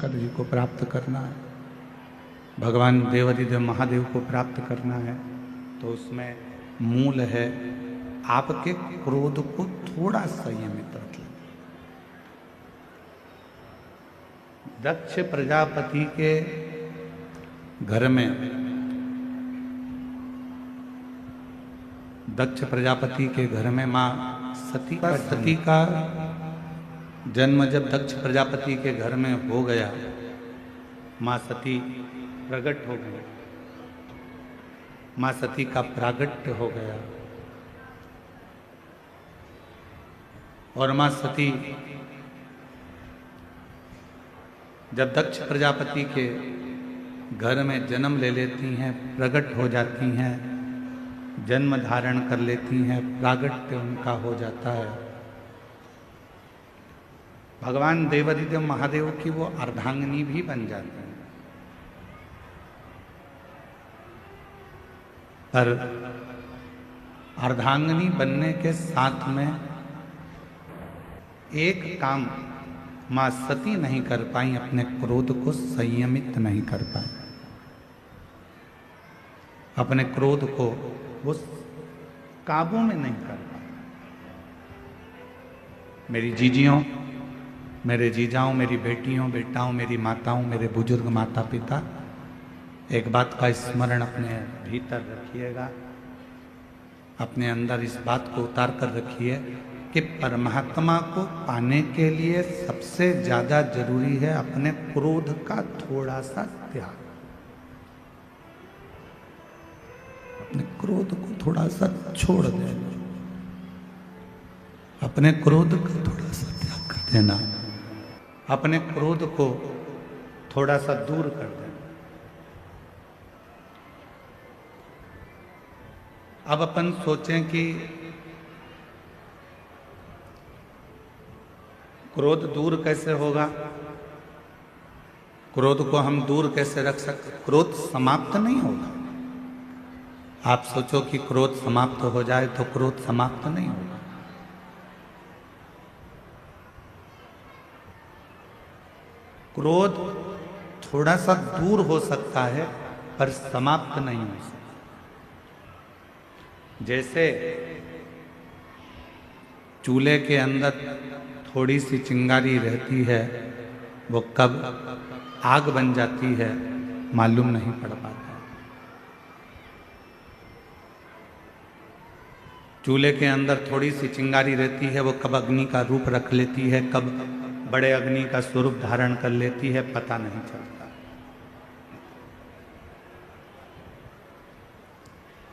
शंकर जी को प्राप्त करना है, भगवान देवाधिदेव महादेव को प्राप्त करना है, तो उसमें मूल है आपके क्रोध को थोड़ा संयमित रखें। दक्ष प्रजापति के घर में, दक्ष प्रजापति के घर में मां सती का जन्म जब दक्ष प्रजापति के घर में हो गया, मां सती प्रकट हो गई, मां सती का प्रागट्य हो गया और मां सती जब दक्ष प्रजापति के घर में जन्म ले लेती हैं, प्रकट हो जाती हैं, जन्म धारण कर लेती हैं, प्रागट्य उनका हो जाता है, भगवान देवाधिदेव महादेव की वो अर्धांगिनी भी बन जाती हैं। पर अर्धांगिनी बनने के साथ में एक काम मां सती नहीं कर पाई, अपने क्रोध को संयमित नहीं कर पाई, अपने क्रोध को वो काबू में नहीं कर पाई। मेरी जीजियों, मेरे जीजाओं, मेरी बेटियों बेटाओं, मेरी माताओं, मेरे बुजुर्ग माता पिता, एक बात का स्मरण अपने भीतर रखिएगा, अपने अंदर इस बात को उतार कर रखिए कि परमात्मा को पाने के लिए सबसे ज्यादा जरूरी है अपने क्रोध का थोड़ा सा त्याग। अपने क्रोध को थोड़ा सा छोड़ देना, अपने क्रोध को थोड़ा सा त्याग कर देना, अपने क्रोध को थोड़ा सा दूर कर देना। अब अपन सोचें कि क्रोध दूर कैसे होगा, क्रोध को हम दूर कैसे रख सकते? क्रोध समाप्त नहीं होगा। आप सोचो कि क्रोध समाप्त हो जाए तो क्रोध समाप्त नहीं होगा। क्रोध थोड़ा सा दूर हो सकता है पर समाप्त नहीं हो सकता। जैसे चूल्हे के अंदर थोड़ी सी चिंगारी रहती है, वो कब आग बन जाती है मालूम नहीं पड़ पाता। चूल्हे के अंदर थोड़ी सी चिंगारी रहती है, वो कब अग्नि का रूप रख लेती है, कब बड़े अग्नि का स्वरूप धारण कर लेती है, पता नहीं चलता।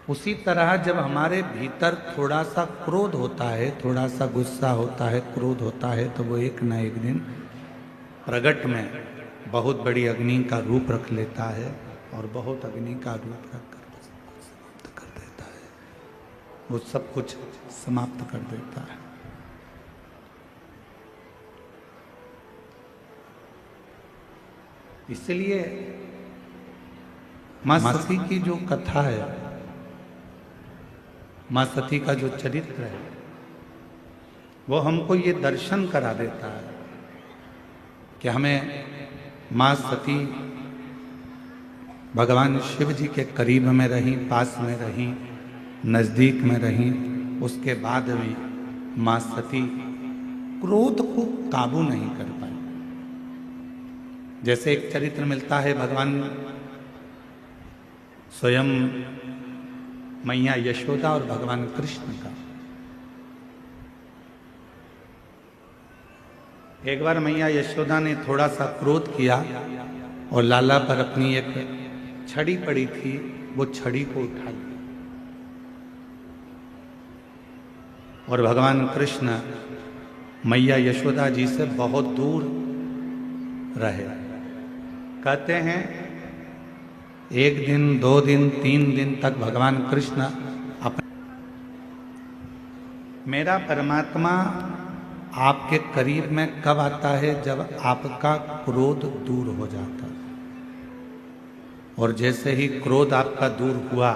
उसी तरह जब हमारे भीतर थोड़ा सा क्रोध होता है, थोड़ा सा गुस्सा होता है, क्रोध होता है, तो वो एक न एक दिन प्रगट में बहुत बड़ी अग्नि का रूप रख लेता है और बहुत अग्नि का रूप रख कर समाप्त कर देता है, वो सब कुछ समाप्त कर देता है। इसलिए मां सती की जो कथा है, मां सती का जो चरित्र है, वो हमको ये दर्शन करा देता है कि हमें मां सती भगवान शिव जी के करीब में रही, पास में रही, नजदीक में रही, उसके बाद भी मां सती क्रोध को काबू नहीं कर पाई। जैसे एक चरित्र मिलता है भगवान स्वयं मैया यशोदा और भगवान कृष्ण का। एक बार मैया यशोदा ने थोड़ा सा क्रोध किया और लाला पर अपनी एक छड़ी पड़ी थी, वो छड़ी को उठा लिया और भगवान कृष्ण मैया यशोदा जी से बहुत दूर रहे। कहते हैं 1 दिन, 2 दिन, 3 दिन तक भगवान कृष्ण मेरा परमात्मा आपके करीब में कब आता है? जब आपका क्रोध दूर हो जाता है। और जैसे ही क्रोध आपका दूर हुआ,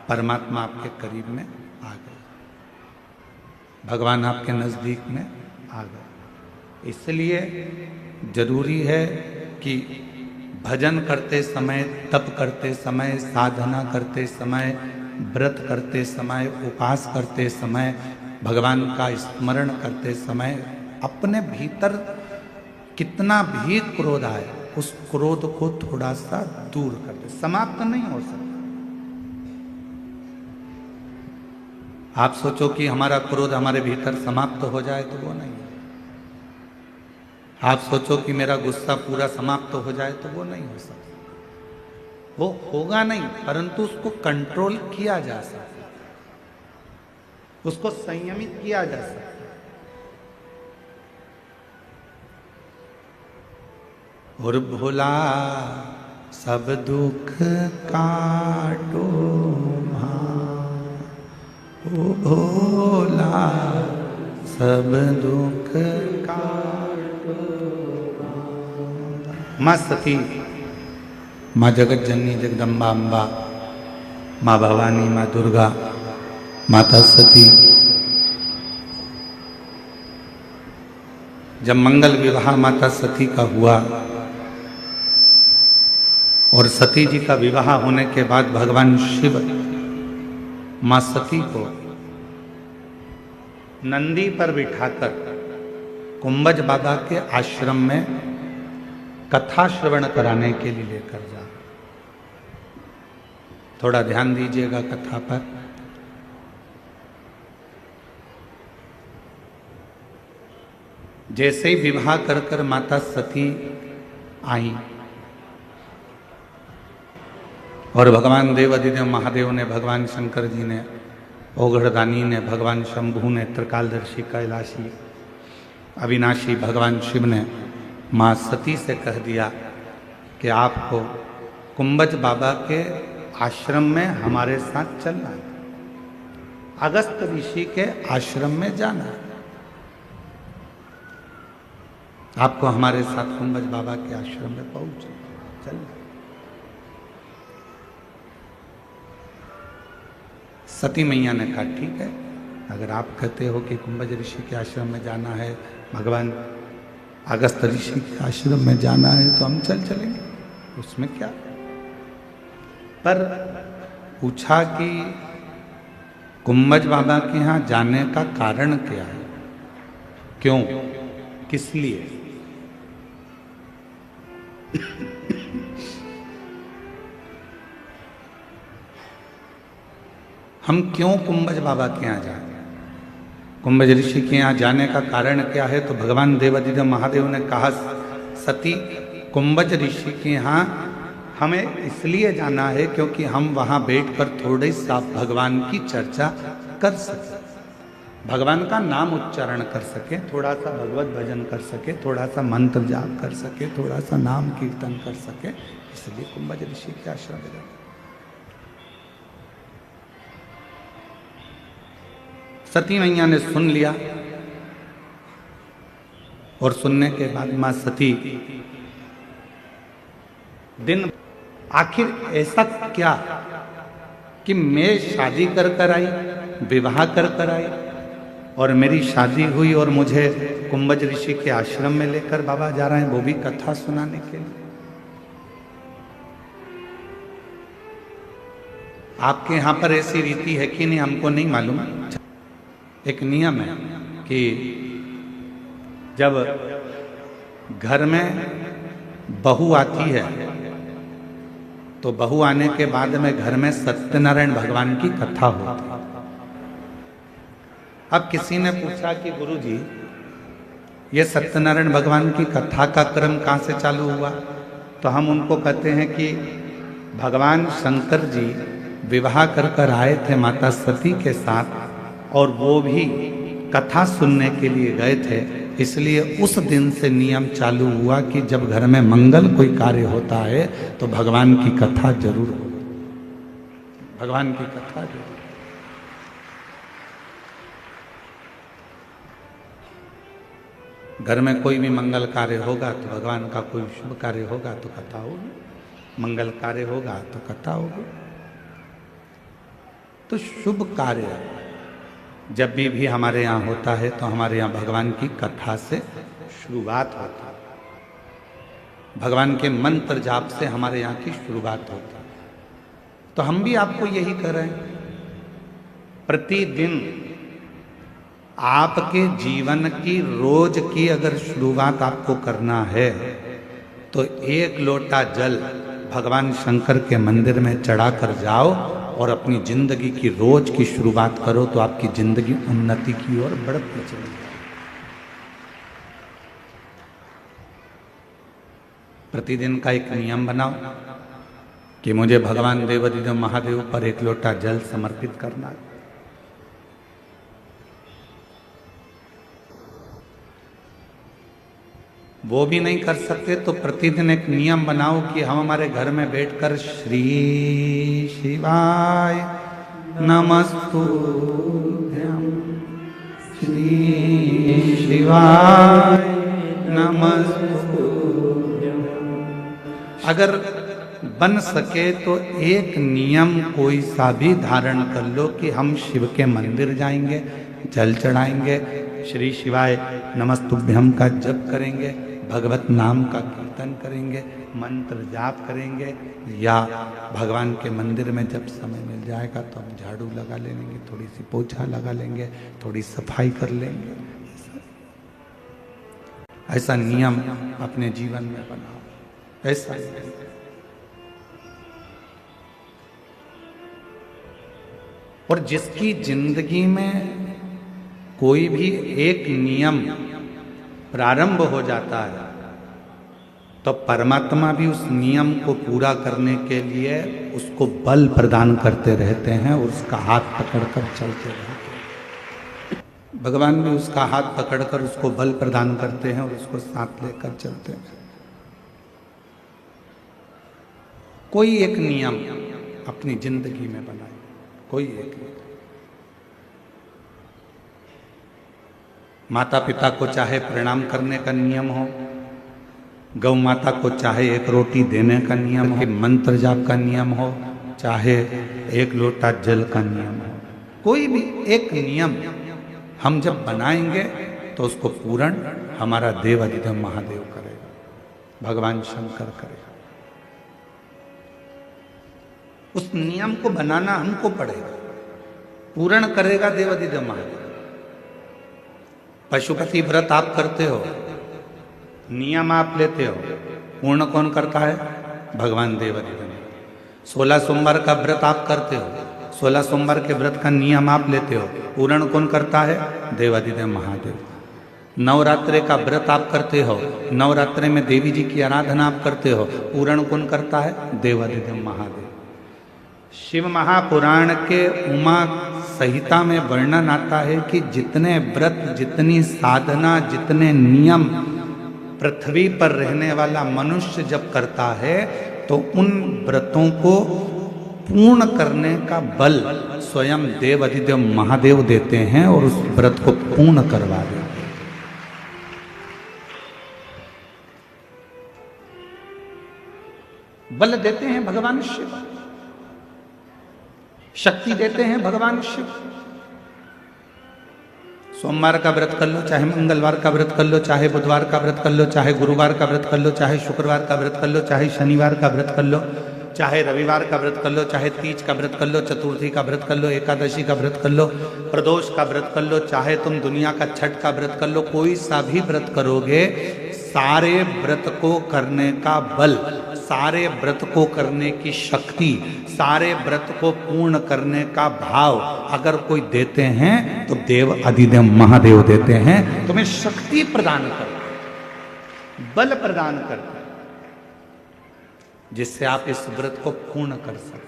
परमात्मा आपके करीब में आ गए, भगवान आपके नजदीक में आ गए। इसलिए जरूरी है कि भजन करते समय, तप करते समय, साधना करते समय, व्रत करते समय, उपास करते समय, भगवान का स्मरण करते समय अपने भीतर कितना भी क्रोध आए उस क्रोध को थोड़ा सा दूर कर दे। समाप्त नहीं हो सकता। आप सोचो कि हमारा क्रोध हमारे भीतर समाप्त हो जाए तो वो नहीं। आप सोचो कि मेरा गुस्सा पूरा समाप्त हो जाए तो वो नहीं हो सकता। वो होगा नहीं, परंतु उसको कंट्रोल किया जा सकता, उसको संयमित किया जा सकता। और भोला सब दुख काटो ओ भोला सब दुख काटो। माँ सती, माँ जगत जननी जगदम्बा अम्बा, माँ भवानी, माँ दुर्गा, माता सती जब मंगल विवाह माता सती का हुआ और सती जी का विवाह होने के बाद भगवान शिव मां सती को नंदी पर बिठाकर कुंभज बाबा के आश्रम में कथा श्रवण कराने के लिए लेकर जा। थोड़ा ध्यान दीजिएगा कथा पर। जैसे ही विवाह कर कर माता सती आई और भगवान देवाधिदेव महादेव ने, भगवान शंकर जी ने, ओघड़दानी ने, भगवान शंभू ने, त्रिकालदर्शी कैलाशी अविनाशी भगवान शिव ने माँ सती से कह दिया कि आपको कुंभज बाबा के आश्रम में हमारे साथ चलना है, अगस्त ऋषि के आश्रम में जाना है, आपको हमारे साथ कुंभज बाबा के आश्रम में चलना। सती मैया ने कहा ठीक है, अगर आप कहते हो कि कुंभज ऋषि के आश्रम में जाना है, भगवान अगस्त ऋषि के आश्रम में जाना है, तो हम चलेंगे, उसमें क्या। पर पूछा कि कुंभज बाबा के यहाँ जाने का कारण क्या है, क्यों, किस लिए। हम क्यों कुंभज बाबा के यहाँ जाए, कुंभज ऋषि के यहाँ जाने का कारण क्या है। तो भगवान देवाधिदेव महादेव ने कहा सती, कुंभज ऋषि के यहाँ हमें इसलिए जाना है क्योंकि हम वहाँ बैठकर थोड़े सा भगवान की चर्चा कर सकें, भगवान का नाम उच्चारण कर सके, थोड़ा सा भगवत भजन कर सके, थोड़ा सा मंत्र जाप कर सके, थोड़ा सा नाम कीर्तन कर सके, इसलिए कुंभज ऋषि के आश्रम में जाते। सती मैया ने सुन लिया और सुनने के बाद मां सती दिन, आखिर ऐसा क्या कि मैं शादी कर आई, विवाह कर आई और मेरी शादी हुई और मुझे कुंभज ऋषि के आश्रम में लेकर बाबा जा रहे हैं, वो भी कथा सुनाने के लिए। आपके यहां पर ऐसी रीति है कि नहीं हमको नहीं मालूम। एक नियम है कि जब घर में बहू आती है तो बहू आने के बाद में घर में सत्यनारायण भगवान की कथा होती है। अब किसी ने पूछा कि गुरुजी ये सत्यनारायण भगवान की कथा का क्रम कहाँ से चालू हुआ, तो हम उनको कहते हैं कि भगवान शंकर जी विवाह कर आए थे माता सती के साथ और वो भी कथा सुनने के लिए गए थे, इसलिए उस दिन से नियम चालू हुआ कि जब घर में मंगल कोई कार्य होता है तो भगवान की कथा जरूर हो, भगवान की कथा जरूर। घर में कोई भी मंगल कार्य होगा तो भगवान का कोई शुभ कार्य होगा तो कथा होगी, मंगल कार्य होगा तो कथा होगी। तो शुभ कार्य जब भी हमारे यहाँ होता है तो हमारे यहाँ भगवान की कथा से शुरुआत होती है। भगवान के मंत्र जाप से हमारे यहाँ की शुरुआत होती है। तो हम भी आपको यही कर रहे हैं, प्रतिदिन आपके जीवन की रोज की अगर शुरुआत आपको करना है तो एक लोटा जल भगवान शंकर के मंदिर में चढ़ा कर जाओ और अपनी जिंदगी की रोज की शुरुआत करो, तो आपकी जिंदगी उन्नति की ओर बढ़ती चलेगी। प्रतिदिन का एक नियम बनाओ कि मुझे भगवान देवाधिदेव महादेव पर एक लोटा जल समर्पित करना है। वो भी नहीं कर सकते तो प्रतिदिन एक नियम बनाओ कि हम हमारे घर में बैठकर श्री शिवाय नमस्तुभ्यं, श्री शिवाय नमस्तुभ्यं। अगर बन सके तो एक नियम कोई सा भी धारण कर लो कि हम शिव के मंदिर जाएंगे, जल चढ़ाएंगे, श्री शिवाय नमस्तुभ्यं का जप करेंगे, भगवत नाम का कीर्तन करेंगे, मंत्र जाप करेंगे, या भगवान के मंदिर में जब समय मिल जाएगा तो हम झाड़ू लगा लेंगे, थोड़ी सी पोछा लगा लेंगे, थोड़ी सफाई कर लेंगे। ऐसा नियम अपने जीवन में बनाओ। ऐसा और जिसकी जिंदगी में कोई भी एक नियम प्रारंभ हो जाता है तो परमात्मा भी उस नियम को पूरा करने के लिए उसको बल प्रदान करते रहते हैं और उसका हाथ पकड़कर चलते रहते हैं। भगवान भी उसका हाथ पकड़कर उसको बल प्रदान करते हैं और उसको साथ लेकर चलते हैं। कोई एक नियम अपनी जिंदगी में बनाए, कोई एक नियम। माता पिता को चाहे प्रणाम करने का नियम हो, गौ माता को चाहे एक रोटी देने का नियम हो, मंत्र जाप का नियम हो, चाहे एक लोटा जल का नियम हो, कोई भी एक नियम हम जब बनाएंगे तो उसको पूर्ण हमारा देवाधिदेव महादेव करेगा, भगवान शंकर करेगा। उस नियम को बनाना हमको पड़ेगा, पूर्ण करेगा देवाधिदेव महादेव। पशुपति व्रत आप करते हो, नियम आप लेते हो, पूर्ण कौन करता है? भगवान देवाधिदेव। 16 सोमवार का व्रत आप करते हो, 16 सोमवार के व्रत का नियम आप लेते हो, पूर्ण कौन करता है? देवाधिदेव महादेव। नवरात्रे का व्रत आप करते हो, नवरात्रे में देवी जी की आराधना आप करते हो, पूर्ण कौन करता है? देवाधिदेव महादेव। शिव महापुराण के उमा संहिता में वर्णन आता है कि जितने व्रत, जितनी साधना, जितने नियम पृथ्वी पर रहने वाला मनुष्य जब करता है तो उन व्रतों को पूर्ण करने का बल स्वयं देवाधिदेव महादेव देते हैं और उस व्रत को पूर्ण करवा देते हैं। बल देते हैं भगवान शिव, शक्ति देते हैं भगवान शिव। सोमवार का व्रत कर लो, चाहे मंगलवार का व्रत कर लो, चाहे बुधवार का व्रत कर लो, चाहे गुरुवार का व्रत कर लो, चाहे शुक्रवार का व्रत कर लो, चाहे शनिवार का व्रत कर लो, चाहे रविवार का व्रत कर लो, चाहे तीज का व्रत कर लो, चतुर्थी का व्रत कर लो, एकादशी का व्रत कर लो, प्रदोष का व्रत कर लो, चाहे तुम दुनिया का छठ का व्रत कर लो, कोई सा भी व्रत करोगे, सारे व्रत को करने का बल, सारे व्रत को करने की शक्ति, सारे व्रत को पूर्ण करने का भाव अगर कोई देते हैं तो देव अधिदेव महादेव देते हैं। तुम्हें शक्ति प्रदान कर, बल प्रदान कर, जिससे आप इस व्रत को पूर्ण कर सकें।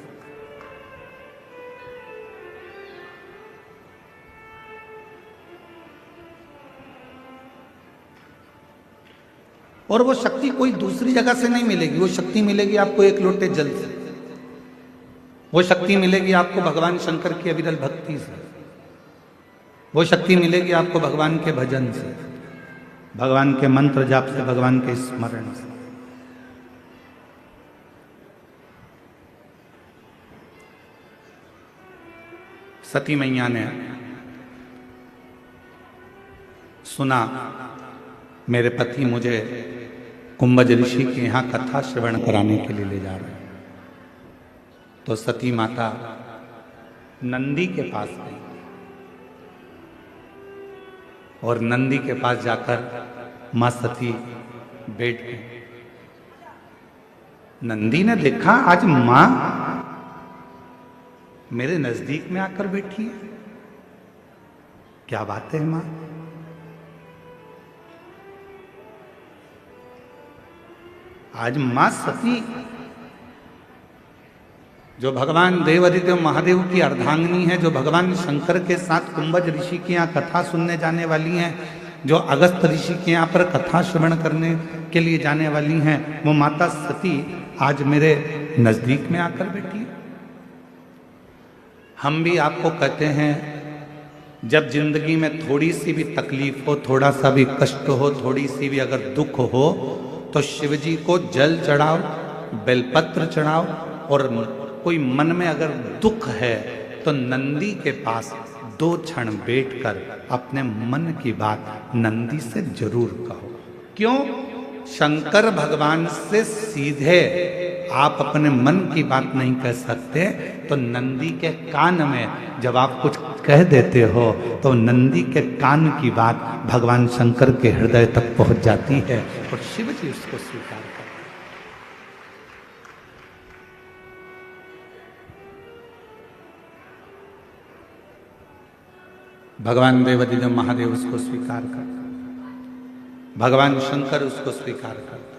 और वो शक्ति कोई दूसरी जगह से नहीं मिलेगी, वो शक्ति मिलेगी आपको एक लोटे जल से, वो शक्ति मिलेगी आपको भगवान शंकर की अविरल भक्ति से, वो शक्ति मिलेगी आपको भगवान के भजन से, भगवान के मंत्र जाप से, भगवान के स्मरण से। सती मैया ने सुना मेरे पति मुझे कुंभज ऋषि के यहाँ कथा श्रवण कराने के लिए ले जा रहे हैं। तो सती माता नंदी के पास गई और नंदी के पास जाकर मां सती बैठ गई। नंदी ने देखा आज मां मेरे नजदीक में आकर बैठी है, क्या बात है मां। आज मां सती जो भगवान देवादिदेव महादेव की अर्धांगिनी है, जो भगवान शंकर के साथ कुंभज ऋषि के यहाँ कथा सुनने जाने वाली हैं, जो अगस्त ऋषि के यहाँ पर कथा श्रवण करने के लिए जाने वाली हैं, वो माता सती आज मेरे नजदीक में आकर बैठी है। हम भी आपको कहते हैं, जब जिंदगी में थोड़ी सी भी तकलीफ हो, थोड़ा सा भी कष्ट हो, थोड़ी सी भी अगर दुख हो, तो शिव जी को जल चढ़ाओ, बेलपत्र चढ़ाओ, और कोई मन में अगर दुख है तो नंदी के पास 2 क्षण बैठकर अपने मन की बात नंदी से जरूर कहो। क्यों? शंकर भगवान से सीधे आप अपने मन की बात नहीं कह सकते, तो नंदी के कान में जब आप कुछ कह देते हो तो नंदी के कान की बात भगवान शंकर के हृदय तक पहुंच जाती है और शिव जी उसको स्वीकार करते हैं। भगवान देवादिदेव महादेव उसको स्वीकार करते, भगवान शंकर उसको स्वीकार करते।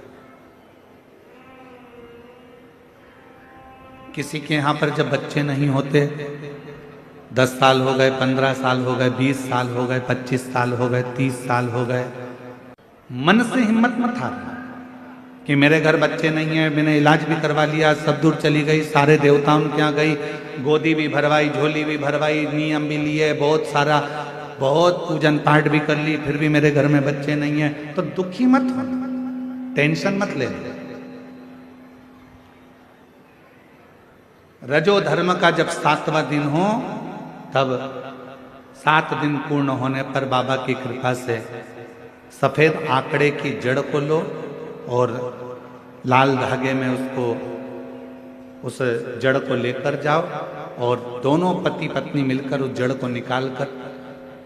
किसी के यहां पर जब बच्चे नहीं होते, 10 साल हो गए, 15 साल हो गए, 20 साल हो गए, 25 साल हो गए, 30 साल हो गए, मन से हिम्मत मत हारना कि मेरे घर बच्चे नहीं है, मैंने इलाज भी करवा लिया, सब दूर चली गई, सारे देवताओं के यहाँ गई, गोदी भी भरवाई, झोली भी भरवाई, नियम भी लिए, बहुत सारा बहुत पूजन पाठ भी कर ली, फिर भी मेरे घर में बच्चे नहीं है, तो दुखी मत होना, टेंशन मत लेना। रजो धर्म का जब 7वां दिन हो, तब 7 दिन पूर्ण होने पर बाबा की कृपा से सफेद आंकड़े की जड़ को लो और लाल धागे में उसको उस जड़ को लेकर जाओ और दोनों पति पत्नी मिलकर उस जड़ को निकालकर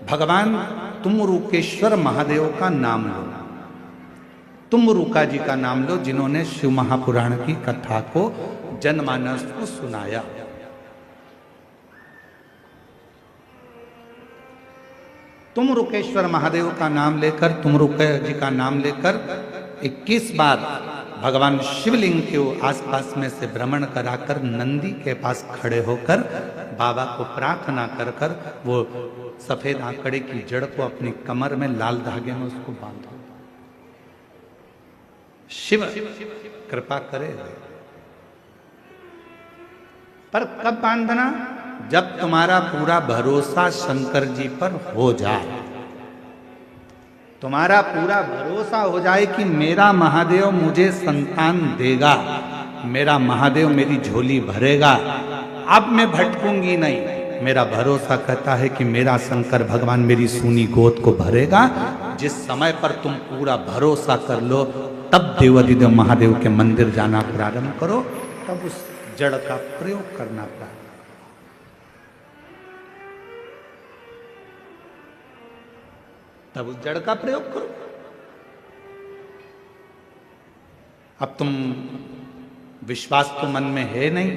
भगवान तुमरुकेश्वर महादेव का नाम लो। तुमरुका जी का नाम लो, जिन्होंने शिव महापुराण की कथा को जनमानस को सुनाया। तुमरुकेश्वर महादेव का नाम लेकर, तुमरुका जी का नाम लेकर 21 बार भगवान शिवलिंग के आसपास में से भ्रमण कराकर नंदी के पास खड़े होकर बाबा को प्रार्थना कर कर वो सफेद आंकड़े की जड़ को अपनी कमर में लाल धागे में उसको बांधो। शिव कृपा करे। पर कब बांधना? जब तुम्हारा पूरा भरोसा शंकर जी पर हो जाए, तुम्हारा पूरा भरोसा हो जाए कि मेरा महादेव मुझे संतान देगा, मेरा महादेव मेरी झोली भरेगा, अब मैं भटकूंगी नहीं। मेरा भरोसा कहता है कि मेरा शंकर भगवान मेरी सूनी गोद को भरेगा। जिस समय पर तुम पूरा भरोसा कर लो, तब देवादिदेव महादेव के मंदिर जाना प्रारंभ करो, तब उस जड़ का प्रयोग करना प्रारंभ। तब उस जड़ का प्रयोग करो। अब तुम विश्वास तो मन में है नहीं,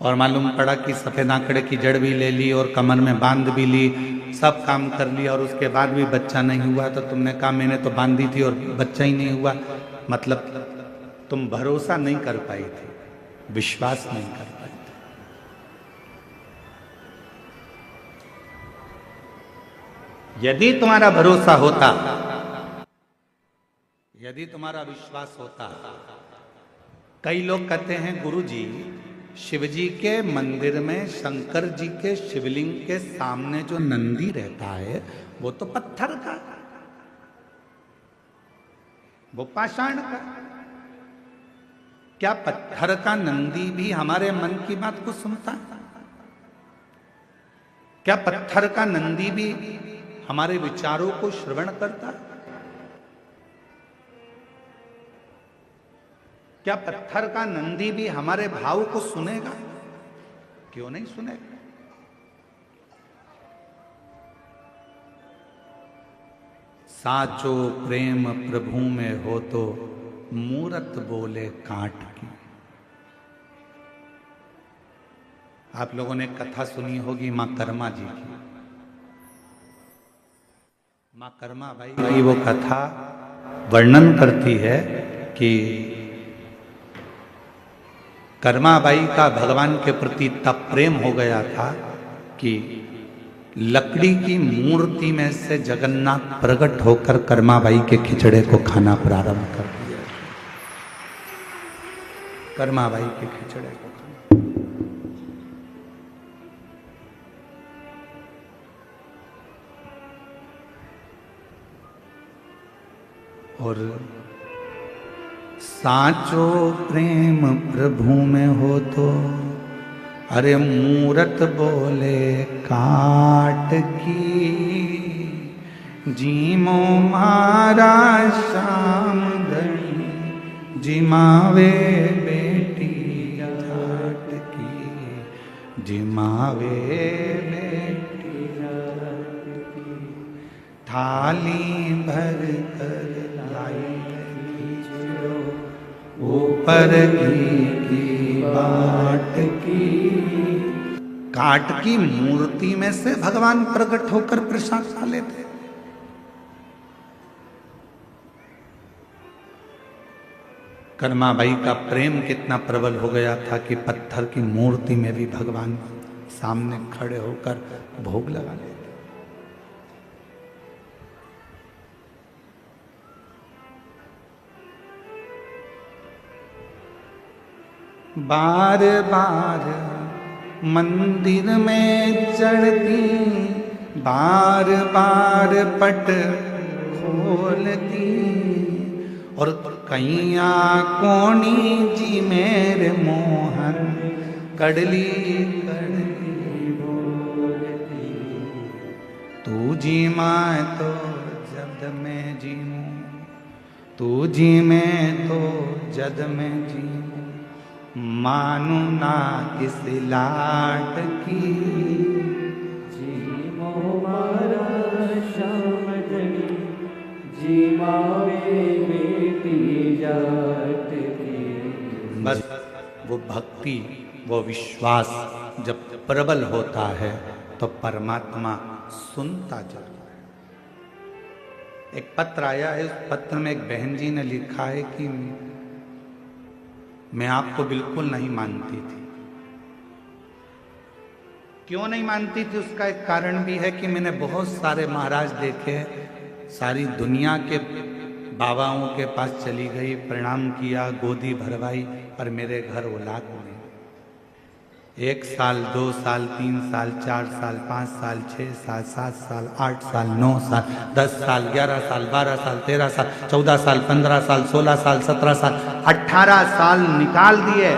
और मालूम पड़ा कि सफेद आंकड़े की जड़ भी ले ली और कमर में बांध भी ली, सब काम कर लिया और उसके बाद भी बच्चा नहीं हुआ, तो तुमने कहा मैंने तो बांधी थी और बच्चा ही नहीं हुआ। मतलब तुम भरोसा नहीं कर पाई थी, विश्वास नहीं कर पाई थी। यदि तुम्हारा भरोसा होता, यदि तुम्हारा विश्वास होता। कई लोग कहते हैं गुरुजी, शिवजी के मंदिर में शंकर जी के शिवलिंग के सामने जो नंदी रहता है वो तो पत्थर का, वो पाषाण का। क्या पत्थर का नंदी भी हमारे मन की बात को सुनता है? क्या पत्थर का नंदी भी हमारे विचारों को श्रवण करता है? क्या पत्थर का नंदी भी हमारे भाव को सुनेगा? क्यों नहीं सुनेगा? साचो प्रेम प्रभु में हो तो मूरत बोले काट की। आप लोगों ने कथा सुनी होगी मां कर्मा जी की। मां कर्मा बाई की वो कथा वर्णन करती है कि कर्माबाई का भगवान के प्रति तब प्रेम हो गया था कि लकड़ी की मूर्ति में से जगन्नाथ प्रकट होकर कर्माबाई के खिचड़े को खाना प्रारंभ कर दिया। कर्माबाई के खिचड़े को खाना। और साचो प्रेम प्रभु में हो तो अरे मूरत बोले काट की। जीमो मारा श्याम धनी जिमावे बेटी जाट की। जिमावे बेटी जाट की। थाली भर कर लाई ऊपर की बाट की। काट की मूर्ति में से भगवान प्रकट होकर प्रसाद खा लेते। कर्माबाई का प्रेम कितना प्रबल हो गया था कि पत्थर की मूर्ति में भी भगवान सामने खड़े होकर भोग लगा लेते। बार बार मंदिर में चढ़ती, बार बार पट खोलती और कैया कोणी जी मेरे मोहन कड़ली कड़ली बोलती। तू जी माँ तो जद में जीऊं, तू जी में तो जद में जीऊं। मानू ना किस लाट की। जीमो मारा श्याम धनी जिमावे बेटी जाट की। बस वो भक्ति, वो विश्वास जब प्रबल होता है तो परमात्मा सुनता जाता है। एक पत्र आया है, उस पत्र में एक बहन जी ने लिखा है कि मैं आपको बिल्कुल नहीं मानती थी। क्यों नहीं मानती थी? उसका एक कारण भी है कि मैंने बहुत सारे महाराज देखे, सारी दुनिया के बाबाओं के पास चली गई, प्रणाम किया, गोदी भरवाई, पर मेरे घर औलाद नहीं। 1 साल, 2 साल, 3 साल, 4 साल, 5 साल, 6 साल, 7 साल, 8 साल, 9 साल, 10 साल, 11 साल, 12 साल, 13 साल, 14 साल, 15 साल, 16 साल, 17 साल, 18 साल निकाल दिए,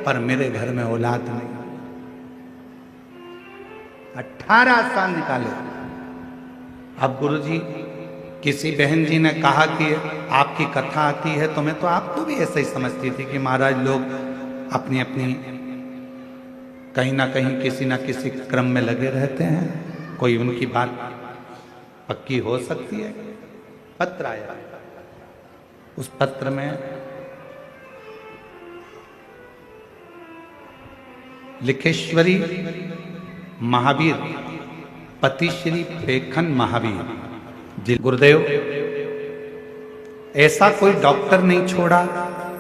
पर मेरे घर में औलाद नहीं। 18 साल निकाले। अब गुरुजी, किसी बहन जी ने कहा कि आपकी कथा आती है, तो मैं तो आपको भी ऐसे ही समझती थी कि महाराज लोग अपनी अपनी कहीं ना कहीं किसी ना किसी क्रम में लगे रहते हैं, कोई उनकी बात पक्की हो सकती है। पत्र आया, उस पत्र में लिखेश्वरी महावीर पति श्री पेखन महावीर जी, गुरुदेव ऐसा कोई डॉक्टर नहीं छोड़ा,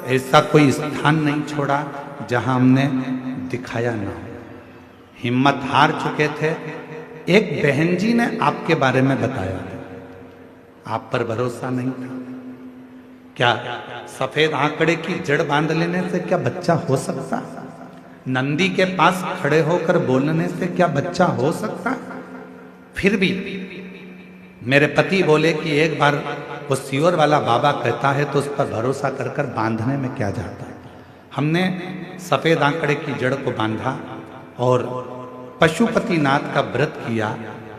ऐसा कोई स्थान नहीं छोड़ा जहां हमने दिखाया ना हो। हिम्मत हार चुके थे। एक बहन जी ने आपके बारे में बताया, आप पर भरोसा नहीं था। क्या सफेद आंकड़े की जड़ बांध लेने से क्या बच्चा हो सकता? नंदी के पास खड़े होकर बोलने से क्या बच्चा हो सकता? फिर भी मेरे पति बोले कि एक बार वो सियोर वाला बाबा कहता है तो उस पर भरोसा कर कर बांधने में क्या जाता है। हमने सफेद आंकड़े की जड़ को बांधा और पशुपतिनाथ का व्रत किया,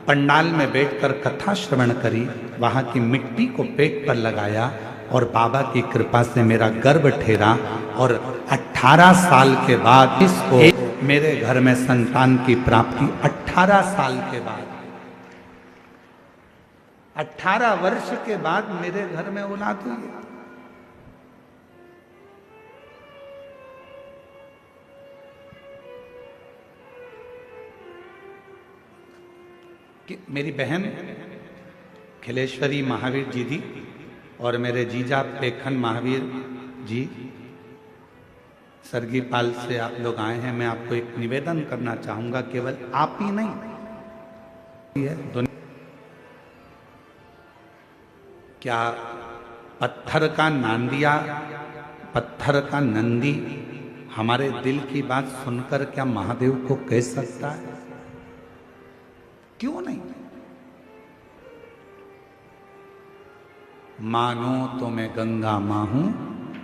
पंडाल में बैठकर कथा श्रवण करी, वहां की मिट्टी को पेट पर लगाया और बाबा की कृपा से मेरा गर्भ ठेरा और 18 साल के बाद इसको मेरे घर में संतान की प्राप्ति 18 साल के बाद, 18 वर्ष के बाद मेरे घर में औलाद हुई। कि मेरी बहन खिलेश्वरी महावीर जी थी और मेरे जीजा पेखन महावीर जी सरगी पाल से आप लोग आए हैं। मैं आपको एक निवेदन करना चाहूंगा, केवल आप ही नहीं है दुनिया, क्या पत्थर का नांदिया, पत्थर का नंदी हमारे दिल की बात सुनकर क्या महादेव को कह सकता है? क्यों नहीं? मानो तो मैं गंगा मां हूं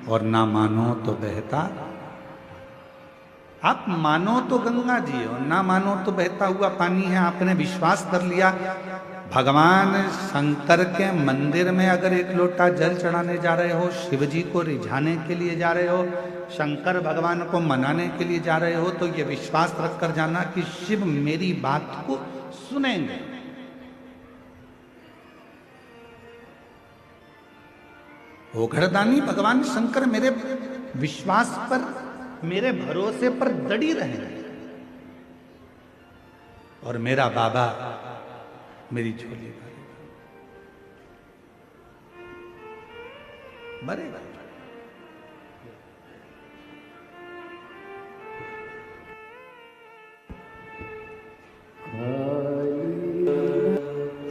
और ना मानो तो बहता। आप मानो तो गंगा जी और ना मानो तो बहता हुआ पानी है। आपने विश्वास कर लिया भगवान शंकर के मंदिर में अगर एक लोटा जल चढ़ाने जा रहे हो, शिव जी को रिझाने के लिए जा रहे हो, शंकर भगवान को मनाने के लिए जा रहे हो, तो ये विश्वास रखकर जाना कि शिव मेरी बात को सुनेंगे। वो घरदानी भगवान शंकर मेरे विश्वास पर, मेरे भरोसे पर दड़ी रहे और मेरा बाबा मेरी झोली भरेगा।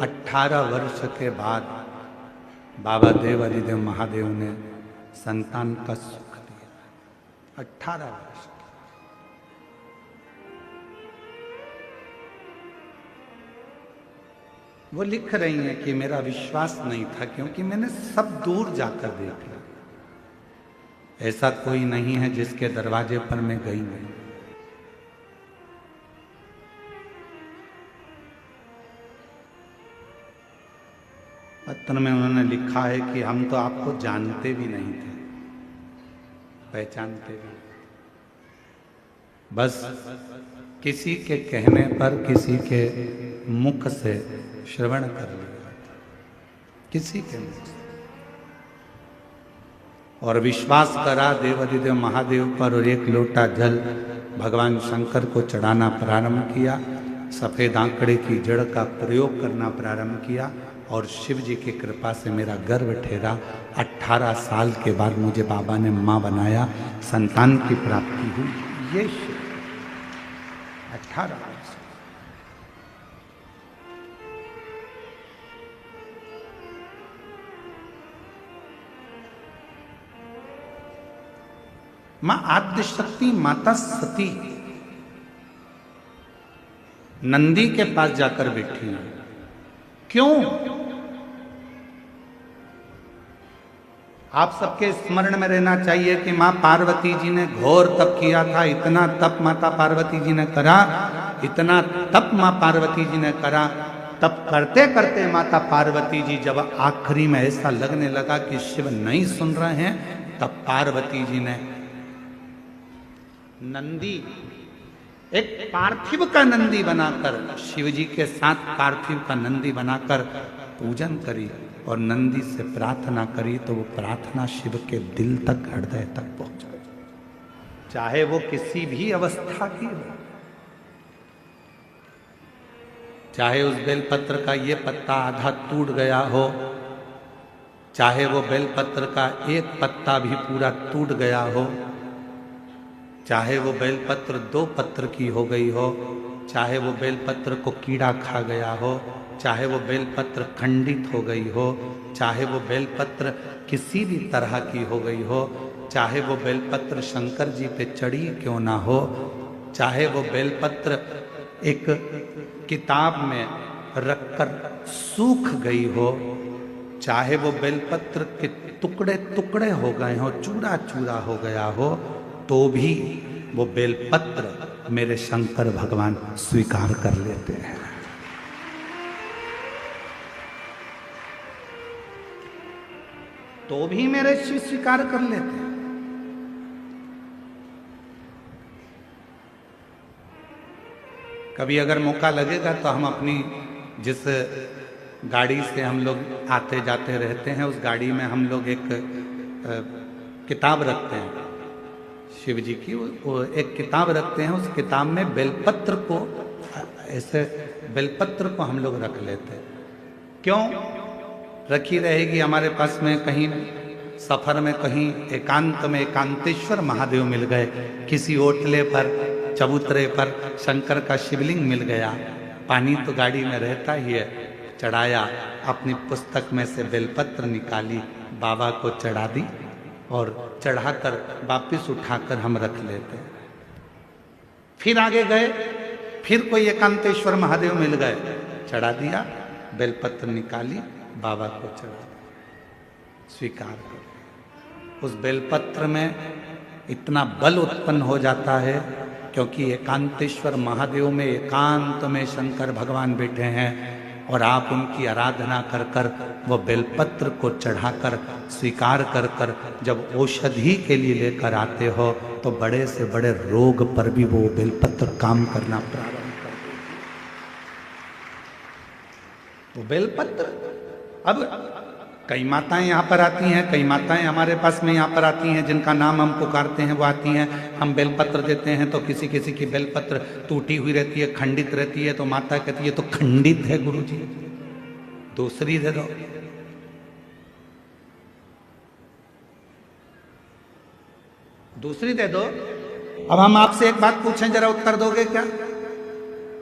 18 वर्ष के बाद बाबा देव अधिदेव महादेव ने संतान का सुख दिया। 18 वर्ष। वो लिख रही हैं कि मेरा विश्वास नहीं था क्योंकि मैंने सब दूर जाकर देखा, ऐसा कोई नहीं है जिसके दरवाजे पर मैं गई नहीं। पत्र में उन्होंने लिखा है कि हम तो आपको जानते भी नहीं थे, पहचानते भी, बस किसी के कहने पर, किसी के मुख से श्रवण कर लिया, किसी के मुख से, और विश्वास करा देवाधिदेव महादेव पर और एक लोटा जल भगवान शंकर को चढ़ाना प्रारंभ किया। सफेद आंकड़े की जड़ का प्रयोग करना प्रारंभ किया और शिव जी की कृपा से मेरा गर्भ ठहरा। 18 साल के बाद मुझे बाबा ने मां बनाया, संतान की प्राप्ति हुई। ये शिव 18 वर्ष। मां आद्यशक्ति माता सती नंदी के पास जाकर बैठी है। क्यों? आप सबके स्मरण में रहना चाहिए कि मां पार्वती जी ने घोर तप किया था। इतना तप माता पार्वती जी ने करा, इतना तप मां पार्वती जी ने करा। तप करते करते माता पार्वती जी जब आखिरी में ऐसा लगने लगा कि शिव नहीं सुन रहे हैं, तब पार्वती जी ने नंदी, एक पार्थिव का नंदी बनाकर, शिव जी के साथ पार्थिव का नंदी बनाकर पूजन करी और नंदी से प्रार्थना करी, तो वो प्रार्थना शिव के दिल तक, हृदय तक पहुंचा, चाहे वो किसी भी अवस्था की हो। चाहे उस बेलपत्र का ये पत्ता आधा टूट गया हो, चाहे वो बेलपत्र का एक पत्ता भी पूरा टूट गया हो, चाहे वो बेलपत्र 2 पत्र की हो गई हो, चाहे वो बेलपत्र को कीड़ा खा गया हो, चाहे वो बेलपत्र खंडित हो गई हो, चाहे वो बेलपत्र किसी भी तरह की हो गई हो, चाहे वो बेलपत्र शंकर जी पे चढ़ी क्यों ना हो, चाहे वो बेलपत्र एक किताब में रखकर सूख गई हो, चाहे वो बेलपत्र के टुकड़े टुकड़े हो गए हो, चूरा चूरा हो गया हो, तो भी वो बेलपत्र मेरे शंकर भगवान स्वीकार कर लेते हैं। तो भी मेरे शिव स्वीकार कर लेते हैं। कभी अगर मौका लगेगा तो हम अपनी जिस गाड़ी से हम लोग आते जाते रहते हैं, उस गाड़ी में हम लोग एक किताब रखते हैं शिव जी की, वो एक किताब रखते हैं। उस किताब में बेलपत्र को, ऐसे बेलपत्र को हम लोग रख लेते हैं। क्यों रखी रहेगी? हमारे पास में कहीं सफर में, कहीं एकांत में एकांतेश्वर महादेव मिल गए, किसी ओटले पर चबूतरे पर शंकर का शिवलिंग मिल गया, पानी तो गाड़ी में रहता ही है, चढ़ाया, अपनी पुस्तक में से बेलपत्र निकाली, बाबा को चढ़ा दी और चढ़ाकर वापिस उठाकर हम रख लेते हैं। फिर आगे गए, फिर कोई एकांतेश्वर महादेव मिल गए, चढ़ा दिया, बेलपत्र निकाली, बाबा को चढ़ा दिया, स्वीकार कर। उस बेलपत्र में इतना बल उत्पन्न हो जाता है, क्योंकि एकांतेश्वर महादेव में एकांत में शंकर भगवान बैठे हैं और आप उनकी आराधना कर कर वो बेलपत्र को चढ़ाकर स्वीकार कर कर जब औषधि के लिए लेकर आते हो तो बड़े से बड़े रोग पर भी वो बेलपत्र काम करना प्रारंभ कर देती है। वो बेलपत्र, अब कई माताएं यहाँ पर आती हैं, कई माताएं हमारे पास में यहाँ पर आती हैं, जिनका नाम हम पुकारते हैं वो आती हैं, हम बेलपत्र देते हैं तो किसी किसी की बेलपत्र टूटी हुई रहती है, खंडित रहती है, तो माता कहती है तो खंडित है गुरुजी, दूसरी दे दो। दूसरी दे दो। अब हम आपसे एक बात पूछें, जरा उत्तर दोगे क्या?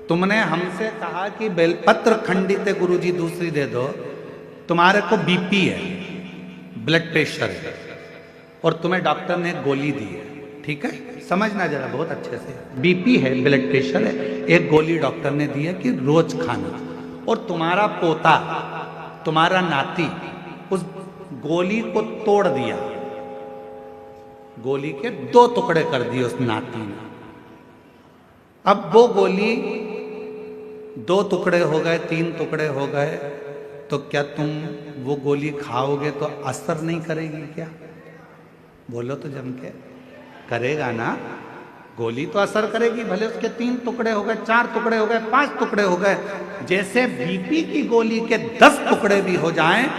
तुमने हमसे कहा कि बेलपत्र खंडित है गुरुजी, दूसरी दे दो। तुम्हारे को बीपी है, ब्लड प्रेशर है, और तुम्हें डॉक्टर ने गोली दी है, ठीक है, समझना जरा बहुत अच्छे से। बीपी है, ब्लड प्रेशर है, एक गोली डॉक्टर ने दी है कि रोज खाना, और तुम्हारा पोता, तुम्हारा नाती उस गोली को तोड़ दिया, गोली के 2 टुकड़े कर दिए उस नाती ने। अब वो गोली 2 टुकड़े हो गए, 3 टुकड़े हो गए, तो क्या तुम वो गोली खाओगे तो असर नहीं करेगी क्या? बोलो तो जम के, करेगा ना। गोली तो असर करेगी, भले उसके 3 टुकड़े हो गए, 4 टुकड़े हो गए, 5 टुकड़े हो गए। जैसे बीपी की गोली के 10 टुकड़े भी हो जाएं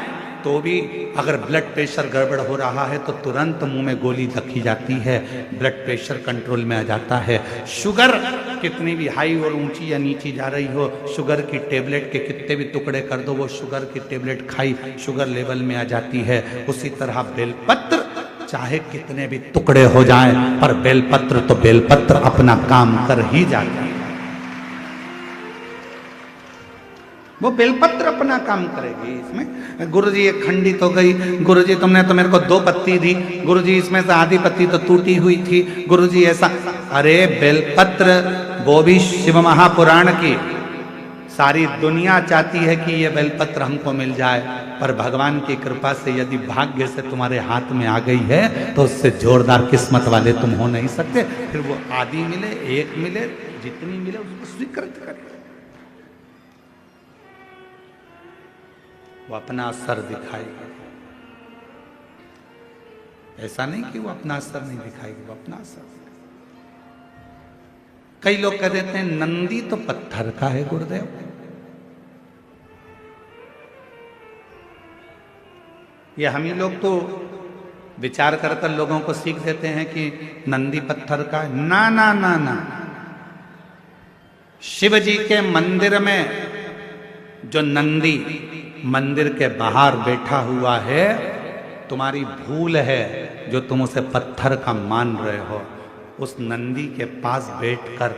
तो भी अगर ब्लड प्रेशर गड़बड़ हो रहा है तो तुरंत मुंह में गोली रखी जाती है, ब्लड प्रेशर कंट्रोल में आ जाता है। शुगर कितनी भी हाई और ऊंची या नीची जा रही हो, शुगर की टेबलेट के कितने भी टुकड़े कर दो, वो शुगर की टेबलेट खाई, शुगर लेवल में आ जाती है। उसी तरह बेलपत्र चाहे कितने भी टुकड़े हो जाएं, पर बेलपत्र तो बेलपत्र अपना काम कर ही जाता है। वो बेलपत्र अपना काम करेगी। इसमें गुरुजी एक खंडित हो गई, गुरुजी तुमने तो मेरे को 2 पत्ती दी, गुरुजी इसमें से आधी पत्ती तो टूटी हुई थी, गुरुजी ऐसा। अरे बेलपत्र, वो भी शिव महापुराण की, सारी दुनिया चाहती है कि ये बेलपत्र हमको मिल जाए, पर भगवान की कृपा से यदि भाग्य से तुम्हारे हाथ में आ गई है तो उससे जोरदार किस्मत वाले तुम हो नहीं सकते। फिर वो आधी मिले, 1 मिले, जितनी मिले उसको स्वीकृत करें। वो अपना असर दिखाएगी, ऐसा नहीं कि वो अपना असर नहीं दिखाएगी, वो अपना असर दिखाएगी। कई लोग कह देते हैं नंदी तो पत्थर का है गुरुदेव, ये हम ही लोग तो विचार कर कर लोगों को सीख देते हैं कि नंदी पत्थर का है। ना ना ना ना, शिव जी के मंदिर में जो नंदी मंदिर के बाहर बैठा हुआ है, तुम्हारी भूल है जो तुम उसे पत्थर का मान रहे हो। उस नंदी के पास बैठकर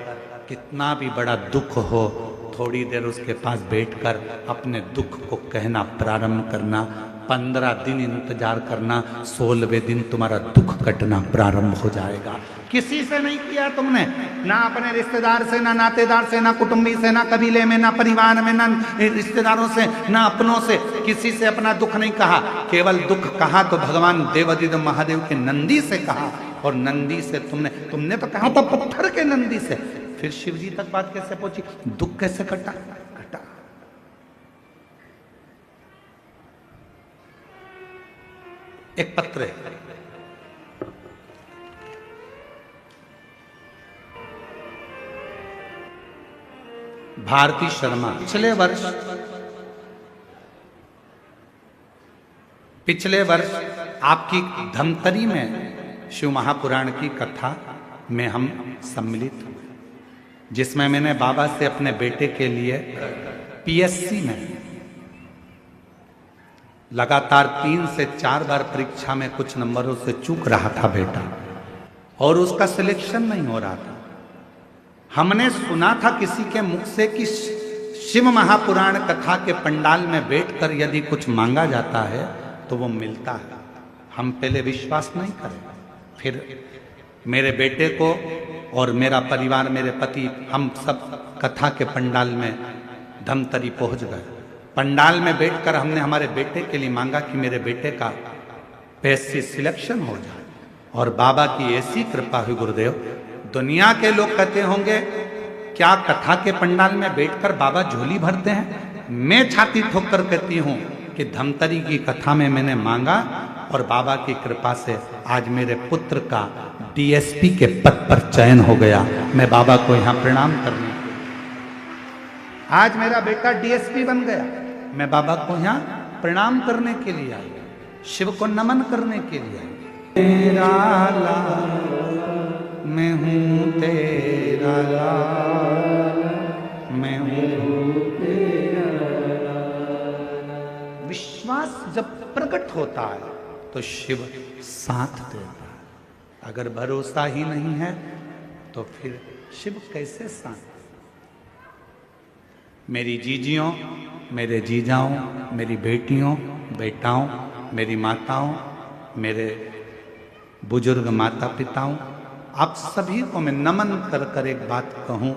कितना भी बड़ा दुख हो, थोड़ी देर उसके पास बैठकर अपने दुख को कहना प्रारंभ करना, 15 दिन इंतजार करना, 16वें दिन तुम्हारा दुख कटना प्रारंभ हो जाएगा। किसी से नहीं किया तुमने, ना अपने रिश्तेदार से, ना नातेदार से, ना कुटुंबी से, ना कबीले में, ना परिवार में, ना रिश्तेदारों से, ना अपनों से, किसी से अपना दुख नहीं कहा। केवल दुख कहा तो भगवान देवादिदेव महादेव के नंदी से कहा, और नंदी से तुमने तो कहा था पत्थर के नंदी से। फिर शिव जी तक बात कैसे पहुंची, दुख कैसे कटा? एक पत्र है, भारती शर्मा। पिछले वर्ष आपकी धमतरी में शिव महापुराण की कथा में हम सम्मिलित हुए, जिसमें मैंने बाबा से अपने बेटे के लिए पीएससी में लगातार 3 से 4 बार परीक्षा में कुछ नंबरों से चूक रहा था बेटा, और उसका सिलेक्शन नहीं हो रहा था। हमने सुना था किसी के मुख से कि शिव महापुराण कथा के पंडाल में बैठकर यदि कुछ मांगा जाता है तो वो मिलता है। हम पहले विश्वास नहीं करें, फिर मेरे बेटे को और मेरा परिवार, मेरे पति, हम सब कथा के पंडाल में धमतरी पहुंच गए। पंडाल में बैठकर हमने हमारे बेटे के लिए मांगा कि मेरे बेटे का पीएससी सिलेक्शन हो जाए, और बाबा की ऐसी कृपा हुई गुरुदेव। दुनिया के लोग कहते होंगे क्या कथा के पंडाल में बैठकर बाबा झोली भरते हैं? मैं छाती ठोककर कहती हूं कि धमतरी की कथा में मैंने मांगा, और बाबा की कृपा से आज मेरे पुत्र का डीएसपी के पद पर चयन हो गया। मैं बाबा को यहां प्रणाम करने, आज मेरा बेटा डीएसपी बन गया। मैं बाबा को यहां प्रणाम करने के लिए आया, शिव को नमन करने के लिए आया। तेरा लाल मैं हूं, तेरा लाल मैं हूं, तेरा लाल। विश्वास जब प्रकट होता है तो शिव साथ देता है। अगर भरोसा ही नहीं है तो फिर शिव कैसे साथ? मेरी जीजियों, मेरे जीजाओं, मेरी बेटियों, बेटाओं, मेरी माताओं, मेरे बुजुर्ग माता पिताओं, आप सभी को मैं नमन कर कर एक बात कहूं।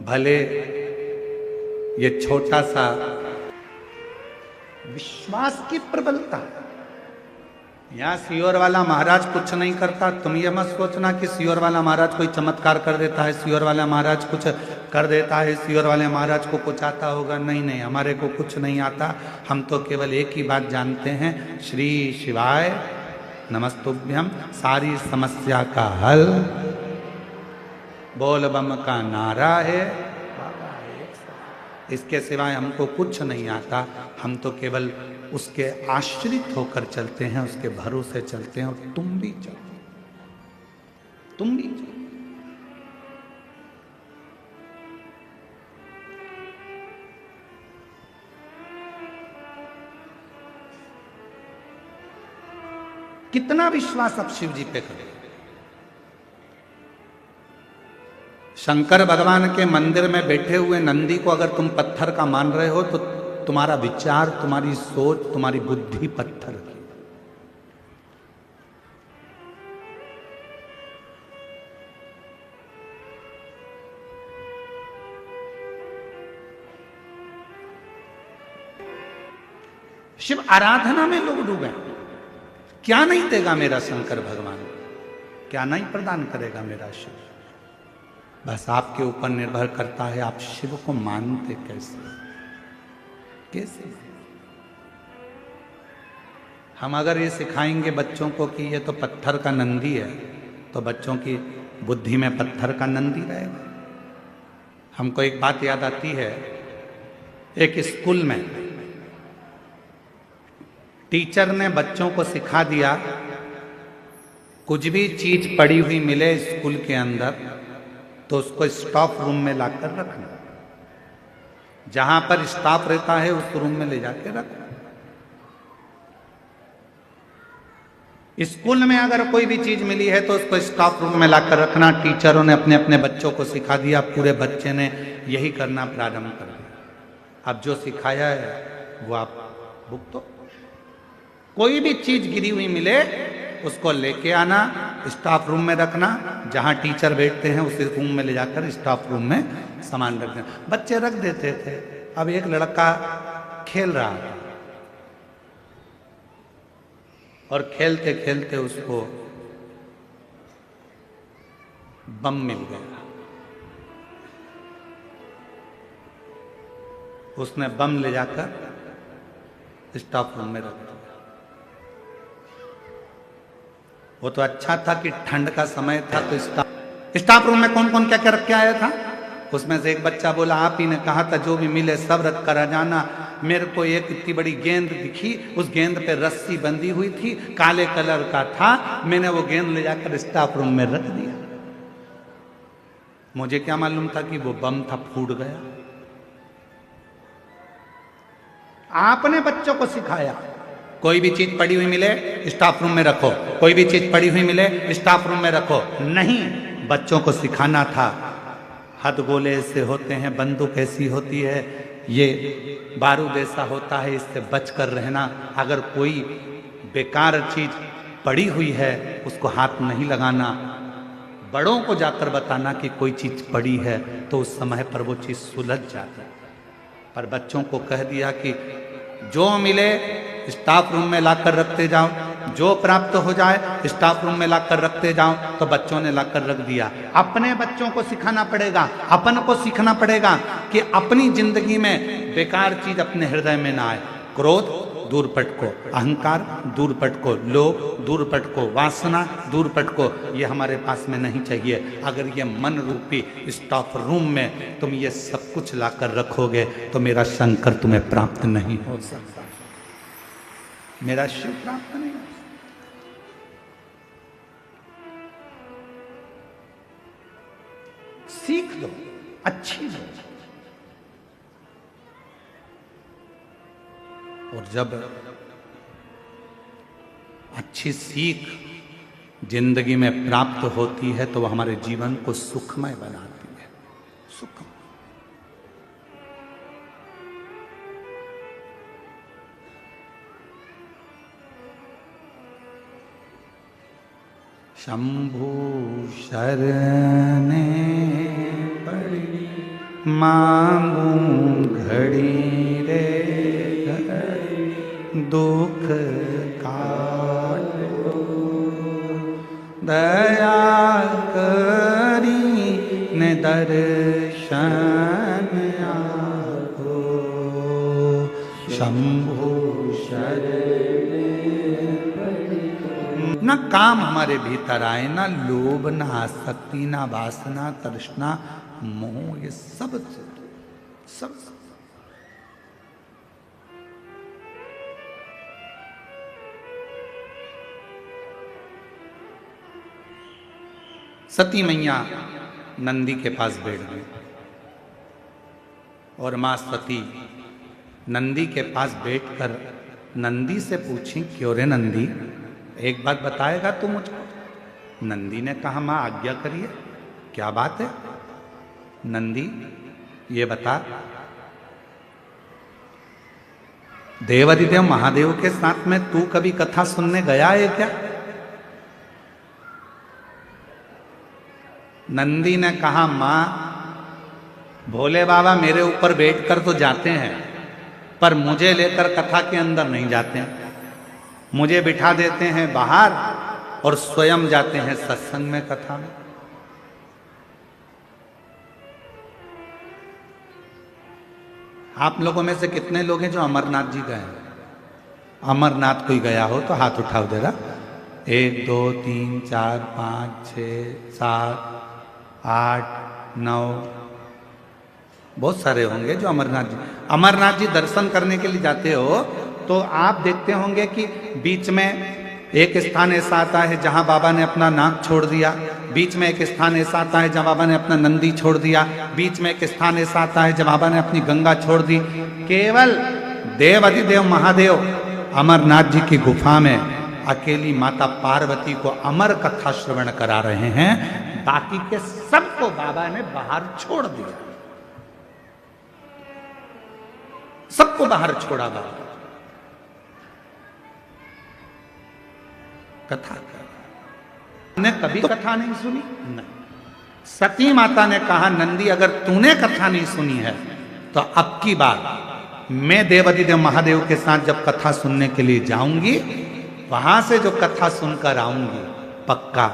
भले ये छोटा सा विश्वास की प्रबलता है, यहाँ सियोर वाला महाराज कुछ नहीं करता। तुम ये मत सोचना कि सियोर वाला महाराज कोई चमत्कार कर देता है, सियोर वाला महाराज कुछ कर देता है, सियोर वाले महाराज को कुछ आता होगा। नहीं नहीं, हमारे को कुछ नहीं आता। हम तो केवल एक ही बात जानते हैं, श्री शिवाय नमस्तुभ्यम, सारी समस्या का हल बोल बम का नारा है। इसके सिवाय हमको कुछ नहीं आता। हम तो केवल उसके आश्रित होकर चलते हैं, उसके भरोसे चलते हैं। और तुम भी चलो, तुम भी चलो। कितना विश्वास अब शिव जी पे करें। शंकर भगवान के मंदिर में बैठे हुए नंदी को अगर तुम पत्थर का मान रहे हो तो तुम्हारा विचार, तुम्हारी सोच, तुम्हारी बुद्धि पत्थर की। शिव आराधना में लोग डूबे। क्या नहीं देगा मेरा शंकर भगवान? क्या नहीं प्रदान करेगा मेरा शिव? बस आपके ऊपर निर्भर करता है, आप शिव को मानते कैसे कैसे। हम अगर ये सिखाएंगे बच्चों को कि ये तो पत्थर का नंदी है, तो बच्चों की बुद्धि में पत्थर का नंदी रहेगा। हमको एक बात याद आती है, एक स्कूल में टीचर ने बच्चों को सिखा दिया, कुछ भी चीज पड़ी हुई मिले स्कूल के अंदर तो उसको स्टाफ रूम में लाकर रखना। जहां पर स्टाफ रहता है उस रूम में ले जाकर रखना। स्कूल में अगर कोई भी चीज मिली है तो उसको स्टाफ रूम में लाकर रखना। टीचरों ने अपने अपने बच्चों को सिखा दिया, पूरे बच्चे ने यही करना प्रारंभ कर दिया। अब जो सिखाया है वो आप भुगतो। कोई भी चीज गिरी हुई मिले उसको लेके आना, स्टाफ रूम में रखना। जहां टीचर बैठते हैं उसी रूम में ले जाकर स्टाफ रूम में सामान रख देना। बच्चे रख देते थे। अब एक लड़का खेल रहा था और खेलते खेलते उसको बम मिल गया। उसने बम ले जाकर स्टाफ रूम में रख दिया। वो तो अच्छा था कि ठंड का समय था, तो स्टाफ रूम में कौन कौन क्या क्या रख के आया था। उसमें से एक बच्चा बोला, आप ही ने कहा था जो भी मिले सब रख कर आ जाना। मेरे को एक इतनी बड़ी गेंद दिखी, उस गेंद पे रस्सी बंधी हुई थी, काले कलर का था, मैंने वो गेंद ले जाकर स्टाफ रूम में रख दिया। मुझे क्या मालूम था कि वो बम था, फूट गया। आपने बच्चों को सिखाया कोई भी चीज पड़ी हुई मिले स्टाफ रूम में रखो, कोई भी चीज पड़ी हुई मिले स्टाफ रूम में रखो, नहीं, बच्चों को सिखाना था हथगोले ऐसे होते हैं, बंदूक ऐसी होती है, ये बारूद ऐसा होता है, इससे बचकर रहना। अगर कोई बेकार चीज पड़ी हुई है उसको हाथ नहीं लगाना। बड़ों को जाकर बताना कि कोई चीज पड़ी है तो उस समय पर वो चीज सुलझ जाती है। पर बच्चों को कह दिया कि जो मिले स्टाफ रूम में लाकर रखते जाओ, जो प्राप्त हो जाए स्टाफ रूम में लाकर रखते जाओ। तो बच्चों ने लाकर रख दिया। अपने बच्चों को सिखाना पड़ेगा, अपन को सीखना पड़ेगा कि अपनी जिंदगी में बेकार चीज अपने हृदय में ना आए। क्रोध दूर पटको, अहंकार दूर पटको, लोभ दूर पटको, वासना दूर पटको, ये हमारे पास में नहीं चाहिए। अगर ये मन रूपी स्टाफ रूम में तुम ये सब कुछ लाकर रखोगे तो मेरा शंकर तुम्हें प्राप्त नहीं हो सकता, मेरा शिव प्राप्त नहीं हो सकता। सीख दो, अच्छी दो। और जब अच्छी सीख जिंदगी में प्राप्त होती है तो वह हमारे जीवन को सुखमय बनाती है। सुख शंभु शरणे पड़ी मांगू घड़ी रे दुख काटो, दया करी ने दर्शन आगो। शंभु शरणे पड़ी। न काम हमारे भीतर आए, ना लोभ, ना आसक्ति, ना वासना, तृष्णा, मोह, ये सब सती मैया नंदी के पास बैठ गई और मां सती नंदी के पास बैठकर नंदी से पूछी, क्यों रे नंदी, एक बात बताएगा तू मुझको। नंदी ने कहा, मां आज्ञा करिए, क्या बात है। नंदी ये बता, देवाधिदेव महादेव के साथ में तू कभी कथा सुनने गया है क्या। नंदी ने कहा, मां भोले बाबा मेरे ऊपर बैठकर तो जाते हैं पर मुझे लेकर कथा के अंदर नहीं जाते हैं। मुझे बिठा देते हैं बाहर और स्वयं जाते हैं सत्संग में, कथा में। आप लोगों में से कितने लोग हैं जो अमरनाथ जी गए हैं। अमरनाथ कोई गया हो तो हाथ उठाओ जरा। 1 2 3 4 5 6 7 8 9, बहुत सारे होंगे जो अमरनाथ जी दर्शन करने के लिए जाते हो तो आप देखते होंगे कि बीच में एक स्थान ऐसा आता है जहां बाबा ने अपना नाक छोड़ दिया, बीच में एक स्थान ऐसा आता है जहां बाबा ने अपना नंदी छोड़ दिया, बीच में एक स्थान ऐसा आता है जहां बाबा ने अपनी गंगा छोड़ दी। केवल देवाधिदेव महादेव अमरनाथ जी की गुफा में अकेली माता पार्वती को अमर कथा श्रवण करा रहे हैं, बाकी के सबको बाबा ने बाहर छोड़ दिया, सबको बाहर छोड़ा बाबा। कथा ने कभी कथा नहीं सुनी, नहीं। सती माता ने कहा, नंदी अगर तूने कथा नहीं सुनी है तो अब की बार मैं देवाधिदेव महादेव के साथ जब कथा सुनने के लिए जाऊंगी, वहां से जो कथा सुनकर आऊंगी, पक्का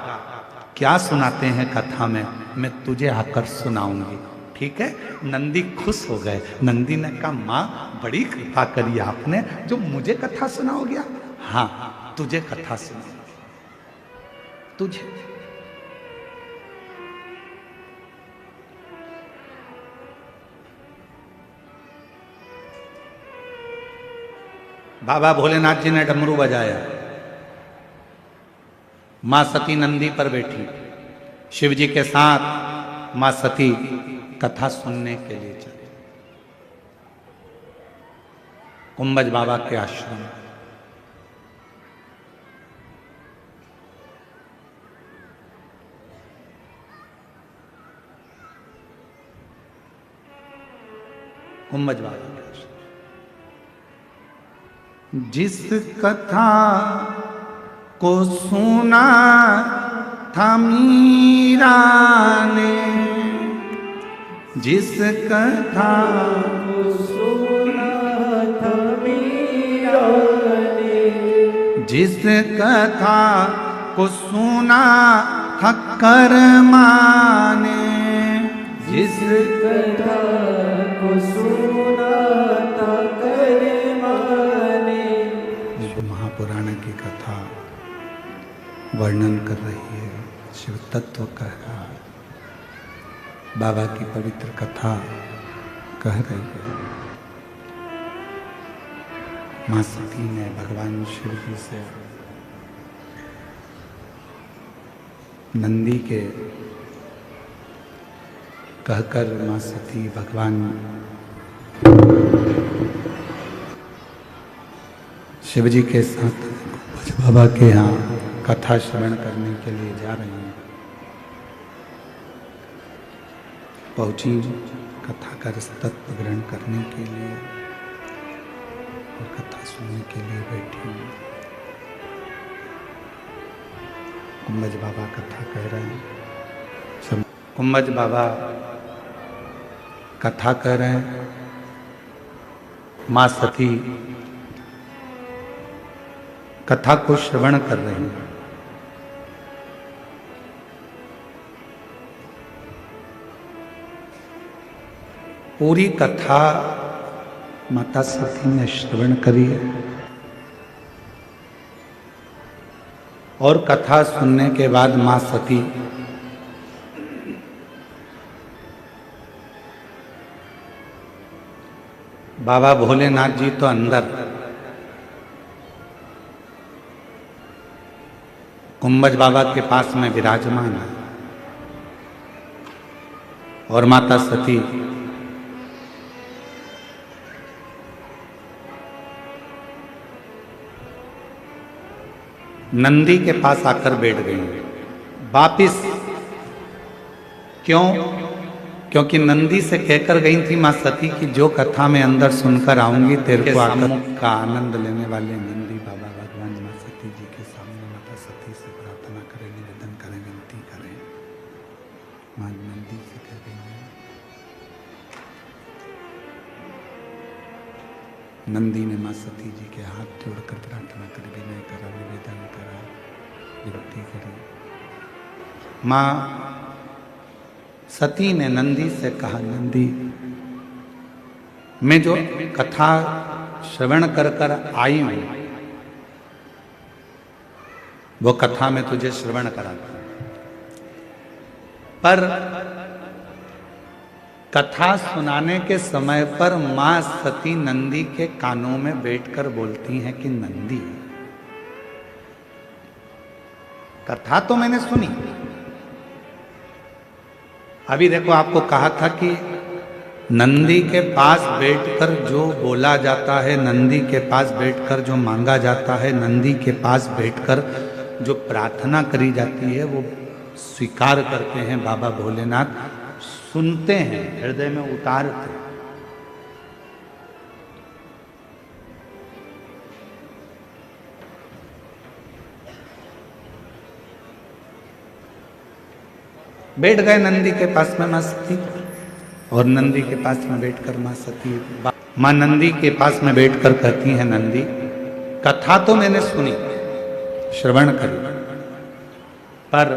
क्या सुनाते हैं कथा में मैं तुझे आकर सुनाऊंगी, ठीक है। नंदी खुश हो गए। नंदी ने कहा, मां बड़ी कृपा करी आपने, जो मुझे कथा सुनाओगे। हाँ, तुझे कथा सुनाऊंगी। तुझे। बाबा भोलेनाथ जी ने डमरू बजाया, मां सती नंदी पर बैठी, शिव जी के साथ मां सती कथा सुनने के लिए चली कुंभज बाबा के आश्रम। कुंभज बाबा के आश्रम। जिस कथा को सुना था मीरा ने, जिस कथा को सुना था मीरा ने, जिस कथा को सुना था कर्मा ने, जिस कथा को सुना था कर्मा ने। महापुराण की कथा वर्णन कर रही है, शिव तत्व कह रहा है, बाबा की पवित्र कथा कह रही है। मां सती ने भगवान शिव जी से नंदी के कहकर मां सती भगवान शिव जी के साथ बाबा के यहाँ कथा श्रवण करने के लिए जा रही हैं। पहुंची कथा का तत्व ग्रहण करने के लिए और कथा सुनने के लिए बैठी। कुंभज बाबा कथा कह रहे हैं, सब कुंभज बाबा कथा कह रहे हैं। मां सती कथा को श्रवण कर रही हैं। पूरी कथा माता सती ने श्रवण करी है और कथा सुनने के बाद मां सती बाबा भोलेनाथ जी तो अंदर, कुंभज बाबा के पास में विराजमान है और माता सती नंदी के पास आकर बैठ गई वापिस। क्यों? क्योंकि नंदी से कहकर गई थी मां सती की जो कथा मैं अंदर सुनकर आऊंगी तेरे को सम्मुख का आनंद लेने वाले नंदी बाबा भगवान मां सती जी के सामने माता सती से प्रार्थना करें, निवेदन करें, विनती करें। मां नंदी से कह रही है, नंदी ने मां सती जी के हाथ जोड़कर प्रार्थना करी, विनय करा, निवेदन करा, विनती करी। मां सती ने नंदी से कहा, नंदी मैं जो कथा श्रवण कर कर आई हूं वो कथा मैं तुझे श्रवण कराता हूं, पर कथा सुनाने के समय पर मां सती नंदी के कानों में बैठकर बोलती हैं कि नंदी, कथा तो मैंने सुनी, अभी देखो आपको कहा था कि नंदी के पास बैठकर जो बोला जाता है, नंदी के पास बैठकर जो मांगा जाता है, नंदी के पास बैठकर जो प्रार्थना करी जाती है वो स्वीकार करते हैं बाबा भोलेनाथ, सुनते हैं, हृदय में उतारते। बैठ गए नंदी के पास में मां सती, और नंदी के पास में बैठकर मां सती, मां नंदी के पास में बैठकर कहती हैं, नंदी कथा तो मैंने सुनी, श्रवण करी, पर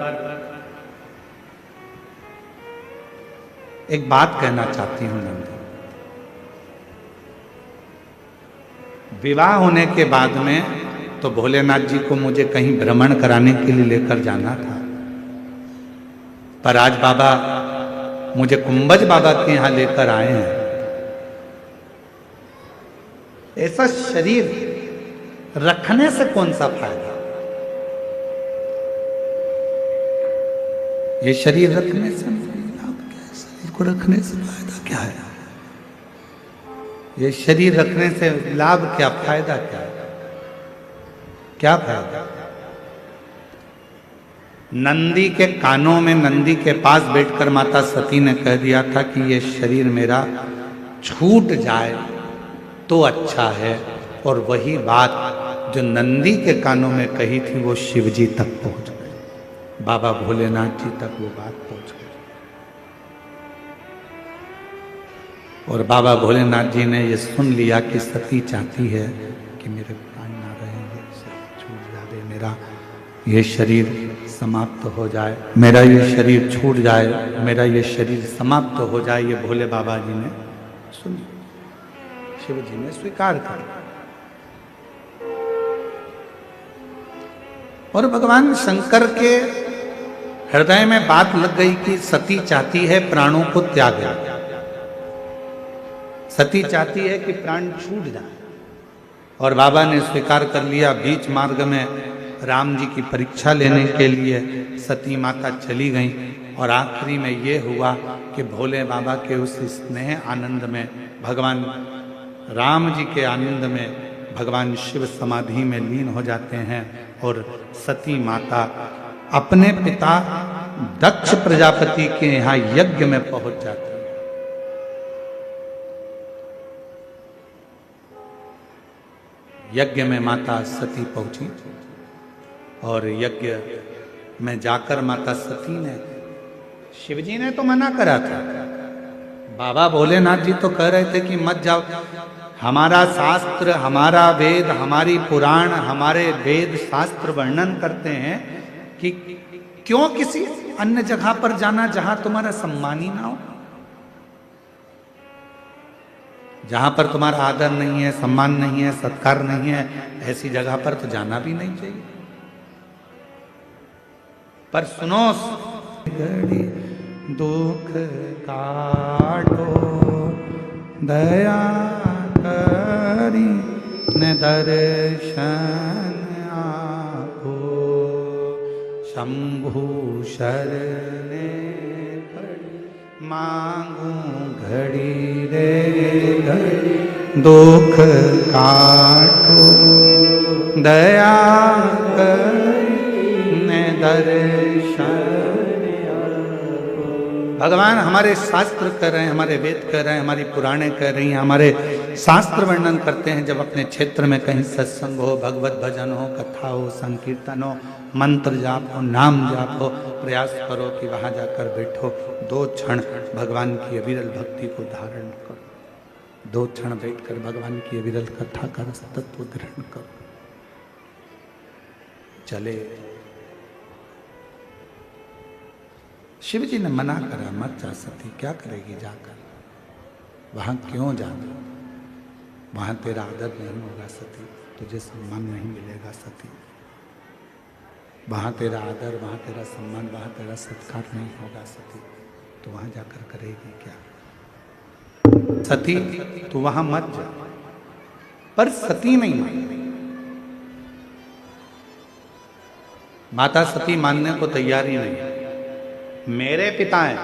एक बात कहना चाहती हूं नंदी, विवाह होने के बाद में तो भोलेनाथ जी को मुझे कहीं भ्रमण कराने के लिए लेकर जाना था, पर आज बाबा मुझे कुंभज बाबा के यहां लेकर आए हैं। ऐसा शरीर रखने से कौन सा फायदा? ये शरीर रखने से लाभ क्या है? शरीर को रखने से फायदा क्या है? ये शरीर रखने से लाभ क्या, फायदा क्या है? क्या फायदा? नंदी के कानों में, नंदी के पास बैठकर माता सती ने कह दिया था कि ये शरीर मेरा छूट जाए तो अच्छा है, और वही बात जो नंदी के कानों में कही थी वो शिवजी तक पहुंच गई, बाबा भोलेनाथ जी तक वो बात पहुंच गई। और बाबा भोलेनाथ जी ने ये सुन लिया कि सती चाहती है कि मेरे प्राण ना रहे, ये शरीर छूट जाए, मेरा ये शरीर समाप्त हो जाए, मेरा ये शरीर छूट जाए, मेरा ये शरीर समाप्त हो जाए। ये भोले बाबा जी ने सुन लिया, शिव जी ने स्वीकार कर लिया। और भगवान शंकर के हृदय में बात लग गई कि सती चाहती है प्राणों को त्याग, सती चाहती है कि प्राण छूट जाए, और बाबा ने स्वीकार कर लिया। बीच मार्ग में राम जी की परीक्षा लेने के लिए सती माता चली गई, और आखिरी में ये हुआ कि भोले बाबा के उस स्नेह आनंद में, भगवान राम जी के आनंद में भगवान शिव समाधि में लीन हो जाते हैं, और सती माता अपने पिता दक्ष प्रजापति के यहाँ यज्ञ में पहुंच जाती है। यज्ञ में माता सती पहुंची, और यज्ञ में जाकर माता सती ने, शिवजी ने तो मना करा था, बाबा भोलेनाथ जी तो कह रहे थे कि मत जाओ, हमारा शास्त्र, हमारा वेद, हमारी पुराण, हमारे वेद शास्त्र वर्णन करते हैं कि क्यों किसी अन्य जगह पर जाना जहां तुम्हारा सम्मान ही ना हो, जहां पर तुम्हारा आदर नहीं है, सम्मान नहीं है, सत्कार नहीं है, ऐसी जगह पर तो जाना भी नहीं चाहिए। पर सुनो, घड़ी दुख काटो दया करी न दर्शन आपो, शंभु शरणे पड़ी मांगू घड़ी रे घड़ी, दुख काटो दया करी न दर्शन। भगवान हमारे शास्त्र कर रहे हैं, हमारे वेद कर रहे हैं, हमारी पुराणे कर रही हैं, हमारे शास्त्र वर्णन करते हैं। जब अपने क्षेत्र में कहीं सत्संग हो, भगवत भजन हो, कथा हो, संकीर्तन हो, मंत्र जाप हो, नाम जाप हो, प्रयास करो कि वहां जाकर बैठो, 2 क्षण भगवान की अविरल भक्ति को धारण करो, 2 क्षण बैठकर भगवान की अविरल कथा का तत्व ग्रहण करो। चले, शिव जी ने मना करा, मत जा सती, क्या करेगी जाकर, वहां क्यों जाना, वहां तेरा आदर नहीं होगा सती, तुझे सम्मान नहीं मिलेगा सती, वहां तेरा आदर, वहां तेरा सम्मान, वहां तेरा सत्कार नहीं होगा सती, तो वहां जाकर करेगी क्या? सती तू वहां मत जा। पर सती नहीं मानी, माता सती मानने को तैयार ही नहीं। मेरे पिता हैं,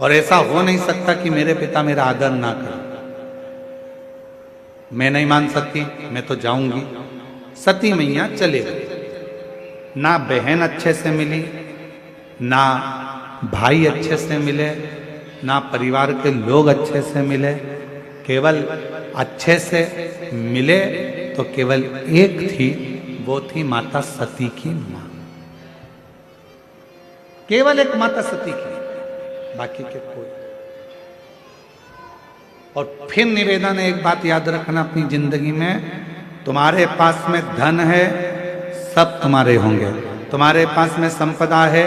और ऐसा हो नहीं सकता कि मेरे पिता मेरा आदर ना करें, मैं नहीं मान सकती, मैं तो जाऊंगी। सती मैया चले गई, ना बहन अच्छे से मिली, ना भाई अच्छे से मिले, ना परिवार के लोग अच्छे से मिले, केवल अच्छे से मिले तो केवल एक थी, वो थी माता सती की मां, केवल एक माता सती की, बाकी के कोई। और फिर निवेदन है, एक बात याद रखना अपनी जिंदगी में, तुम्हारे पास में धन है सब तुम्हारे होंगे, तुम्हारे पास में संपदा है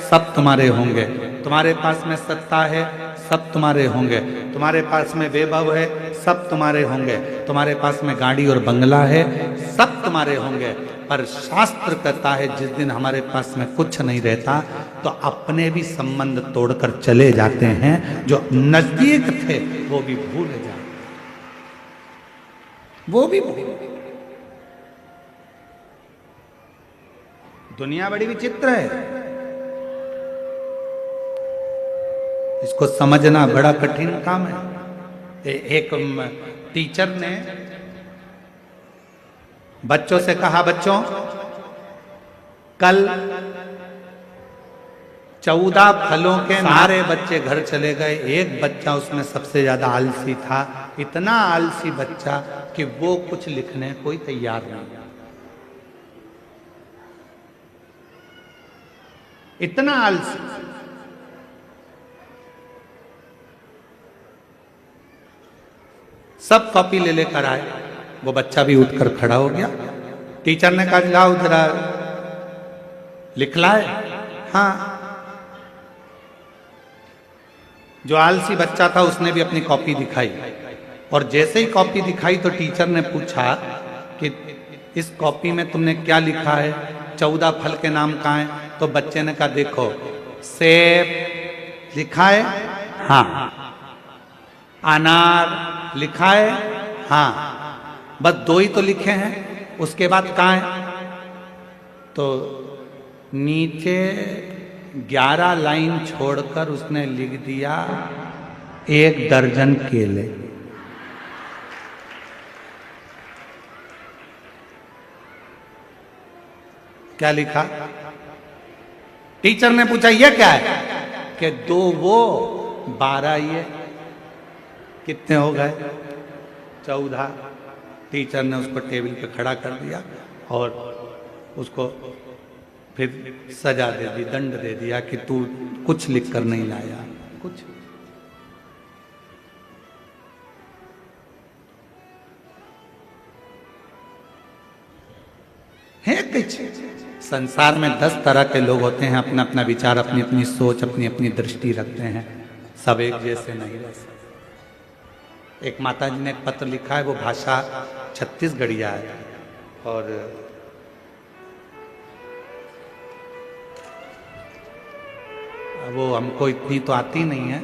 सब तुम्हारे होंगे, तुम्हारे पास में सत्ता है सब तुम्हारे होंगे। तुम्हारे पास में वैभव है, सब तुम्हारे होंगे। तुम्हारे पास में गाड़ी और बंगला है, सब तुम्हारे होंगे। पर शास्त्र कहता है जिस दिन हमारे पास में कुछ नहीं रहता तो अपने भी संबंध तोड़कर चले जाते हैं। जो नजदीक थे वो भी भूल जाते, वो भी भूल। दुनिया बड़ी विचित्र है, इसको समझना बड़ा कठिन काम है। एक टीचर ने बच्चों से कहा, बच्चों कल 14 फलों के सारे बच्चे घर चले गए। एक बच्चा उसमें सबसे ज्यादा आलसी था, इतना आलसी बच्चा कि वो कुछ लिखने कोई तैयार नहीं, इतना आलसी। सब कॉपी ले लेकर आए, वो बच्चा भी उठकर खड़ा हो गया। टीचर ने कहा लाओ जरा लिख लाए। हाँ, जो आलसी बच्चा था उसने भी अपनी कॉपी दिखाई, और जैसे ही कॉपी दिखाई तो टीचर ने पूछा कि इस कॉपी में तुमने क्या लिखा है, 14 फल के नाम कहाँ हैं? तो बच्चे ने कहा देखो सेब लिखा है, हाँ। अनार लिखा है, हाँ। बस 2 ही तो लिखे हैं, उसके बाद कहाँ है? तो नीचे 11 लाइन छोड़कर उसने लिख दिया 1 दर्जन केले। क्या लिखा? टीचर ने पूछा ये क्या है? कि 2 वो 12 ये, कितने हो गए? 14। टीचर ने उसको टेबल पे खड़ा कर दिया और उसको फिर सजा दे दी, दंड दे दिया कि तू कुछ लिख कर नहीं लाया, कुछ। है कुछ। संसार में 10 तरह के लोग होते हैं, अपना अपना विचार, अपनी अपनी सोच, अपनी अपनी दृष्टि रखते हैं, सब एक जैसे नहीं रह सकते। एक माता जी ने एक पत्र लिखा है, वो भाषा छत्तीसगढ़िया है, और वो हमको इतनी तो आती नहीं है,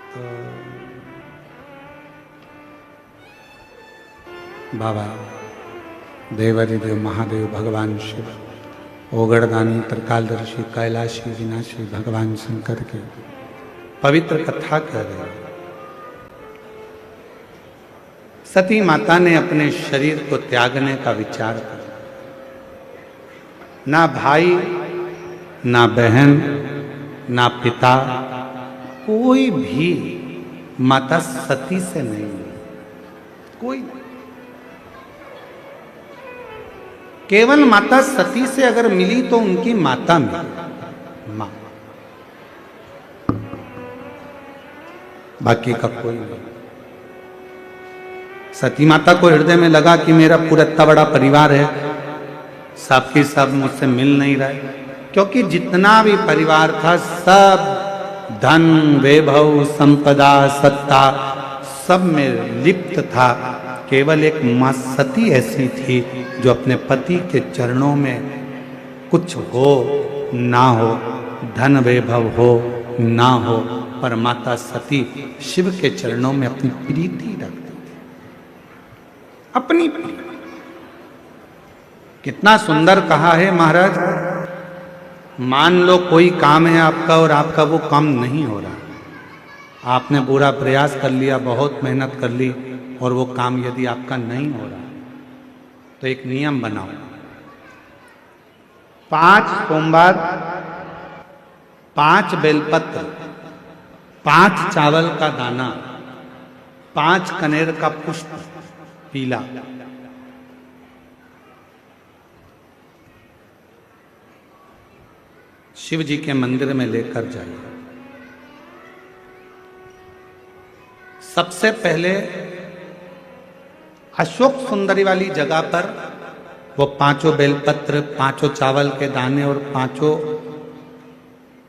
तो बाबा देवादिदेव महादेव भगवान शिव, ओगड़दानी, त्रिकालदर्शी, कैलाशी, विनाशी भगवान शंकर की पवित्र कथा कह रहे। सती माता ने अपने शरीर को त्यागने का विचार किया। ना भाई, ना बहन, ना पिता, कोई भी माता सती से नहीं, कोई नहीं। केवल माता सती से अगर मिली तो उनकी माता मिली, मां, बाकी का कोई नहीं। सती माता को हृदय में लगा कि मेरा पूरा इतना बड़ा परिवार है, सब के सब मुझसे मिल नहीं रहे, क्योंकि जितना भी परिवार था सब धन, वैभव, संपदा, सत्ता सब में लिप्त था। केवल एक मां सती ऐसी थी जो अपने पति के चरणों में कुछ हो ना हो, धन वैभव हो ना हो, पर माता सती शिव के चरणों में अपनी प्रीति रखती थी, अपनी प्रीति। कितना सुंदर कहा है महाराज, मान लो कोई काम है आपका और आपका वो काम नहीं हो रहा, आपने पूरा प्रयास कर लिया, बहुत मेहनत कर ली, और वो काम यदि आपका नहीं हो रहा तो एक नियम बनाओ, 5 सोमवार, 5 बेलपत्र, 5 चावल का दाना, 5 कनेर का पुष्प पीला, शिव जी के मंदिर में लेकर जाइए। सबसे पहले अशोक सुंदरी वाली जगह पर वो 5 बेलपत्र, 5 चावल के दाने और 5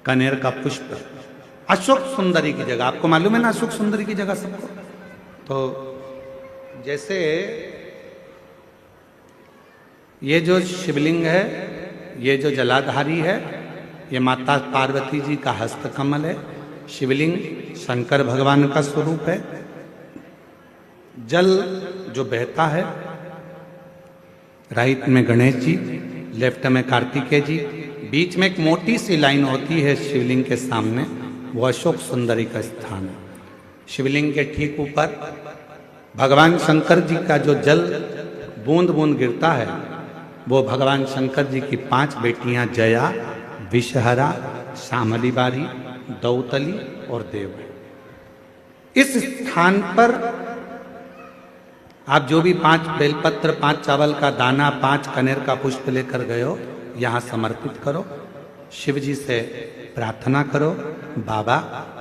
कनेर का पुष्प अशोक सुंदरी की जगह, आपको मालूम है ना अशोक सुंदरी की जगह सबको? तो जैसे ये जो शिवलिंग है, ये जो जलाधारी है, ये माता पार्वती जी का हस्तकमल है। शिवलिंग शंकर भगवान का स्वरूप है। जल जो बहता है, राइट में गणेश जी, लेफ्ट में कार्तिकेय जी, बीच में एक मोटी सी लाइन होती है शिवलिंग के सामने, वो अशोक सुंदरी का स्थान है। शिवलिंग के ठीक ऊपर भगवान शंकर जी का जो जल बूंद बूंद गिरता है, वो भगवान शंकर जी की 5 बेटियां जया, विषहरा, शामली बारी, दौतली और देव है। इस स्थान पर आप जो भी 5 बेलपत्र, 5 चावल का दाना, 5 कनेर का पुष्प लेकर गए हो, यहाँ समर्पित करो। शिव जी से प्रार्थना करो, बाबा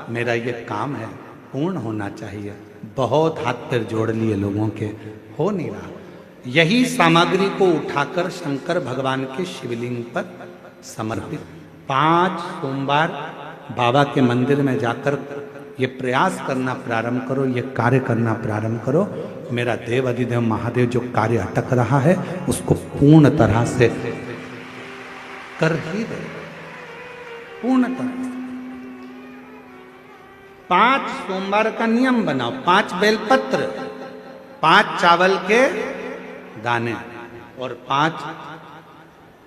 मेरा ये काम है पूर्ण होना चाहिए। बहुत हाथ पैर जोड़ लिए लोगों के, हो नहीं रहा। यही सामग्री को उठाकर शंकर भगवान के शिवलिंग पर समर्पित 5 सोमवार बाबा के मंदिर में जाकर ये प्रयास करना प्रारंभ करो, ये कार्य करना प्रारंभ करो। मेरा देव अधिदेव महादेव जो कार्य अटक रहा है उसको पूर्ण तरह से कर ही दे, पूर्ण तरह से। 5 सोमवार का नियम बनाओ, 5 बेलपत्र, 5 चावल के दाने और 5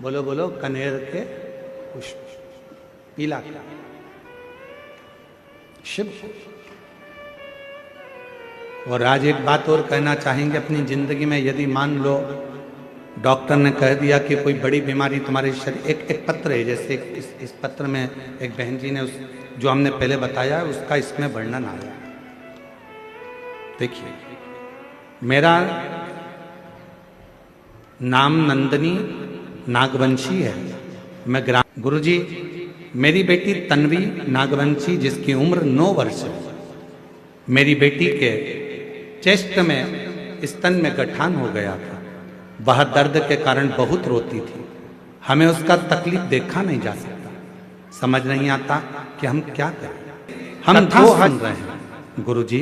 बोलो बोलो कनेर के पुष्प, पीला शिव। और आज एक बात और कहना चाहेंगे अपनी जिंदगी में, यदि मान लो डॉक्टर ने कह दिया कि कोई बड़ी बीमारी तुम्हारे शरीर, एक पत्र है, जैसे इस पत्र में एक बहन जी ने जो हमने पहले बताया उसका इसमें वर्णन आया। देखिए, मेरा नाम नंदनी नागवंशी है, मैं गुरुजी, मेरी बेटी तन्वी नागवंशी जिसकी उम्र 9 वर्ष है, मेरी बेटी के चेस्ट में स्तन में गठान हो गया था। वह दर्द के कारण बहुत रोती थी। हमें उसका तकलीफ देखा नहीं जा सकता, समझ नहीं आता कि हम क्या करें। हम दो सुन रहे हैं। गुरुजी,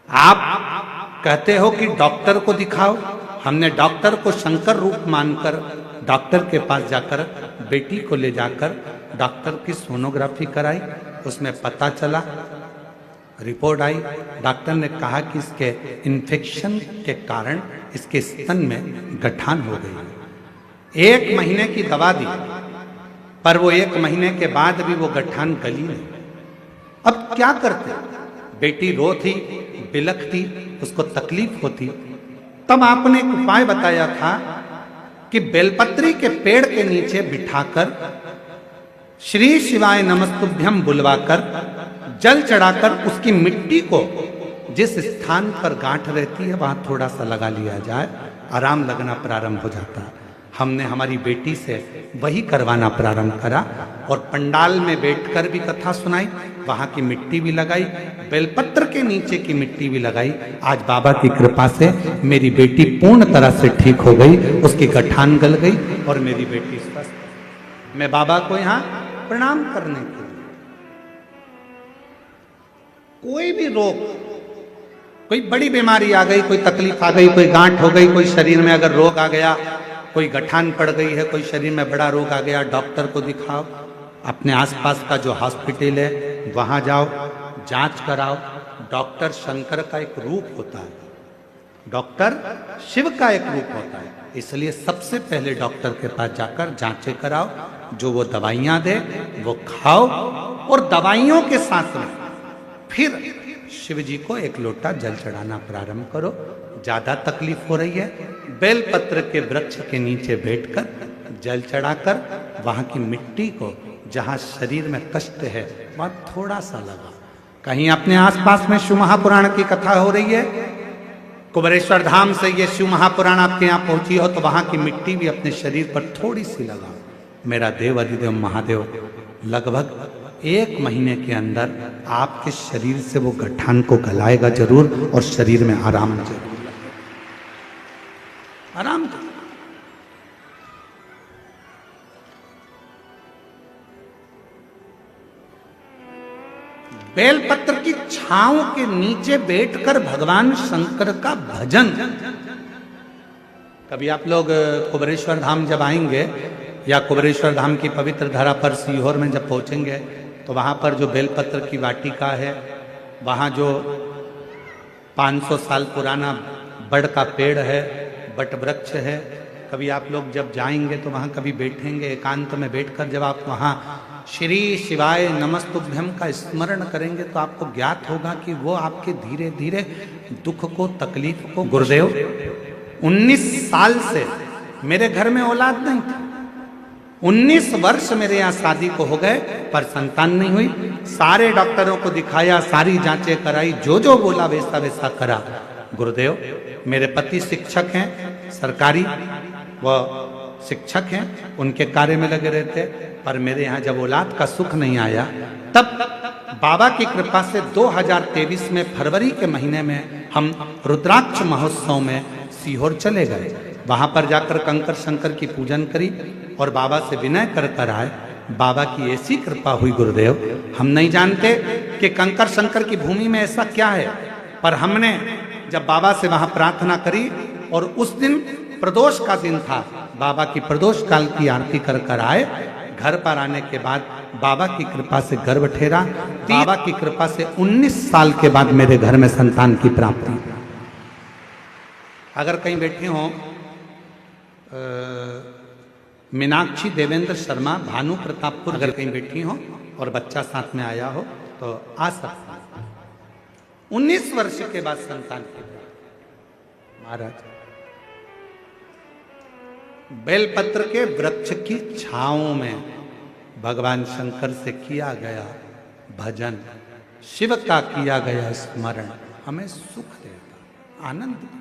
आप कहते हो कि डॉक्टर को दिखाओ। हमने डॉक्टर को शंकर रूप मानकर डॉक्टर के पास जाकर बेटी को ले जाकर डॉक्टर की सोनोग्राफी कराई। उसमें पता चला, रिपोर्ट आई, डॉक्टर ने कहा कि इसके इन्फेक्शन के कारण इसके स्तन में गठान हो गई। 1 महीने की दवा दी, पर वो 1 महीने के बाद भी वो गठान गली नहीं। अब क्या करते? बेटी रो थी, बिलख थी, उसको तकलीफ होती। तब आपने एक उपाय बताया था कि बेलपत्री के पेड़ के नीचे बिठाकर श्री शिवाय नमस्तुभ्यम बुलवाकर जल चढ़ाकर उसकी मिट्टी को जिस स्थान पर गांठ रहती है वहां थोड़ा सा लगा लिया जाए, आराम लगना प्रारंभ हो जाता है। हमने हमारी बेटी से वही करवाना प्रारंभ करा और पंडाल में बैठकर भी कथा सुनाई, वहां की मिट्टी भी लगाई, बेलपत्र के नीचे की मिट्टी भी लगाई। आज बाबा की कृपा से मेरी बेटी पूर्ण तरह से ठीक हो गई, उसकी गठान गल गई और मेरी बेटी स्वस्थ। मैं बाबा को यहाँ प्रणाम करने के लिए, कोई भी रोग, कोई बड़ी बीमारी आ गई, कोई तकलीफ आ गई, कोई गांठ हो गई, कोई शरीर में अगर रोग आ गया, कोई गठान पड़ गई है, कोई शरीर में बड़ा रोग आ गया, डॉक्टर को दिखाओ। अपने आसपास का जो हॉस्पिटल है वहां जाओ, जांच कराओ। डॉक्टर शंकर का एक रूप होता है, डॉक्टर शिव का एक रूप होता है। इसलिए सबसे पहले डॉक्टर के पास जाकर जांचें कराओ, जो वो दवाइयां दे वो खाओ और दवाइयों के साथ में फिर शिव जी को 1 लोटा जल चढ़ाना प्रारंभ करो। ज्यादा तकलीफ हो रही है, बेलपत्र के वृक्ष के नीचे बैठकर जल चढ़ाकर वहां की मिट्टी को, जहां शरीर में कष्ट है वहां थोड़ा सा लगा। कहीं अपने आसपास में शिव महापुराण की कथा हो रही है, कुबरेश्वर धाम से ये शिव महापुराण आपके यहाँ पहुंची हो, तो वहां की मिट्टी भी अपने शरीर पर थोड़ी सी लगा। मेरा देव अधिदेव महादेव लगभग 1 महीने के अंदर आपके शरीर से वो गठान को गलाएगा जरूर और शरीर में आराम जरूर, आराम। बेलपत्र की छांव के नीचे बैठकर भगवान शंकर का भजन। कभी आप लोग कुबेरेश्वर धाम जब आएंगे या कुबेरेश्वर धाम की पवित्र धरा पर सीहोर में जब पहुंचेंगे तो वहां पर जो बेलपत्र की वाटिका है, वहां जो 500 साल पुराना बड़ का पेड़ है, बट वृक्ष है, कभी आप लोग जब जाएंगे तो वहां कभी बैठेंगे, एकांत में बैठकर जब आप वहां श्री शिवाय नमस्तुभ्यम का स्मरण करेंगे तो आपको ज्ञात होगा कि वो आपके धीरे धीरे दुख को, तकलीफ को। गुरुदेव 19 साल से मेरे घर में औलाद नहीं थी। 19 वर्ष मेरे यहाँ शादी को हो गए पर संतान नहीं हुई। सारे डॉक्टरों को दिखाया, सारी जांचें कराई, जो जो बोला वैसा वैसा करा। गुरुदेव मेरे पति शिक्षक हैं, सरकारी वो शिक्षक हैं, उनके कार्य में लगे रहते, पर मेरे यहाँ जब औलाद का सुख नहीं आया तब बाबा की कृपा से 2023 में फरवरी के महीने में हम रुद्राक्ष महोत्सव में सीहोर चले गए। वहां पर जाकर कंकर शंकर की पूजन करी और बाबा से विनय कर कर आए। बाबा की ऐसी कृपा हुई गुरुदेव, हम नहीं जानते कि कंकर शंकर की भूमि में ऐसा क्या है, पर हमने जब बाबा से वहां प्रार्थना करी और उस दिन प्रदोष का दिन था, बाबा की प्रदोष काल की आरती कर कर आए। घर पर आने के बाद बाबा की कृपा से गर्भ ठहरा। बाबा की कृपा से 19 साल के बाद मेरे घर में संतान की प्राप्ति। अगर कहीं बैठे हो मीनाक्षी देवेंद्र शर्मा, भानु प्रतापपुर, अगर कहीं बैठी हो और बच्चा साथ में आया हो तो आ सकता है। 19 वर्ष के बाद संतान की प्राप्ति। महाराज बेलपत्र के वृक्ष की छांव में भगवान शंकर से किया गया भजन, शिव का किया गया स्मरण हमें सुख देता, आनंद देता।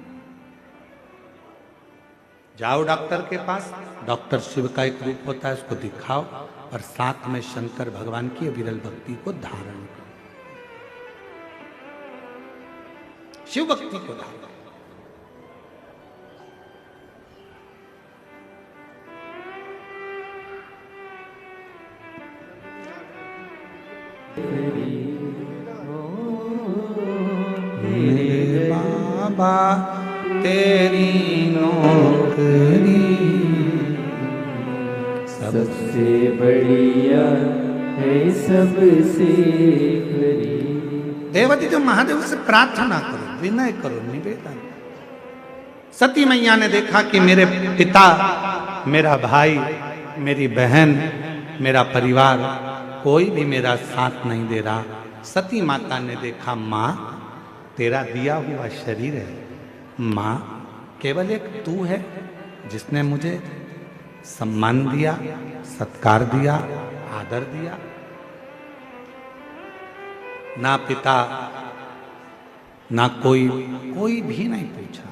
जाओ डॉक्टर के पास, डॉक्टर शिव का एक रूप होता है, उसको दिखाओ और साथ में शंकर भगवान की विरल भक्ति को धारण करो, शिव भक्ति को धारण। मेरे बाबा तेरी नौकरी सबसे बढ़िया है, सबसे खरी। देवती जो महादेव से प्रार्थना करो, विनय करो, निवेदन। सती मैया ने देखा कि मेरे पिता, मेरा भाई, मेरी बहन, मेरा परिवार कोई भी मेरा साथ नहीं दे रहा। सती माता ने देखा, माँ तेरा दिया हुआ शरीर है, माँ केवल एक तू है जिसने मुझे सम्मान दिया, सत्कार दिया, आदर दिया। ना पिता ना कोई भी नहीं पूछा,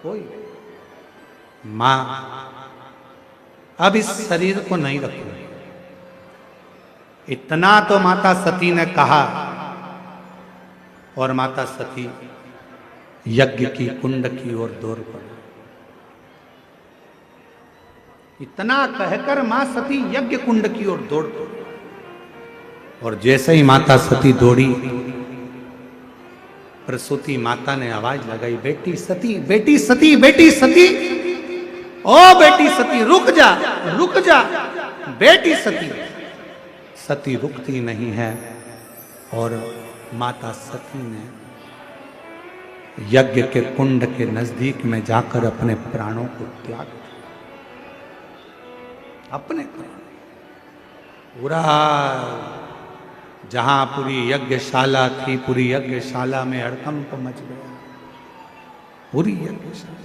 कोई। माँ अब इस शरीर को नहीं रखो, इतना तो माता सती ने कहा और माता सती यज्ञ की कुंड की ओर दौड़ पड़ी। इतना कहकर मां सती यज्ञ कुंड की ओर दौड़ पड़ी और जैसे ही माता सती दौड़ी, प्रसूति माता ने आवाज लगाई, बेटी सती, बेटी सती, बेटी सती, ओ बेटी सती रुक जा, रुक जा, बेटी सती। सती रुकती नहीं है और माता सती ने यज्ञ के कुंड के नजदीक में जाकर अपने प्राणों को त्याग दिया। अपने पूरा जहां पूरी यज्ञशाला थी, पूरी यज्ञशाला में हड़कंप मच गया, पूरी यज्ञशाला।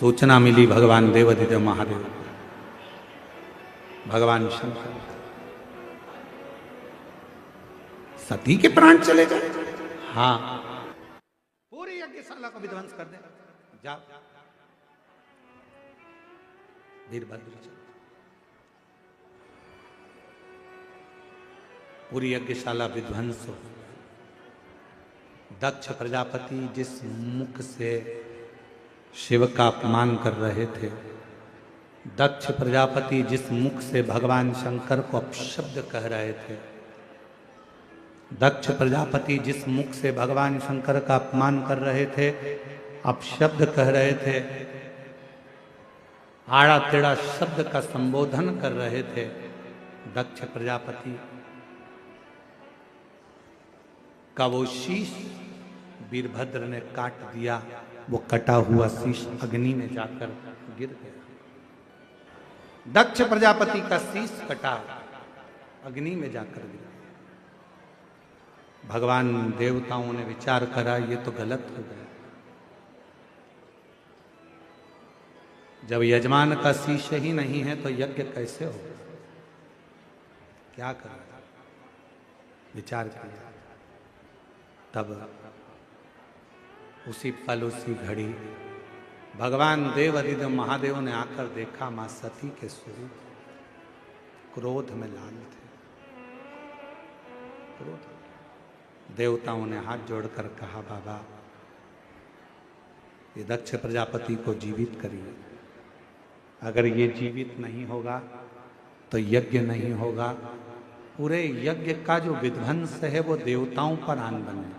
सूचना मिली भगवान देवादिदेव महादेव, भगवान शंकर, सती के प्राण चले गए। हाँ, पूरी यज्ञशाला को विध्वंस कर दे, जा वीरभद्र चल। पूरी यज्ञशाला विध्वंस हो। दक्ष प्रजापति जिस मुख से शिव का अपमान कर रहे थे, दक्ष प्रजापति जिस मुख से भगवान शंकर को अपशब्द कह रहे थे, दक्ष प्रजापति जिस मुख से भगवान शंकर का अपमान कर रहे थे, अपशब्द कह रहे थे, आड़ा टेढ़ा शब्द का संबोधन कर रहे थे, दक्ष प्रजापति का वो शीश वीरभद्र ने काट दिया। वो कटा हुआ शीश अग्नि में जाकर गिर गया। दक्ष प्रजापति का शीश कटा, अग्नि में जाकर गिरा। भगवान देवताओं ने विचार करा ये तो गलत हो गया। जब यजमान का शीश ही नहीं है तो यज्ञ कैसे होगा? क्या करें? विचार किया। तब उसी पल उसी घड़ी भगवान देव अधिदेव महादेव ने आकर देखा मां सती के स्वरूप क्रोध में लाल थे। क्रोध। देवताओं ने हाथ जोड़कर कहा, बाबा ये दक्ष प्रजापति को जीवित करिए। अगर ये जीवित नहीं होगा तो यज्ञ नहीं होगा। पूरे यज्ञ का जो विध्वंस है वो देवताओं पर आन बनेगा।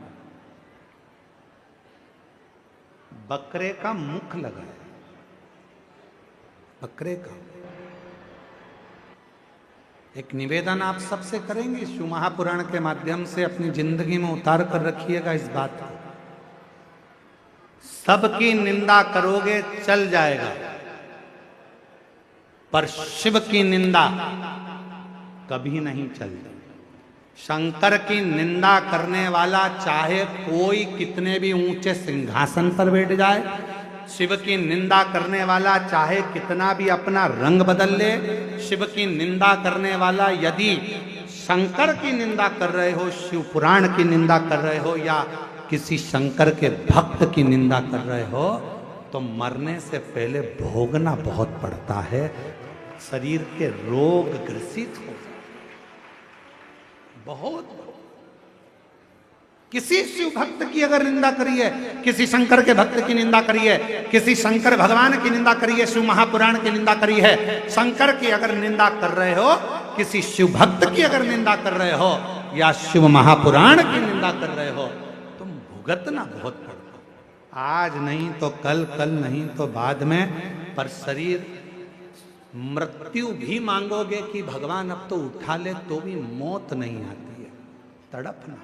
बकरे का मुख लगा है, बकरे का। एक निवेदन आप सबसे करेंगे, शिव महापुराण के माध्यम से अपनी जिंदगी में उतार कर रखिएगा इस बात को। सबकी निंदा करोगे चल जाएगा, पर शिव की निंदा कभी नहीं चलती। शंकर की निंदा करने वाला चाहे कोई कितने भी ऊंचे सिंहासन पर बैठ जाए, शिव की निंदा करने वाला चाहे कितना भी अपना रंग बदल ले, शिव की निंदा करने वाला यदि शंकर की निंदा कर रहे हो, शिव पुराण की निंदा कर रहे हो या किसी शंकर के भक्त की निंदा कर रहे हो, तो मरने से पहले भोगना बहुत पड़ता है। शरीर के रोग ग्रसित हो जाते बहुत। किसी शिव भक्त की अगर निंदा करिए, किसी शंकर के भक्त की निंदा करिए, किसी शंकर भगवान की निंदा करिए, शिव महापुराण की निंदा करी है, शंकर की अगर निंदा कर रहे हो, किसी शिव भक्त की अगर निंदा कर रहे हो या शिव महापुराण की निंदा कर रहे हो, तुम भुगतना बहुत पड़ता। आज नहीं तो कल, कल नहीं तो बाद में, पर शरीर मृत्यु भी मांगोगे कि भगवान अब तो उठा ले, तो भी मौत नहीं आती है। तड़पना,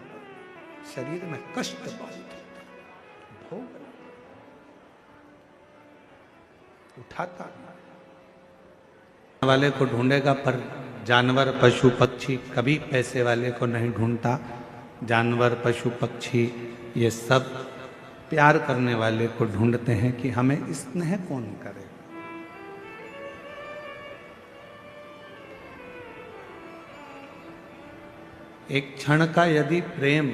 शरीर में कष्ट बहुत भोग उठाता वाले को ढूंढेगा, पर जानवर पशु पक्षी कभी पैसे वाले को नहीं ढूंढता। जानवर पशु पक्षी ये सब प्यार करने वाले को ढूंढते हैं कि हमें स्नेह कौन करे। एक क्षण का यदि प्रेम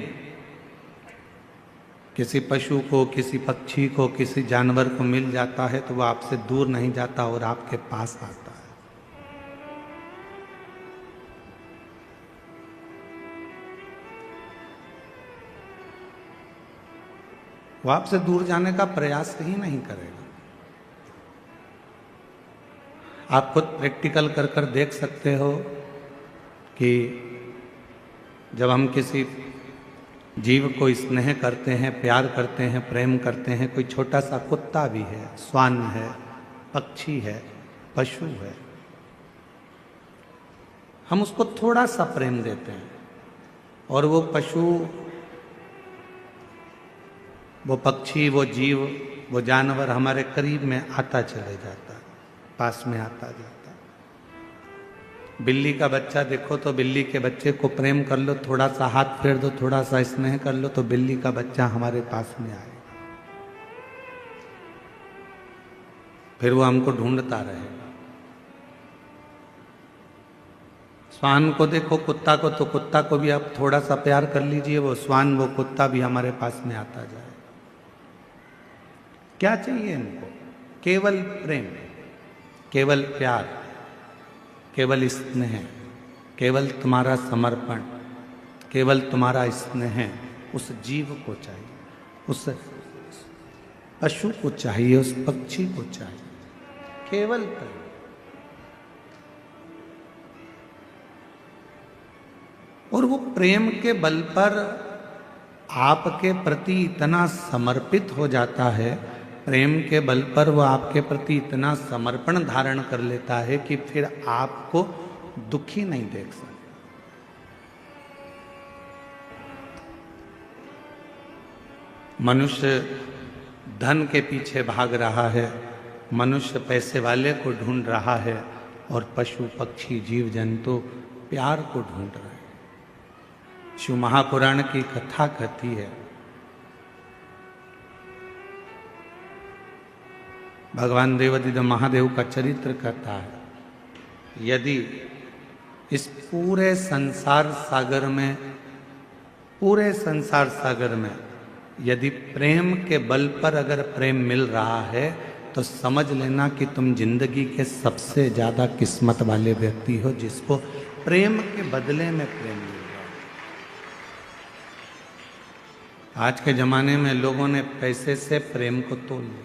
किसी पशु को, किसी पक्षी को, किसी जानवर को मिल जाता है तो वह आपसे दूर नहीं जाता और आपके पास आता है। वो आपसे दूर जाने का प्रयास ही नहीं करेगा। आप खुद प्रैक्टिकल कर कर देख सकते हो कि जब हम किसी जीव को स्नेह करते हैं, प्यार करते हैं, प्रेम करते हैं, कोई छोटा सा कुत्ता भी है, श्वान है, पक्षी है, पशु है, हम उसको थोड़ा सा प्रेम देते हैं और वो पशु, वो पक्षी, वो जीव, वो जानवर हमारे करीब में आता चले जाता, पास में आता जाता। बिल्ली का बच्चा देखो तो बिल्ली के बच्चे को प्रेम कर लो, थोड़ा सा हाथ फेर दो, थोड़ा सा स्नेह कर लो तो बिल्ली का बच्चा हमारे पास में आएगा, फिर वो हमको ढूंढता रहेगा। श्वान को देखो, कुत्ता को, तो कुत्ता को भी आप थोड़ा सा प्यार कर लीजिए, वो श्वान, वो कुत्ता भी हमारे पास में आता जाए। क्या चाहिए इनको? केवल प्रेम, केवल प्यार, केवल स्नेह, केवल तुम्हारा समर्पण, केवल तुम्हारा स्नेह उस जीव को चाहिए, उस पशु को चाहिए, उस पक्षी को चाहिए, केवल प्रेम। और वो प्रेम के बल पर आपके प्रति इतना समर्पित हो जाता है, प्रेम के बल पर वो आपके प्रति इतना समर्पण धारण कर लेता है कि फिर आपको दुखी नहीं देख सकता। मनुष्य धन के पीछे भाग रहा है, मनुष्य पैसे वाले को ढूंढ रहा है, और पशु पक्षी जीव जंतु प्यार को ढूंढ रहे हैं। शिव महापुराण की कथा कहती है, भगवान देवादिदेव महादेव का चरित्र कहता है, यदि इस पूरे संसार सागर में यदि प्रेम के बल पर अगर प्रेम मिल रहा है तो समझ लेना कि तुम जिंदगी के सबसे ज्यादा किस्मत वाले व्यक्ति हो, जिसको प्रेम के बदले में प्रेम मिल रहा है। आज के जमाने में लोगों ने पैसे से प्रेम को तोल लिया।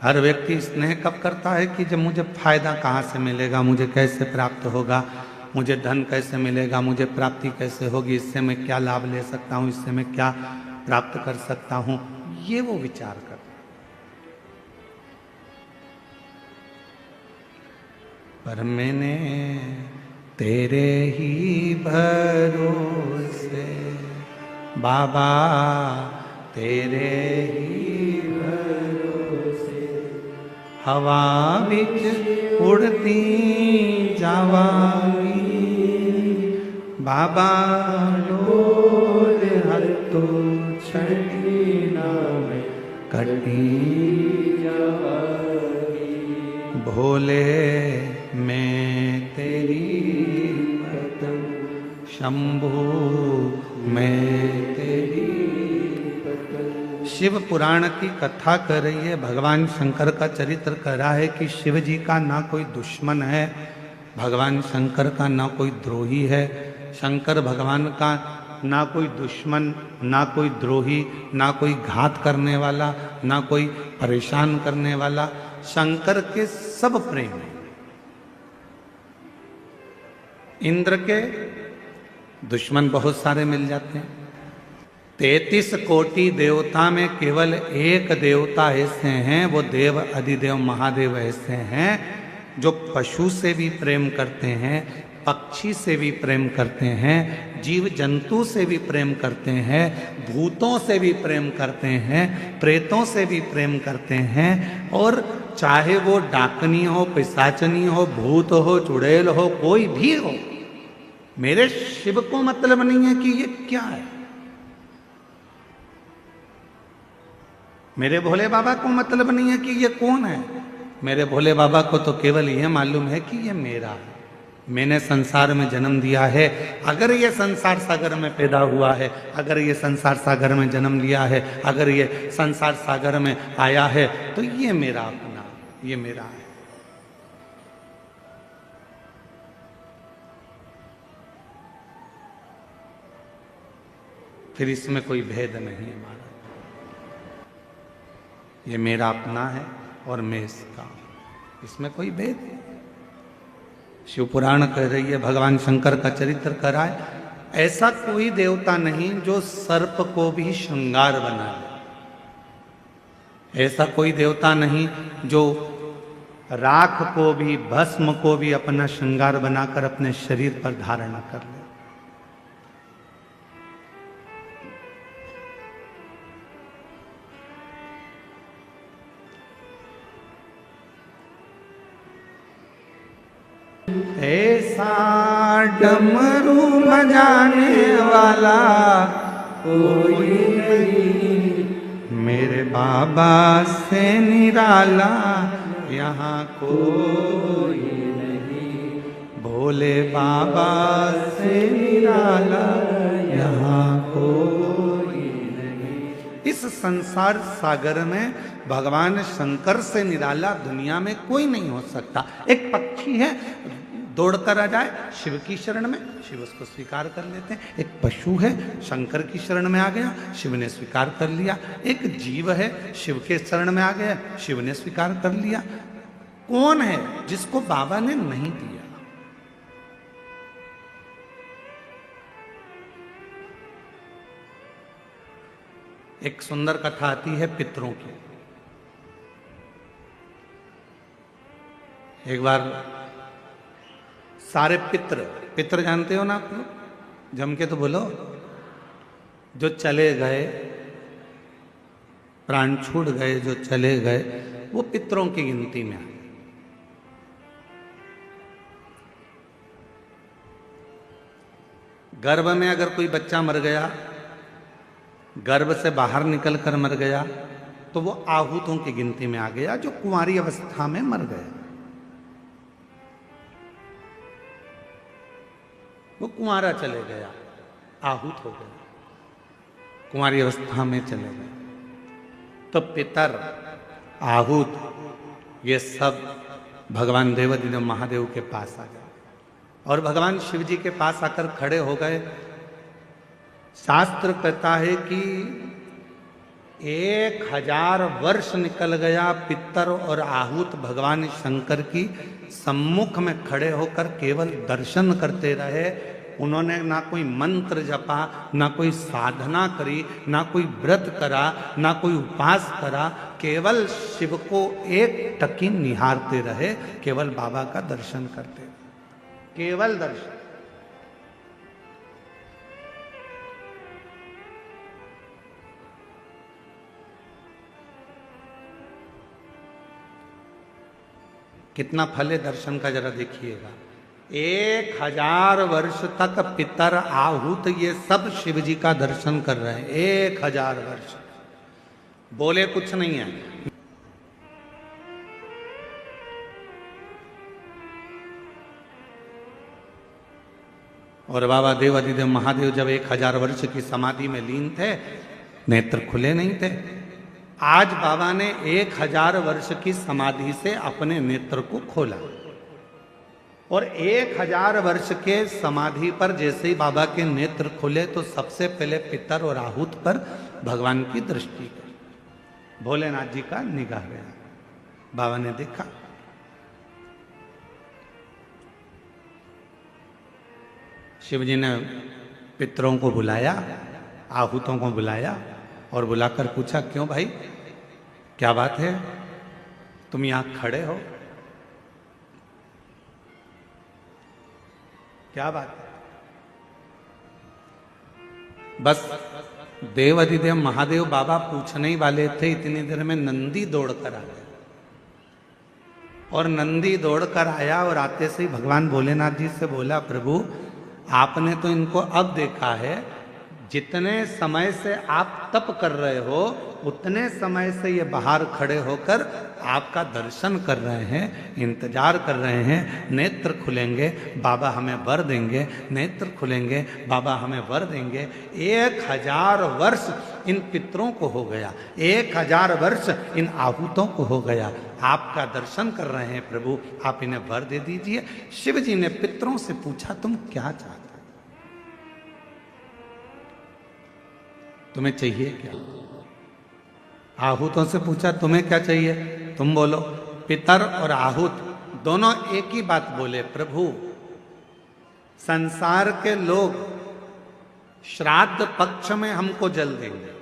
हर व्यक्ति स्नेह कब करता है कि जब मुझे फायदा कहाँ से मिलेगा, मुझे कैसे प्राप्त होगा, मुझे धन कैसे मिलेगा, मुझे प्राप्ति कैसे होगी, इससे मैं क्या लाभ ले सकता हूँ, इससे मैं क्या प्राप्त कर सकता हूँ, ये वो विचार करता है। पर मैंने तेरे ही भरोसे बाबा, तेरे ही भरोसे हवा बिच उड़ती जावांगी, बाबा डोर हर तो छड़ी नाम कटी जावांगी, भोले मैं तेरी पतंग, शंभू मैं तेरी पतंग। शिव पुराण की कथा कर रही है, भगवान शंकर का चरित्र कर रहा है कि शिव जी का ना कोई दुश्मन है, भगवान शंकर का ना कोई द्रोही है, शंकर भगवान का ना कोई दुश्मन, ना कोई द्रोही, ना कोई घात करने वाला, ना कोई परेशान करने वाला, शंकर के सब प्रेम है। इंद्र के दुश्मन बहुत सारे मिल जाते हैं, 33 कोटि देवता में केवल एक देवता ऐसे हैं, वो देव अधिदेव महादेव ऐसे हैं जो पशु से भी प्रेम करते हैं, पक्षी से भी प्रेम करते हैं, जीव जंतु से भी प्रेम करते हैं, भूतों से भी प्रेम करते हैं, प्रेतों से भी प्रेम करते हैं, और चाहे वो डाकनी हो, पिशाचनी हो, भूत हो, चुड़ैल हो, कोई भी हो, मेरे शिव को मतलब नहीं है कि ये क्या है, मेरे भोले बाबा को मतलब नहीं है कि ये कौन है, मेरे भोले बाबा को तो केवल यह मालूम है कि ये मेरा है, मैंने संसार में जन्म दिया है। अगर ये संसार सागर में पैदा हुआ है, अगर ये संसार सागर में जन्म लिया है, अगर ये संसार सागर में आया है, तो ये मेरा अपना, ये मेरा है। फिर इसमें कोई भेद नहीं है हमारा, ये मेरा अपना है और मैं इसका, इसमें कोई भेद नहीं। शिव पुराण कह रही है, भगवान शंकर का चरित्र कराए, ऐसा कोई देवता नहीं जो सर्प को भी श्रृंगार बनाए, ऐसा कोई देवता नहीं जो राख को भी, भस्म को भी अपना श्रृंगार बनाकर अपने शरीर पर धारण कर ले। ऐसा डमरू बजाने वाला कोई नहीं, मेरे बाबा से निराला यहाँ कोई नहीं, भोले बाबा से निराला यहाँ कोई नहीं। इस संसार सागर में भगवान शंकर से निराला दुनिया में कोई नहीं हो सकता। एक पक्षी है, दौड़कर आ जाए शिव की शरण में, शिव उसको स्वीकार कर लेते हैं। एक पशु है, शंकर की शरण में आ गया, शिव ने स्वीकार कर लिया। एक जीव है, शिव के शरण में आ गया, शिव ने स्वीकार कर लिया। कौन है जिसको बाबा ने नहीं दिया? एक सुंदर कथा आती है पितरों की। एक बार सारे पितर जानते हो ना आप लोग, जम के तो बोलो, जो चले गए, प्राण छूट गए, जो चले गए, वो पितरों की गिनती में आए। गर्भ में अगर कोई बच्चा मर गया, गर्भ से बाहर निकलकर मर गया, तो वो आहूतों की गिनती में आ गया, जो कुंवारी अवस्था में मर गए। वो कुंवारा चले गया, आहूत हो गया, कुंवारी अवस्था में चले गए। तो पितर, आहूत, ये सब भगवान देवाधिदेव महादेव के पास आ गए और भगवान शिव जी के पास आकर खड़े हो गए। शास्त्र कहता है कि 1000 वर्ष निकल गया, पितर और आहूत भगवान शंकर की सम्मुख में खड़े होकर केवल दर्शन करते रहे। उन्होंने ना कोई मंत्र जपा, ना कोई साधना करी, ना कोई व्रत करा, ना कोई उपास करा, केवल शिव को एक टकी निहारते रहे, केवल बाबा का दर्शन करते रहे, केवल दर्शन। कितना फल है दर्शन का, जरा देखिएगा। 1000 वर्ष तक पितर, आहूत, ये सब शिव जी का दर्शन कर रहे हैं। 1000 वर्ष बोले कुछ नहीं है। और बाबा देवाधिदेव महादेव जब 1000 वर्ष की समाधि में लीन थे, नेत्र खुले नहीं थे। आज बाबा ने 1000 वर्ष की समाधि से अपने नेत्र को खोला और 1000 वर्ष के समाधि पर जैसे ही बाबा के नेत्र खुले, तो सबसे पहले पितर और आहूत पर भगवान की दृष्टि गई, भोलेनाथ जी का निगाह गया। बाबा ने देखा, शिव जी ने पितरों को बुलाया, आहूतों को बुलाया और बुलाकर पूछा, क्यों भाई, क्या बात है, तुम यहां खड़े हो, क्या बात है? बस देवाधिदेव महादेव बाबा पूछने ही वाले थे, इतनी देर में नंदी दौड़कर आ गया। और नंदी दौड़कर आया और आते से ही भगवान भोलेनाथ जी से बोला, प्रभु आपने तो इनको अब देखा है, जितने समय से आप तप कर रहे हो, उतने समय से ये बाहर खड़े होकर आपका दर्शन कर रहे हैं, इंतजार कर रहे हैं। नेत्र खुलेंगे, बाबा हमें वर देंगे, नेत्र खुलेंगे, बाबा हमें वर देंगे। 1000 वर्ष इन पितरों को हो गया, 1000 वर्ष इन आहूतों को हो गया, आपका दर्शन कर रहे हैं प्रभु, आप इन्हें वर दे दीजिए। शिव जी ने पितरों से पूछा, तुम क्या चाहते, तुम्हें चाहिए क्या? आहूतों से पूछा, तुम्हें क्या चाहिए, तुम बोलो। पितर और आहूत दोनों एक ही बात बोले, प्रभु संसार के लोग श्राद्ध पक्ष में हमको जल देंगे।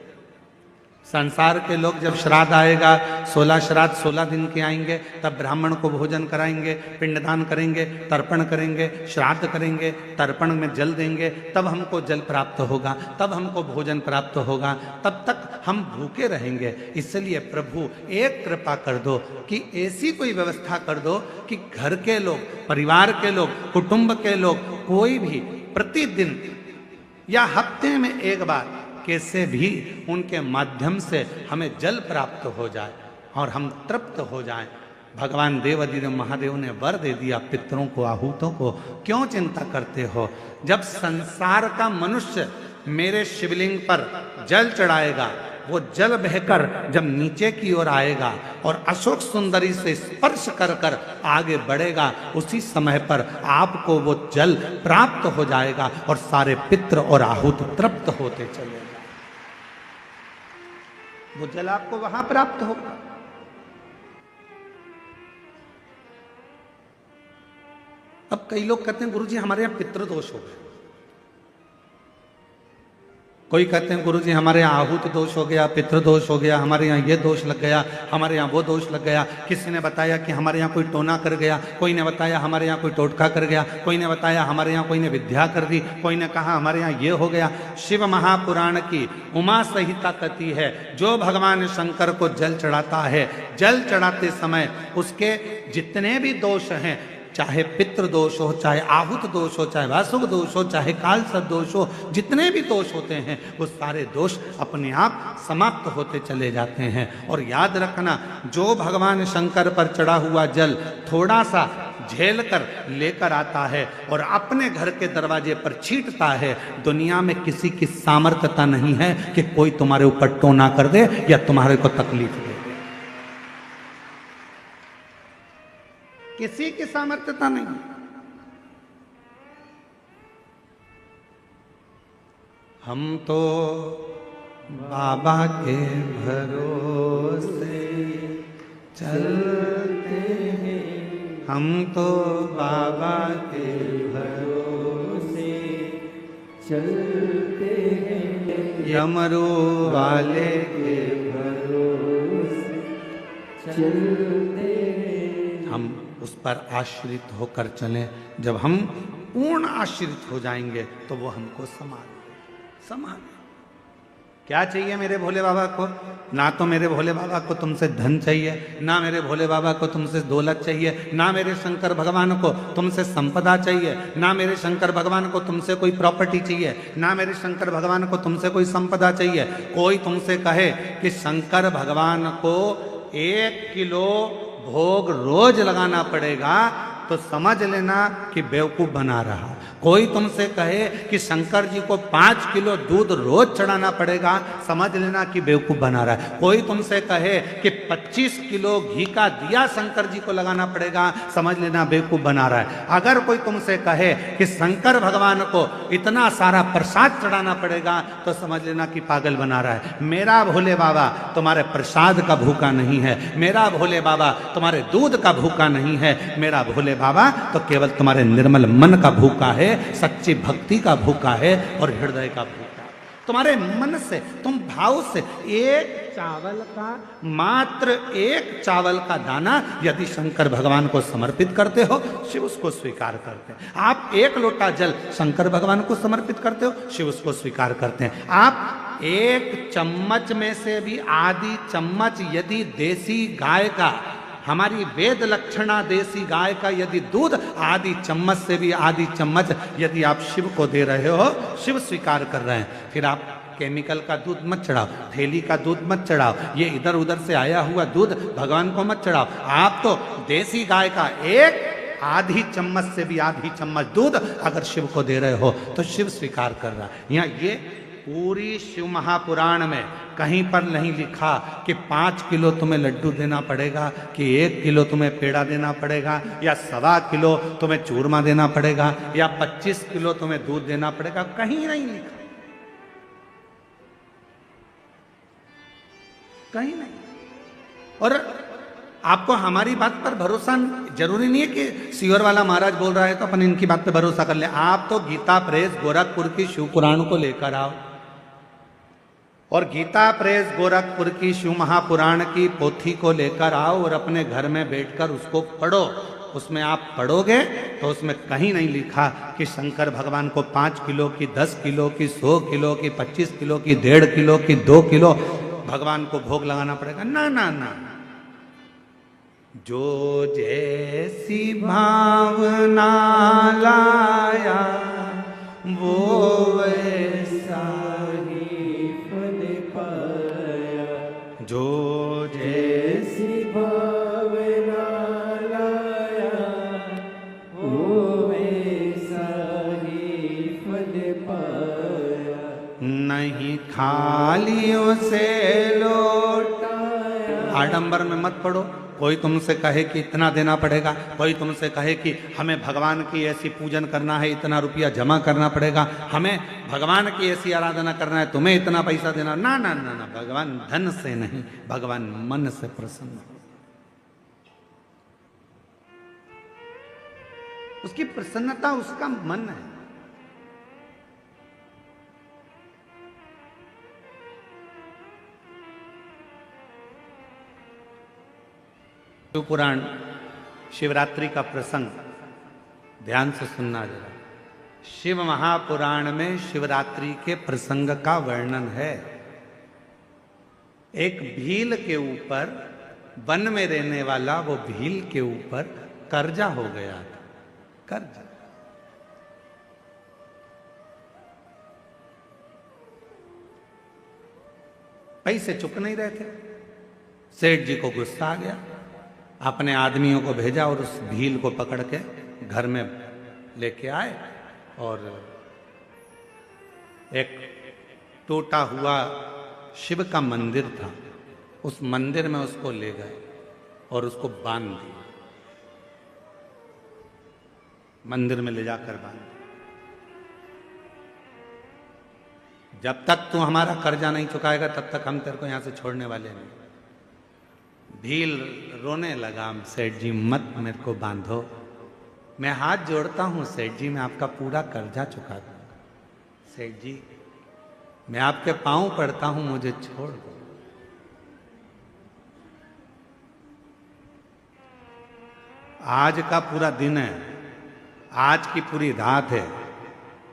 संसार के लोग जब श्राद्ध आएगा, 16 श्राद्ध 16 दिन के आएंगे, तब ब्राह्मण को भोजन कराएंगे, पिंडदान करेंगे, तर्पण करेंगे, श्राद्ध करेंगे, तर्पण में जल देंगे, तब हमको जल प्राप्त होगा, तब हमको भोजन प्राप्त होगा, तब तक हम भूखे रहेंगे। इसलिए प्रभु एक कृपा कर दो कि ऐसी कोई व्यवस्था कर दो कि घर के लोग, परिवार के लोग, कुटुंब के लोग, कोई भी प्रतिदिन या हफ्ते में एक बार कैसे भी उनके माध्यम से हमें जल प्राप्त हो जाए और हम तृप्त हो जाएं। भगवान देवाधिदेव महादेव ने वर दे दिया पितरों को, आहूतों को। क्यों चिंता करते हो? जब संसार का मनुष्य मेरे शिवलिंग पर जल चढ़ाएगा, वो जल बहकर जब नीचे की ओर आएगा और अशोक सुंदरी से स्पर्श कर कर आगे बढ़ेगा, उसी समय पर आपको वो जल प्राप्त हो जाएगा और सारे पितृ और आहूत तृप्त होते चले जाएंगे। वो जल आपको वहां प्राप्त होगा। अब कई लोग कहते हैं गुरुजी हमारे यहां पितृदोष हो गए, कोई कहते हैं गुरुजी हमारे यहाँ आहूत दोष हो गया, पितृदोष हो गया, हमारे यहाँ ये दोष लग गया, हमारे यहाँ वो दोष लग गया। किसी ने बताया कि हमारे यहाँ कोई टोना कर गया, कोई ने बताया हमारे यहाँ कोई टोटका कर गया, कोई ने बताया हमारे यहाँ कोई ने विद्या कर दी, कोई ने कहा हमारे यहाँ ये हो गया। शिव महापुराण की उमा संहिता कहती है, जो भगवान शंकर को जल चढ़ाता है, जल चढ़ाते समय उसके जितने भी दोष हैं, चाहे पितृ दोष हो, चाहे आहुत दोष हो, चाहे वासुक दोष हो, चाहे कालसर्प दोष हो, जितने भी दोष होते हैं वो सारे दोष अपने आप समाप्त होते चले जाते हैं। और याद रखना, जो भगवान शंकर पर चढ़ा हुआ जल थोड़ा सा झेल कर लेकर आता है और अपने घर के दरवाजे पर छींटता है, दुनिया में किसी की सामर्थ्यता नहीं है कि कोई तुम्हारे ऊपर टोना कर दे या तुम्हारे को तकलीफ दे। किसी की सामर्थ्यता नहीं। हम तो बाबा के भरोसे चलते हैं, हम तो बाबा के भरोसे चलते हैं, यमरू वाले के भरोसे चलते हैं। हम उस पर आश्रित होकर चलें। जब हम पूर्ण आश्रित हो जाएंगे तो वो हमको संभाल। क्या चाहिए मेरे भोले बाबा को? ना तो मेरे भोले बाबा को तुमसे धन चाहिए, ना मेरे भोले बाबा को तुमसे दौलत चाहिए, ना मेरे शंकर भगवान को तुमसे संपदा चाहिए, ना मेरे शंकर भगवान को तुमसे कोई प्रॉपर्टी चाहिए, ना मेरे शंकर भगवान को तुमसे कोई संपदा चाहिए। कोई तुमसे कहे कि शंकर भगवान को 1 किलो भोग रोज लगाना पड़ेगा तो समझ लेना कि बेवकूफ बना रहा। कोई तुमसे कहे कि शंकर जी को 5 किलो दूध रोज चढ़ाना पड़ेगा, समझ लेना कि बेवकूफ बना रहा है। कोई तुमसे कहे कि 25 किलो घी का दिया शंकर जी को लगाना पड़ेगा, समझ लेना बेवकूफ बना रहा है। अगर कोई तुमसे कहे कि शंकर भगवान को इतना सारा प्रसाद चढ़ाना पड़ेगा तो समझ लेना कि पागल बना रहा है। मेरा भोले बाबा तुम्हारे प्रसाद का भूखा नहीं है, मेरा भोले बाबा तुम्हारे दूध का भूखा नहीं है, मेरा भोले बाबा तो केवल तुम्हारे निर्मल मन का भूखा है, सच्ची भक्ति का भूखा है और हृदय का भूखा। तुम्हारे मन से, तुम भाव से एक चावल का, मात्र एक चावल का दाना यदि शंकर भगवान को समर्पित करते हो, शिव उसको स्वीकार करते हैं। आप 1 लोटा जल शंकर भगवान को समर्पित करते हो, शिव उसको स्वीकार करते हैं। आप 1 चम्मच में से भी आधी चम्मच यदि देसी गाय का, हमारी वेद लक्षणा देसी गाय का यदि दूध आधी चम्मच से भी आधी चम्मच यदि आप शिव को दे रहे हो, शिव स्वीकार कर रहे हैं। फिर आप केमिकल का दूध मत चढ़ाओ, थैली का दूध मत चढ़ाओ, ये इधर उधर से आया हुआ दूध भगवान को मत चढ़ाओ। आप तो देसी गाय का 1 आधी चम्मच से भी आधी चम्मच दूध अगर शिव को दे रहे हो तो शिव स्वीकार कर रहा है। यहाँ ये पूरी शिव महापुराण में कहीं पर नहीं लिखा कि 5 किलो तुम्हें लड्डू देना पड़ेगा, कि 1 किलो तुम्हें पेड़ा देना पड़ेगा, या 1.25 किलो तुम्हें चूरमा देना पड़ेगा, या 25 किलो तुम्हें दूध देना पड़ेगा। कहीं नहीं लिखा, कहीं नहीं। और आपको हमारी बात पर भरोसा जरूरी नहीं है कि सीवर वाला महाराज बोल रहा है तो अपन इनकी बात पे भरोसा कर ले। आप तो गीता प्रेस गोरखपुर की शिव पुराण को लेकर आओ और गीता प्रेस गोरखपुर की शिव महापुराण की पोथी को लेकर आओ और अपने घर में बैठकर उसको पढ़ो। उसमें आप पढ़ोगे तो उसमें कहीं नहीं लिखा कि शंकर भगवान को 5 किलो की, 10 किलो की, 100 किलो की, 25 किलो की, 1.5 किलो की, 2 किलो भगवान को भोग लगाना पड़ेगा। ना ना ना, जो जैसी भावना लाया वो वैसा ही फल पाया। जो जैसी भावना लाया वो वैसा ही फल पाया। नहीं खालियों से लौटाया। आडंबर में मत पड़ो। कोई तुमसे कहे कि इतना देना पड़ेगा, कोई तुमसे कहे कि हमें भगवान की ऐसी पूजन करना है, इतना रुपया जमा करना पड़ेगा, हमें भगवान की ऐसी आराधना करना है, तुम्हें इतना पैसा देना। ना ना ना ना, भगवान धन से नहीं, भगवान मन से प्रसन्न हो। उसकी प्रसन्नता उसका मन है। शिव पुराण शिवरात्रि का प्रसंग ध्यान से सुनना जरा। शिव महापुराण में शिवरात्रि के प्रसंग का वर्णन है। एक भील के ऊपर, वन में रहने वाला वो भील के ऊपर कर्जा हो गया था। कर्जा, पैसे चुक नहीं रहे थे। सेठ जी को गुस्सा आ गया, अपने आदमियों को भेजा और उस भील को पकड़ के घर में लेके आए और एक टूटा हुआ शिव का मंदिर था, उस मंदिर में उसको ले गए और उसको बांध दिया। मंदिर में ले जाकर बांध दिया। जब तक तू हमारा कर्जा नहीं चुकाएगा तब तक हम तेरे को यहां से छोड़ने वाले नहीं। भील रोने लगा, सेठ जी मत मेरे को बांधो, मैं हाथ जोड़ता हूं सेठ जी, मैं आपका पूरा कर्जा चुका दूंगा। सेठ जी मैं आपके पांव पड़ता हूं, मुझे छोड़ दो। आज का पूरा दिन है, आज की पूरी रात है,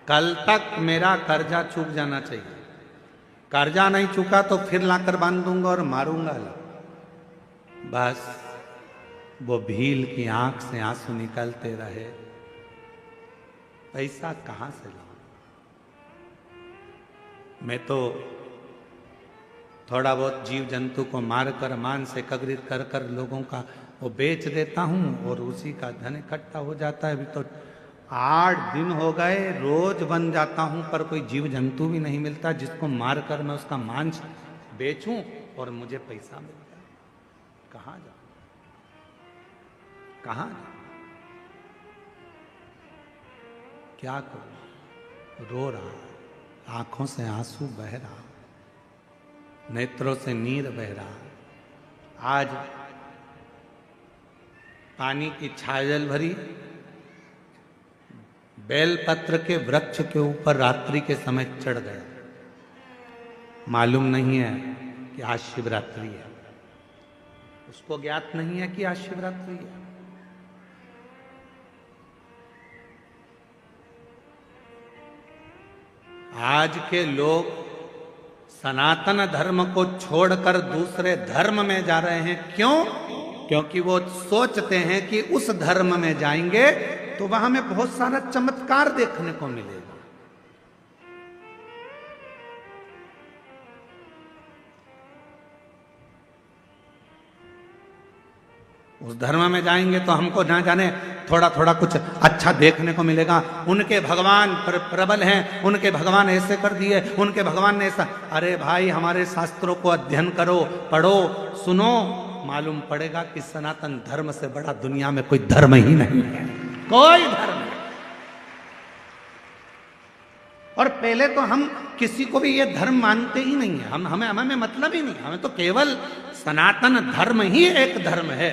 कल तक मेरा कर्जा चूक जाना चाहिए। कर्जा नहीं चुका तो फिर लाकर बांध दूंगा और मारूंगा। बस वो भील की आंख से आंसू निकलते रहे। पैसा कहां से लाऊं? मैं तो थोड़ा बहुत जीव जंतु को मारकर, मांस एकत्रित कर कर लोगों का वो बेच देता हूं और उसी का धन इकट्ठा हो जाता है। अभी तो 8 दिन हो गए, रोज बन जाता हूं पर कोई जीव जंतु भी नहीं मिलता जिसको मारकर मैं उसका मांस बेचूं और मुझे पैसा मिल। कहां जाऊं, कहां जाऊं, क्या करूं? रो रहा, आंखों से आंसू बह रहा, नेत्रों से नीर बह रहा। आज पानी की छाजल भरी बेलपत्र के वृक्ष के ऊपर रात्रि के समय चढ़ गया। मालूम नहीं है कि आज शिवरात्रि है, उसको ज्ञात नहीं है कि आज शिवरात्रि है। आज के लोग सनातन धर्म को छोड़कर दूसरे धर्म में जा रहे हैं। क्यों? क्योंकि वो सोचते हैं कि उस धर्म में जाएंगे तो वहां में बहुत सारा चमत्कार देखने को मिलेगा। उस धर्म में जाएंगे तो हमको ना जाने थोड़ा थोड़ा कुछ अच्छा देखने को मिलेगा। उनके भगवान प्रबल हैं, उनके भगवान ऐसे कर दिए, उनके भगवान ने ऐसा। अरे भाई, हमारे शास्त्रों को अध्ययन करो, पढ़ो, सुनो, मालूम पड़ेगा कि सनातन धर्म से बड़ा दुनिया में कोई धर्म ही नहीं है, कोई धर्म नहीं। और पहले तो हम किसी को भी ये धर्म मानते ही नहीं है, हमें मतलब ही नहीं, हमें तो केवल सनातन धर्म ही एक धर्म है।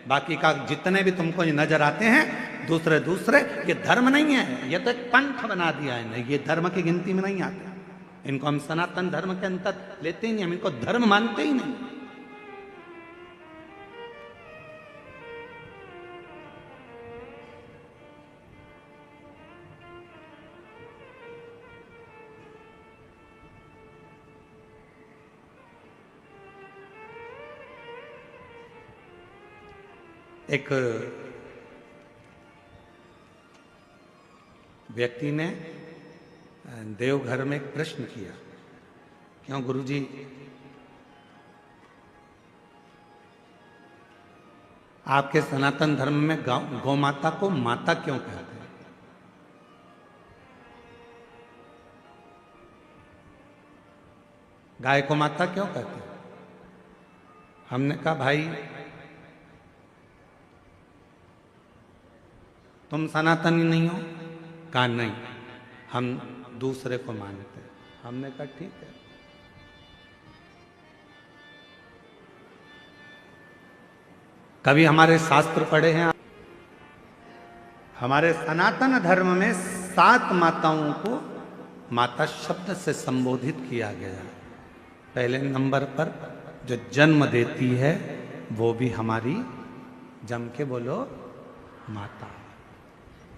बाकी का जितने भी तुमको नजर आते हैं दूसरे ये धर्म नहीं है, ये तो एक पंथ बना दिया है। नहीं, ये धर्म की गिनती में नहीं आते। इनको हम सनातन धर्म के अंतर लेते ही नहीं, हम इनको धर्म मानते ही नहीं। एक व्यक्ति ने देवघर में एक प्रश्न किया, क्यों गुरुजी आपके सनातन धर्म में गौ माता को माता क्यों कहते हैं? गाय को माता क्यों कहते हैं? हमने कहा भाई तुम सनातनी नहीं हो? कहा नहीं, हम दूसरे को मानते हैं। हमने कहा ठीक है। कभी हमारे शास्त्र पढ़े हैं? हमारे सनातन धर्म में 7 माताओं को माता शब्द से संबोधित किया गया। पहले नंबर पर जो जन्म देती है वो भी हमारी, जम के बोलो, माता।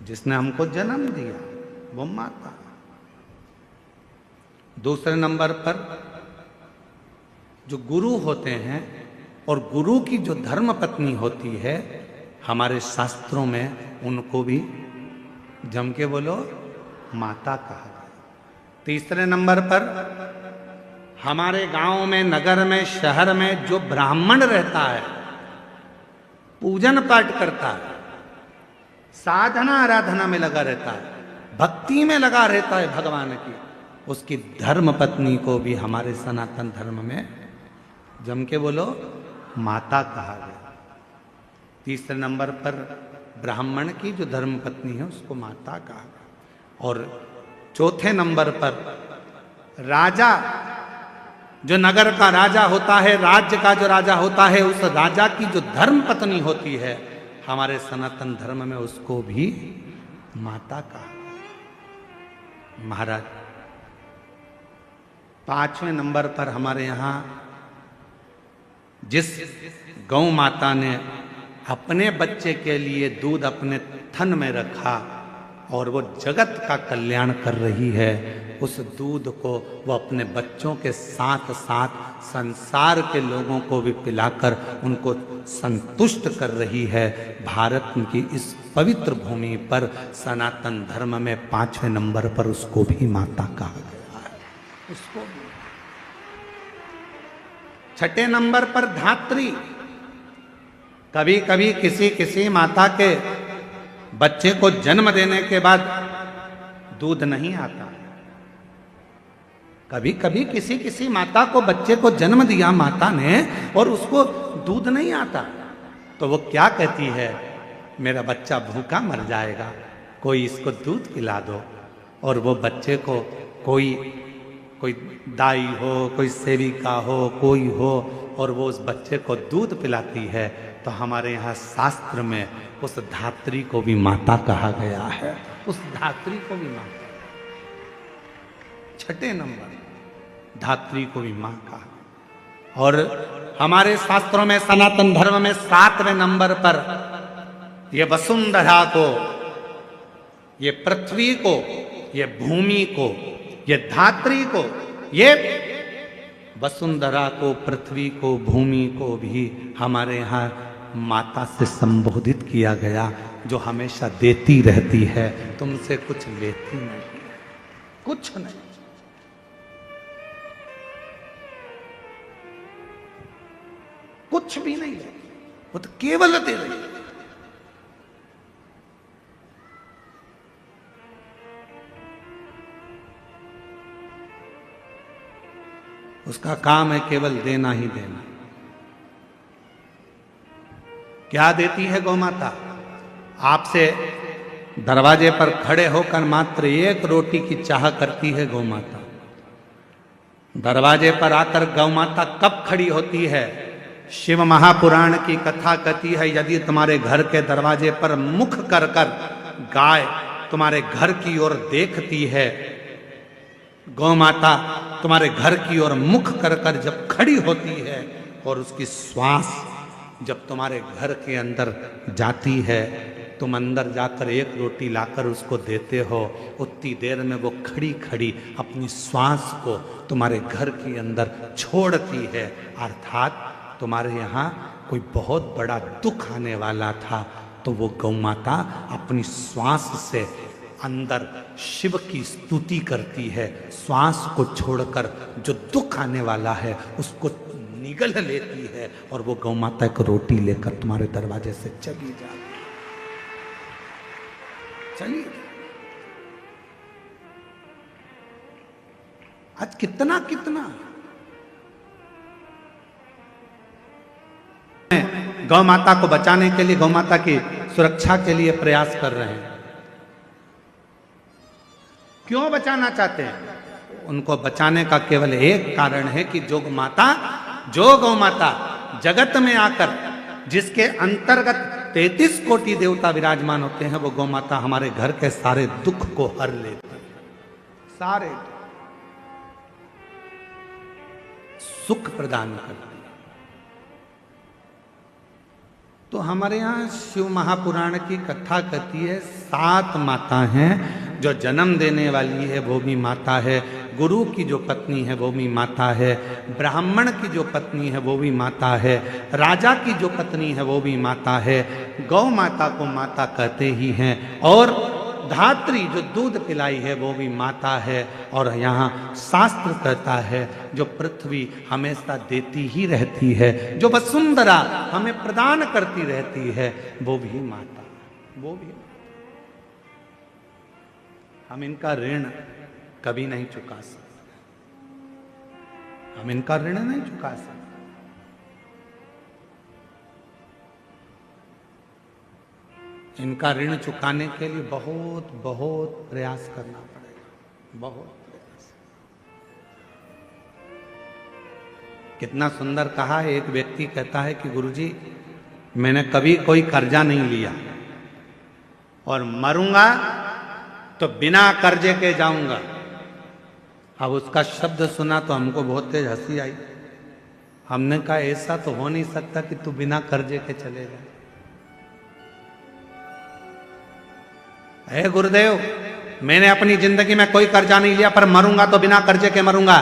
जिसने हमको जन्म दिया वो माता। दूसरे नंबर पर जो गुरु होते हैं और गुरु की जो धर्म पत्नी होती है, हमारे शास्त्रों में उनको भी जम के बोलो माता कहा गया। तीसरे नंबर पर हमारे गांव में, नगर में, शहर में जो ब्राह्मण रहता है, पूजन पाठ करता है, साधना आराधना में लगा रहता है, भक्ति में लगा रहता है भगवान की, उसकी धर्म पत्नी को भी हमारे सनातन धर्म में जम के बोलो माता कहा गया। तीसरे नंबर पर ब्राह्मण की जो धर्म पत्नी है उसको माता कहा गया। और चौथे नंबर पर राजा, जो नगर का राजा होता है, राज्य का जो राजा होता है, उस राजा की जो धर्म पत्नी होती है हमारे सनातन धर्म में, उसको भी माता कहा गया। महाराज 5वें नंबर पर हमारे यहाँ जिस गौ माता ने अपने बच्चे के लिए दूध अपने थन में रखा और वो जगत का कल्याण कर रही है, उस दूध को वो अपने बच्चों के साथ साथ संसार के लोगों को भी पिलाकर उनको संतुष्ट कर रही है। भारत की इस पवित्र भूमि पर सनातन धर्म में 5वें नंबर पर उसको भी माता कहा गया है। उसको भी। 6ठे नंबर पर धात्री। कभी कभी किसी माता के बच्चे को जन्म देने के बाद दूध नहीं आता। कभी कभी किसी माता को बच्चे को जन्म दिया माता ने और उसको दूध नहीं आता, तो वो क्या कहती है, मेरा बच्चा भूखा मर जाएगा, कोई इसको दूध पिला दो। और वो बच्चे को कोई दाई हो, कोई सेविका हो, कोई हो, और वो उस बच्चे को दूध पिलाती है। तो हमारे यहाँ शास्त्र में उस धात्री को भी माता कहा गया है। उस धात्री को भी माता। 6ठे नंबर धात्री को भी मां कहा। और हमारे शास्त्रों में, सनातन धर्म में 7वें नंबर पर ये वसुंधरा को, ये पृथ्वी को, ये भूमि को, ये धात्री को, ये वसुंधरा को, पृथ्वी को, भूमि को भी हमारे यहाँ माता से संबोधित किया गया, जो हमेशा देती रहती है, तुमसे कुछ लेती नहीं, कुछ नहीं। कुछ भी नहीं लेती, वो तो केवल दे रही है। उसका काम है केवल देना ही देना। क्या देती है गौ माता? आपसे दरवाजे पर खड़े होकर मात्र 1 रोटी की चाह करती है गौ माता। दरवाजे पर आकर गौ माता कब खड़ी होती है? शिव महापुराण की कथा कहती है, यदि तुम्हारे घर के दरवाजे पर मुख कर कर गाय तुम्हारे घर की ओर देखती है, गौ माता तुम्हारे घर की ओर मुख कर कर जब खड़ी होती है और उसकी श्वास जब तुम्हारे घर के अंदर जाती है, तुम अंदर जाकर 1 रोटी लाकर उसको देते हो, उतनी देर में वो खड़ी खड़ी अपनी श्वास को तुम्हारे घर के अंदर छोड़ती है। अर्थात तुम्हारे यहाँ कोई बहुत बड़ा दुख आने वाला था, तो वो गौ माता अपनी श्वास से अंदर शिव की स्तुति करती है। श्वास को छोड़कर जो दुख आने वाला है उसको निगल लेती है, और वो गौ माता एक रोटी लेकर तुम्हारे दरवाजे से चली जाती है। चलिए, आज कितना कितना गौ माता को बचाने के लिए, गौ माता की सुरक्षा के लिए प्रयास कर रहे हैं। क्यों बचाना चाहते हैं? उनको बचाने का केवल एक कारण है कि जो गौ माता जगत में आकर जिसके अंतर्गत 33 कोटि देवता विराजमान होते हैं, वो गौ माता हमारे घर के सारे दुख को हर लेती है, सारे सुख प्रदान करती है। तो हमारे यहाँ शिव महापुराण की कथा कहती है 7 माता हैं। जो जन्म देने वाली है वो भी माता है, गुरु की जो पत्नी है वो भी माता है, ब्राह्मण की जो पत्नी है वो भी माता है, राजा की जो पत्नी है वो भी माता है। गौ माता को माता कहते ही हैं। और धात्री जो दूध पिलाई है वो भी माता है। और यहाँ शास्त्र कहता है जो पृथ्वी हमेशा देती ही रहती है, जो वसुंधरा हमें प्रदान करती रहती है, वो भी माता, वो भी। हम इनका ऋण कभी नहीं चुका सकते, हम इनका ऋण नहीं चुका सकते। इनका ऋण चुकाने के लिए बहुत बहुत प्रयास करना पड़ेगा, बहुत प्रयास। कितना सुंदर कहा है, एक व्यक्ति कहता है कि गुरुजी मैंने कभी कोई कर्जा नहीं लिया और मरूंगा तो बिना कर्जे के जाऊंगा। अब उसका शब्द सुना तो हमको बहुत तेज हंसी आई। हमने कहा ऐसा तो हो नहीं सकता कि तू बिना कर्जे के चलेगा। हे गुरुदेव, मैंने अपनी जिंदगी में कोई कर्जा नहीं लिया, पर मरूंगा तो बिना कर्जे के मरूंगा।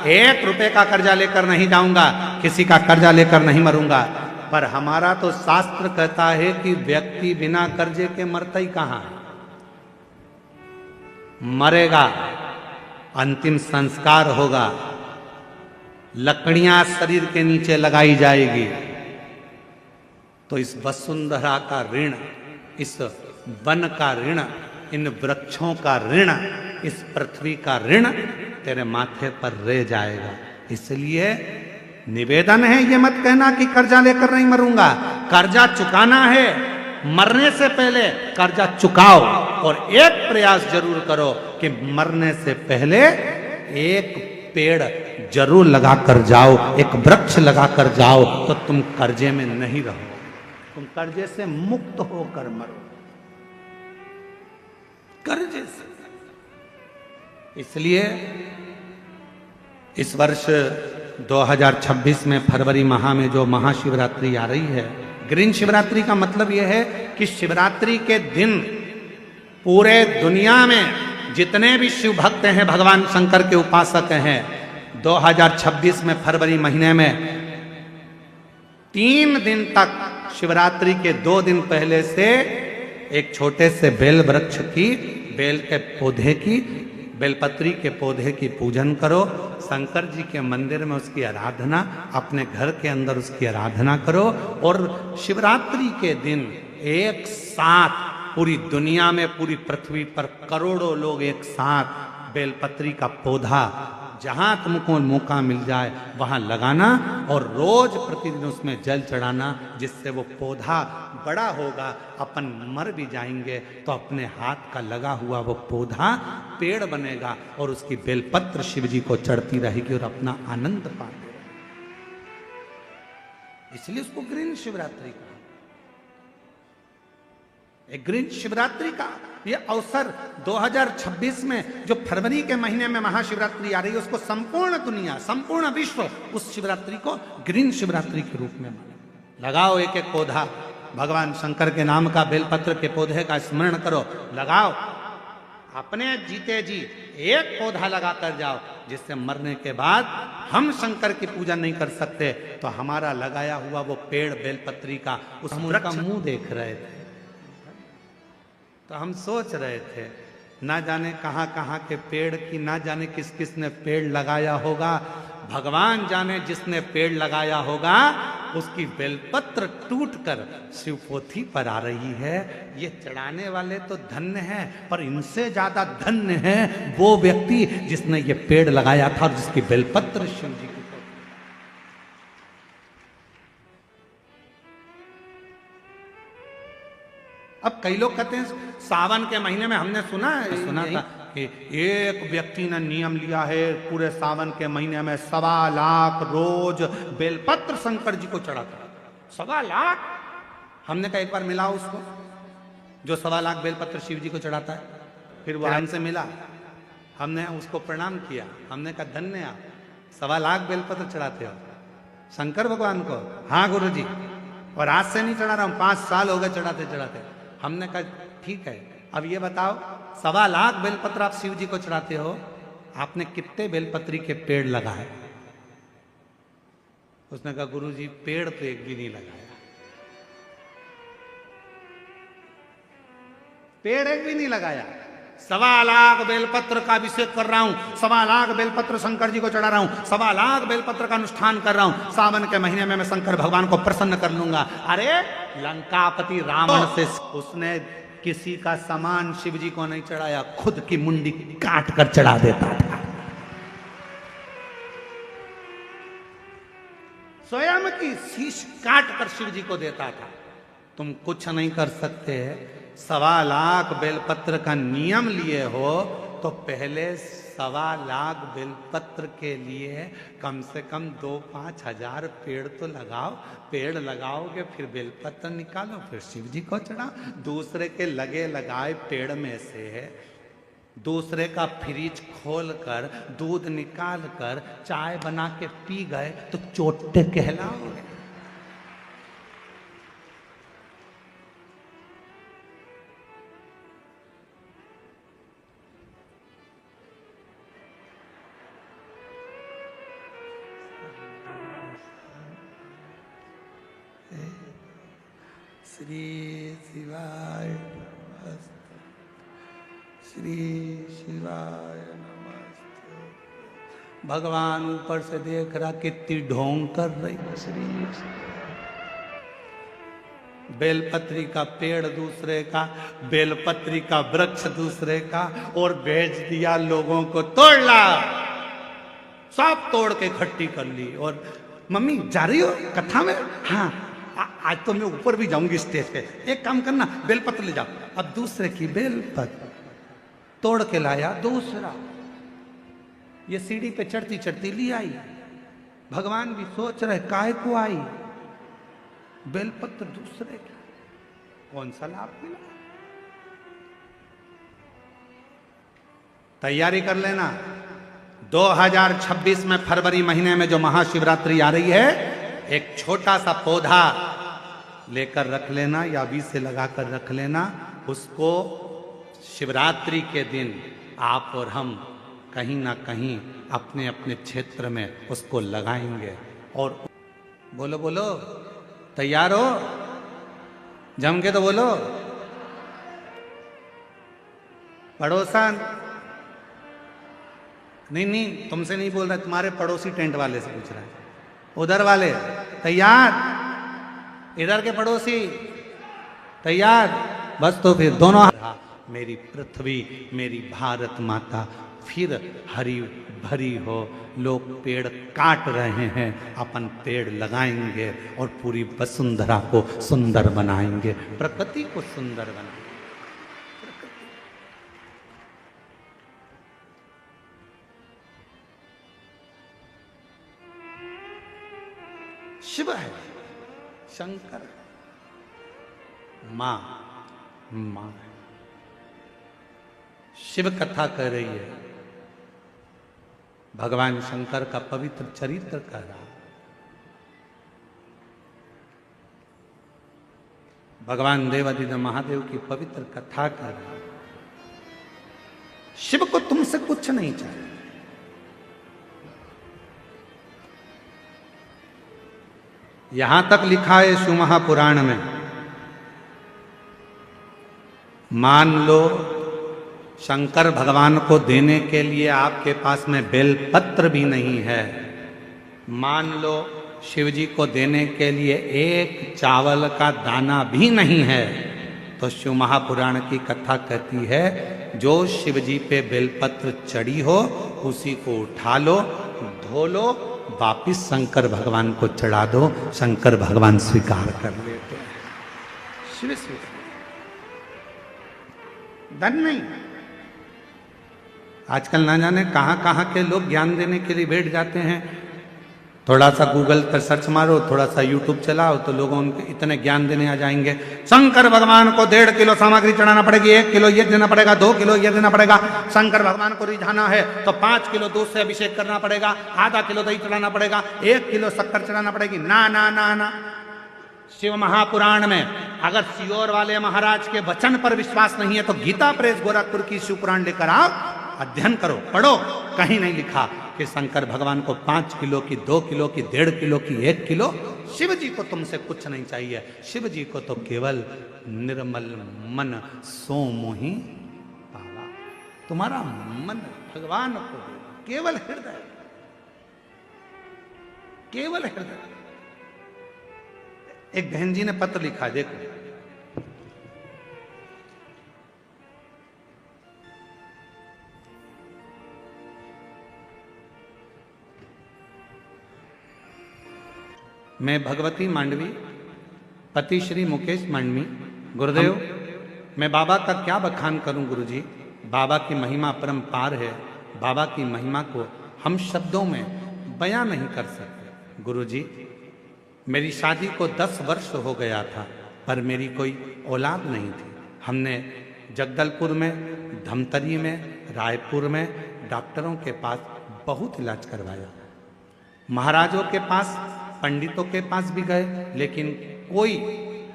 1 रुपए का कर्जा लेकर नहीं जाऊंगा, किसी का कर्जा लेकर नहीं मरूंगा। पर हमारा तो शास्त्र कहता है कि व्यक्ति बिना कर्जे के मरता ही कहां है? मरेगा, अंतिम संस्कार होगा, लकड़ियां शरीर के नीचे लगाई जाएगी। तो इस वसुंधरा का ऋण, इस वन का ऋण, इन वृक्षों का ऋण, इस पृथ्वी का ऋण तेरे माथे पर रह जाएगा। इसलिए निवेदन है, ये मत कहना कि कर्जा लेकर नहीं मरूंगा। कर्जा चुकाना है, मरने से पहले कर्जा चुकाओ। और एक प्रयास जरूर करो कि मरने से पहले एक पेड़ जरूर लगा कर जाओ, एक वृक्ष लगा कर जाओ, तो तुम कर्जे में नहीं रहो, तुम कर्जे से मुक्त होकर मरो, कर्जे से। इसलिए इस वर्ष 2026 में फरवरी माह में जो महाशिवरात्रि आ रही है, ग्रीन शिवरात्रि का मतलब यह है कि शिवरात्रि के दिन पूरे दुनिया में जितने भी शिव भक्त हैं, भगवान शंकर के उपासक हैं, 2026 में फरवरी महीने में 3 दिन तक शिवरात्रि के 2 दिन पहले से एक छोटे से बेल वृक्ष की, बेल के पौधे की, बेलपत्री के पौधे की पूजन करो। शंकर जी के मंदिर में उसकी आराधना, अपने घर के अंदर उसकी आराधना करो। और शिवरात्रि के दिन एक साथ पूरी दुनिया में, पूरी पृथ्वी पर करोड़ों लोग एक साथ बेलपत्री का पौधा जहां तुमको मौका मिल जाए वहां लगाना और रोज प्रतिदिन उसमें जल चढ़ाना, जिससे वो पौधा बड़ा होगा। अपन मर भी जाएंगे तो अपने हाथ का लगा हुआ वो पौधा पेड़ बनेगा और उसकी बेलपत्र शिव जी को चढ़ती रहेगी और अपना आनंद पाते रहेंगे। इसलिए उसको ग्रीन शिवरात्रि कहा। एक ग्रीन शिवरात्रि का ये अवसर 2026 में जो फरवरी के महीने में महाशिवरात्रि आ रही है, उसको संपूर्ण दुनिया, संपूर्ण विश्व उस शिवरात्रि को ग्रीन शिवरात्रि के रूप में माने। लगाओ एक एक पौधा, भगवान शंकर के नाम का बेलपत्र के पौधे का स्मरण करो, लगाओ। अपने जीते जी एक पौधा लगा कर जाओ, जिससे मरने के बाद हम शंकर की पूजा नहीं कर सकते तो हमारा लगाया हुआ वो पेड़ बेलपत्री का, उस का मुंह देख रहे थे तो हम सोच रहे थे ना जाने कहाँ कहाँ के पेड़ की, ना जाने किस किस ने पेड़ लगाया होगा। भगवान जाने जिसने पेड़ लगाया होगा उसकी बेलपत्र टूटकर शिवपोथी पर आ रही है। ये चढ़ाने वाले तो धन्य हैं, पर इनसे ज्यादा धन्य है वो व्यक्ति जिसने ये पेड़ लगाया था और जिसकी बेलपत्र शिव जी की। कई लोग कहते हैं सावन के महीने में, हमने सुना था कि एक व्यक्ति ने नियम लिया है पूरे सावन के महीने में 1.25 लाख रोज बेलपत्र शंकर जी को चढ़ाता है। 1.25 लाख। हमने कहा एक बार मिला उसको जो 1.25 लाख बेलपत्र शिव जी को चढ़ाता है। फिर वो हमसे मिला, हमने उसको प्रणाम किया, हमने कहा धन्य आप 1.25 लाख बेलपत्र चढ़ाते हो शंकर भगवान को। हाँ गुरु जी, और आज से नहीं चढ़ा रहा हूं, 5 साल हो गए चढ़ाते चढ़ाते। हमने कहा ठीक है, अब ये बताओ 1.25 लाख बेलपत्र आप शिव जी को चढ़ाते हो, आपने कितने बेलपत्री के पेड़ लगाए? उसने कहा गुरु जी पेड़ तो एक भी नहीं लगाया, पेड़ एक भी नहीं लगाया। 1.25 लाख बेलपत्र का अभिषेक कर रहा हूं, 1.25 लाख बेलपत्र शंकर जी को चढ़ा रहा हूं, 1.25 लाख बेलपत्र का अनुष्ठान कर रहा हूं। सावन के महीने में मैं शंकर भगवान को प्रसन्न कर लूंगा। अरे लंकापति रावण से उसने किसी का सामान शिव जी को नहीं चढ़ाया, खुद की मुंडी काट कर चढ़ा देता था। स्वयं की शीश काट कर शिव जी को देता था। तुम कुछ नहीं कर सकते। 1.25 लाख बेलपत्र का नियम लिए हो तो पहले 1.25 लाख बेलपत्र के लिए कम से कम 2-5 हजार पेड़ तो लगाओ। पेड़ लगाओगे फिर बेलपत्र निकालो, फिर शिव जी को चढ़ाओ। दूसरे के लगे लगाए पेड़ में से दूसरे का फ्रिज खोल कर दूध निकाल कर चाय बना के पी गए तो चोटे कहलाओगे। श्री शिवाय नमस्ते, श्री शिवाय नमस्ते। भगवान ऊपर से देख रहा कितनी ढोंग कर रही है। श्री बेलपत्री का पेड़ दूसरे का, बेलपत्री का वृक्ष दूसरे का, और भेज दिया लोगों को तोड़ ला। सब तोड़ के इकट्ठी कर ली। और मम्मी जा रही हो कथा में? हाँ आज तो मैं ऊपर भी जाऊंगी स्टेज पे। एक काम करना बेलपत्र ले जाओ। अब दूसरे की बेलपत्र तोड़ के लाया दूसरा। ये सीढ़ी पे चढ़ती चढ़ती ली आई। भगवान भी सोच रहे काय को आई, बेलपत्र दूसरे की, कौन सा लाभ मिला? तैयारी कर लेना 2026 में फरवरी महीने में जो महाशिवरात्रि आ रही है, एक छोटा सा पौधा लेकर रख लेना या अभी से लगाकर रख लेना। उसको शिवरात्रि के दिन आप और हम कहीं ना कहीं अपने अपने क्षेत्र में उसको लगाएंगे। और बोलो बोलो, तैयार हो? जम के तो बोलो। पड़ोसन नहीं तुमसे नहीं बोल रहा, तुम्हारे पड़ोसी टेंट वाले से पूछ रहा है। उधर वाले तैयार? इधर के पड़ोसी तैयार? बस तो फिर दोनों। मेरी पृथ्वी मेरी भारत माता फिर हरी भरी हो। लोग पेड़ काट रहे हैं, अपन पेड़ लगाएंगे और पूरी वसुंधरा को सुंदर बनाएंगे, प्रकृति को सुंदर बनाएंगे। शिव है, शंकर है, मां है। शिव कथा कह रही है, भगवान शंकर का पवित्र चरित्र कह रहा है। भगवान देवादिदेव महादेव की पवित्र कथा कर रहा है। शिव को तुमसे कुछ नहीं चाहिए। यहां तक लिखा है शिव महापुराण में, मान लो शंकर भगवान को देने के लिए आपके पास में बेलपत्र भी नहीं है, मान लो शिव जी को देने के लिए एक चावल का दाना भी नहीं है, तो शिव महापुराण की कथा कहती है जो शिव जी पे बेलपत्र चढ़ी हो उसी को उठा लो, धो लो, वापिस शंकर भगवान को चढ़ा दो, शंकर भगवान स्वीकार कर लेते हैं। शिव स्वीकार। धन नहीं। आजकल ना जाने कहां कहां के लोग ज्ञान देने के लिए बैठ जाते हैं। थोड़ा सा गूगल पर सर्च मारो, थोड़ा सा यूट्यूब चलाओ, तो लोग उनके इतने ज्ञान देने आ जाएंगे। शंकर भगवान को 1.5 किलो सामग्री चढ़ाना पड़ेगी, 1 किलो ये देना पड़ेगा, 2 किलो ये देना पड़ेगा। शंकर भगवान को रिझाना है तो 5 किलो दूध से अभिषेक करना पड़ेगा, आधा किलो दही चढ़ाना पड़ेगा, 1 किलो शक्कर चढ़ाना पड़ेगी। ना ना ना ना, शिव महापुराण में अगर सियोर वाले महाराज के वचन पर विश्वास नहीं है तो गीता प्रेस गोरखपुर की शिव पुराण लेकर आओ, अध्ययन करो, पढ़ो। कहीं नहीं लिखा कि शंकर भगवान को 5 किलो की, 2 किलो की, 1.5 किलो की, 1 किलो। शिव जी को तुमसे कुछ नहीं चाहिए। शिव जी को तो केवल निर्मल मन सो मोहि पावा। तुम्हारा मन भगवान को केवल हृदय, केवल हृदय। एक बहन जी ने पत्र लिखा, देखो। मैं भगवती मांडवी, पति श्री मुकेश मांडवी। गुरुदेव, मैं बाबा का क्या बखान करूं गुरुजी। बाबा की महिमा परम्पार है। बाबा की महिमा को हम शब्दों में बयां नहीं कर सकते। गुरुजी, मेरी शादी को 10 वर्ष हो गया था, पर मेरी कोई औलाद नहीं थी। हमने जगदलपुर में, धमतरी में, रायपुर में डॉक्टरों के पास बहुत इलाज करवाया। महाराजों के पास, पंडितों के पास भी गए, लेकिन कोई,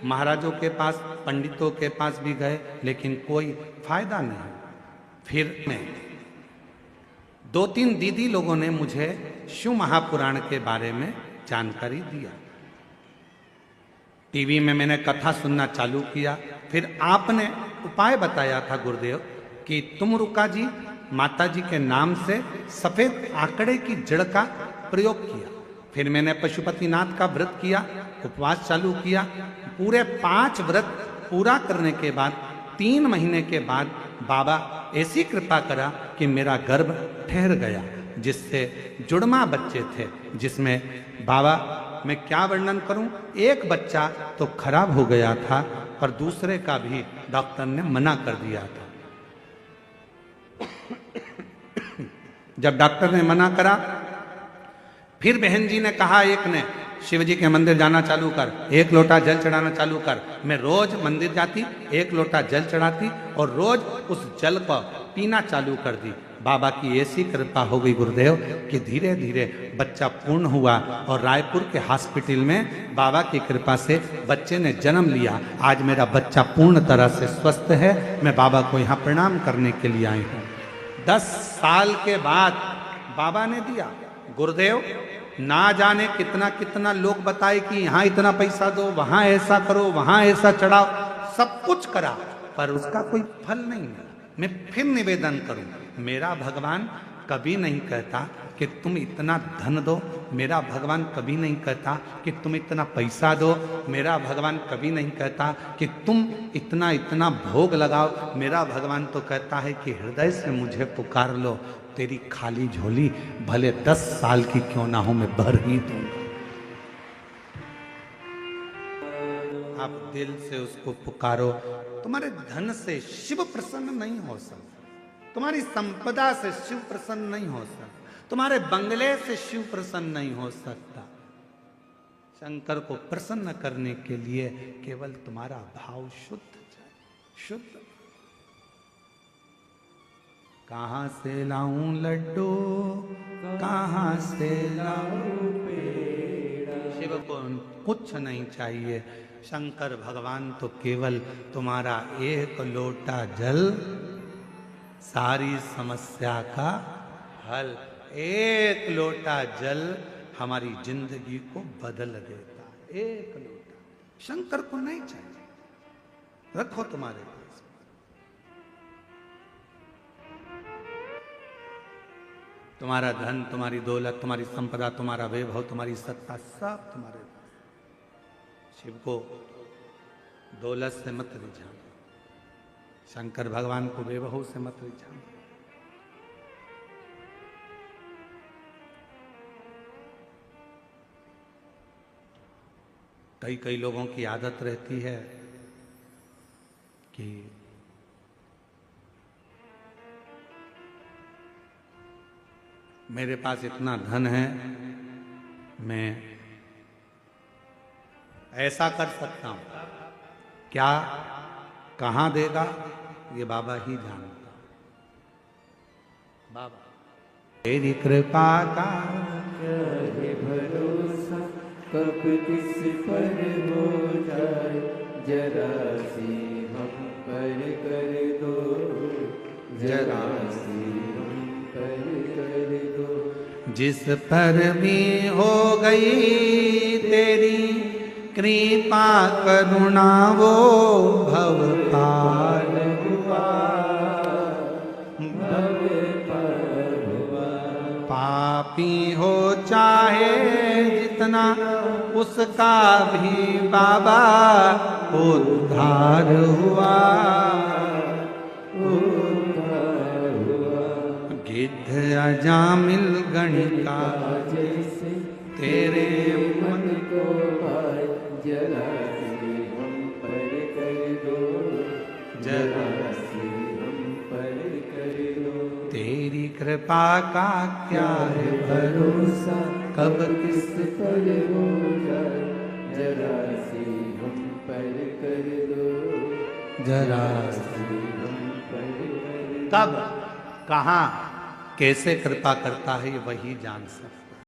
महाराजों के पास, पंडितों के पास भी गए, लेकिन कोई फायदा नहीं। फिर मैं 2-3 दीदी लोगों ने मुझे शिव महापुराण के बारे में जानकारी दिया। टीवी में मैंने कथा सुनना चालू किया। फिर आपने उपाय बताया था गुरुदेव कि तुम रुका जी माता जी के नाम से सफेद आंकड़े की जड़ का प्रयोग किया। फिर मैंने पशुपतिनाथ का व्रत किया, उपवास चालू किया। पूरे 5 व्रत पूरा करने के बाद 3 महीने के बाद बाबा ऐसी कृपा करा कि मेरा गर्भ ठहर गया, जिससे जुड़वा बच्चे थे। जिसमें बाबा, मैं क्या वर्णन करूं, एक बच्चा तो खराब हो गया था, पर दूसरे का भी डॉक्टर ने मना कर दिया था। जब डॉक्टर ने मना करा, फिर बहन जी ने कहा, एक ने, शिव जी के मंदिर जाना चालू कर, 1 लोटा जल चढ़ाना चालू कर। मैं रोज मंदिर जाती, 1 लोटा जल चढ़ाती और रोज उस जल को पीना चालू कर दी। बाबा की ऐसी कृपा हो गई गुरुदेव कि धीरे धीरे बच्चा पूर्ण हुआ और रायपुर के हॉस्पिटल में बाबा की कृपा से बच्चे ने जन्म लिया। आज मेरा बच्चा पूर्ण तरह से स्वस्थ है। मैं बाबा को यहाँ प्रणाम करने के लिए आई हूँ। 10 साल के बाद बाबा ने दिया। गुरुदेव, ना जाने कितना कितना लोग बताए कि यहाँ इतना पैसा दो, वहां ऐसा करो, वहां ऐसा चढ़ाओ, सब कुछ करा, पर उसका कोई फल नहीं है। मैं फिर निवेदन करूं, मेरा भगवान कभी नहीं कहता कि तुम इतना धन दो। मेरा भगवान कभी नहीं कहता कि तुम इतना पैसा दो। मेरा भगवान कभी नहीं कहता कि तुम इतना इतना भोग लगाओ। मेरा भगवान तो कहता है कि हृदय से मुझे पुकार लो, तेरी खाली झोली भले 10 साल की क्यों ना हो, मैं भर ही दूंगा। आप दिल से उसको पुकारो। तुम्हारे धन से शिव प्रसन्न नहीं हो सकता, तुम्हारी संपदा से शिव प्रसन्न नहीं हो सकता, तुम्हारे बंगले से शिव प्रसन्न नहीं हो सकता। शंकर को प्रसन्न करने के लिए केवल तुम्हारा भाव शुद्ध चाहिए, शुद्ध। कहां से लाऊं लड्डू, कहां से लाऊं पेड़ा। शिव को कुछ नहीं चाहिए। शंकर भगवान तो केवल तुम्हारा 1 लोटा जल सारी समस्या का हल। 1 लोटा जल हमारी जिंदगी को बदल देता है। 1 लोटा शंकर को नहीं चाहिए, रखो तुम्हारे पास। तुम्हारा धन, तुम्हारी दौलत, तुम्हारी संपदा, तुम्हारा वैभव, तुम्हारी सत्ता, सब तुम्हारे पास। शिव को दौलत से मत रिझाओ, शंकर भगवान को वैभव से मत रिझाओ। कई लोगों की आदत रहती है कि मेरे पास इतना धन है, मैं ऐसा कर सकता हूं, क्या कहां देगा ये बाबा ही जानता। बाबा तेरी कृपा का क्या है भरोसा, कब किस पर हो जाए, जरा सी हम पर कर दो, जरा सी हम पर कर दो। जिस पर भी हो गई तेरी कृपा करुणा वो भव पार हुआ, भव पार हुआ। पापी हो चाहे जितना उसका भी बाबा उद्धार हुआ। उद्धार हुआ। गिद्ध अजामिल गणिका जैसे तेरे मन को पाए, जरा सी हम पर कर दो, जरा सी हम पर कर दो। तेरी कृपा का क्या है भरोसा, कब किस पर हो जाए, जरा सी हम पर कर दो, जरा सी हम पर कर दो। कब कहाँ कैसे कृपा करता है ये वही जान सकता।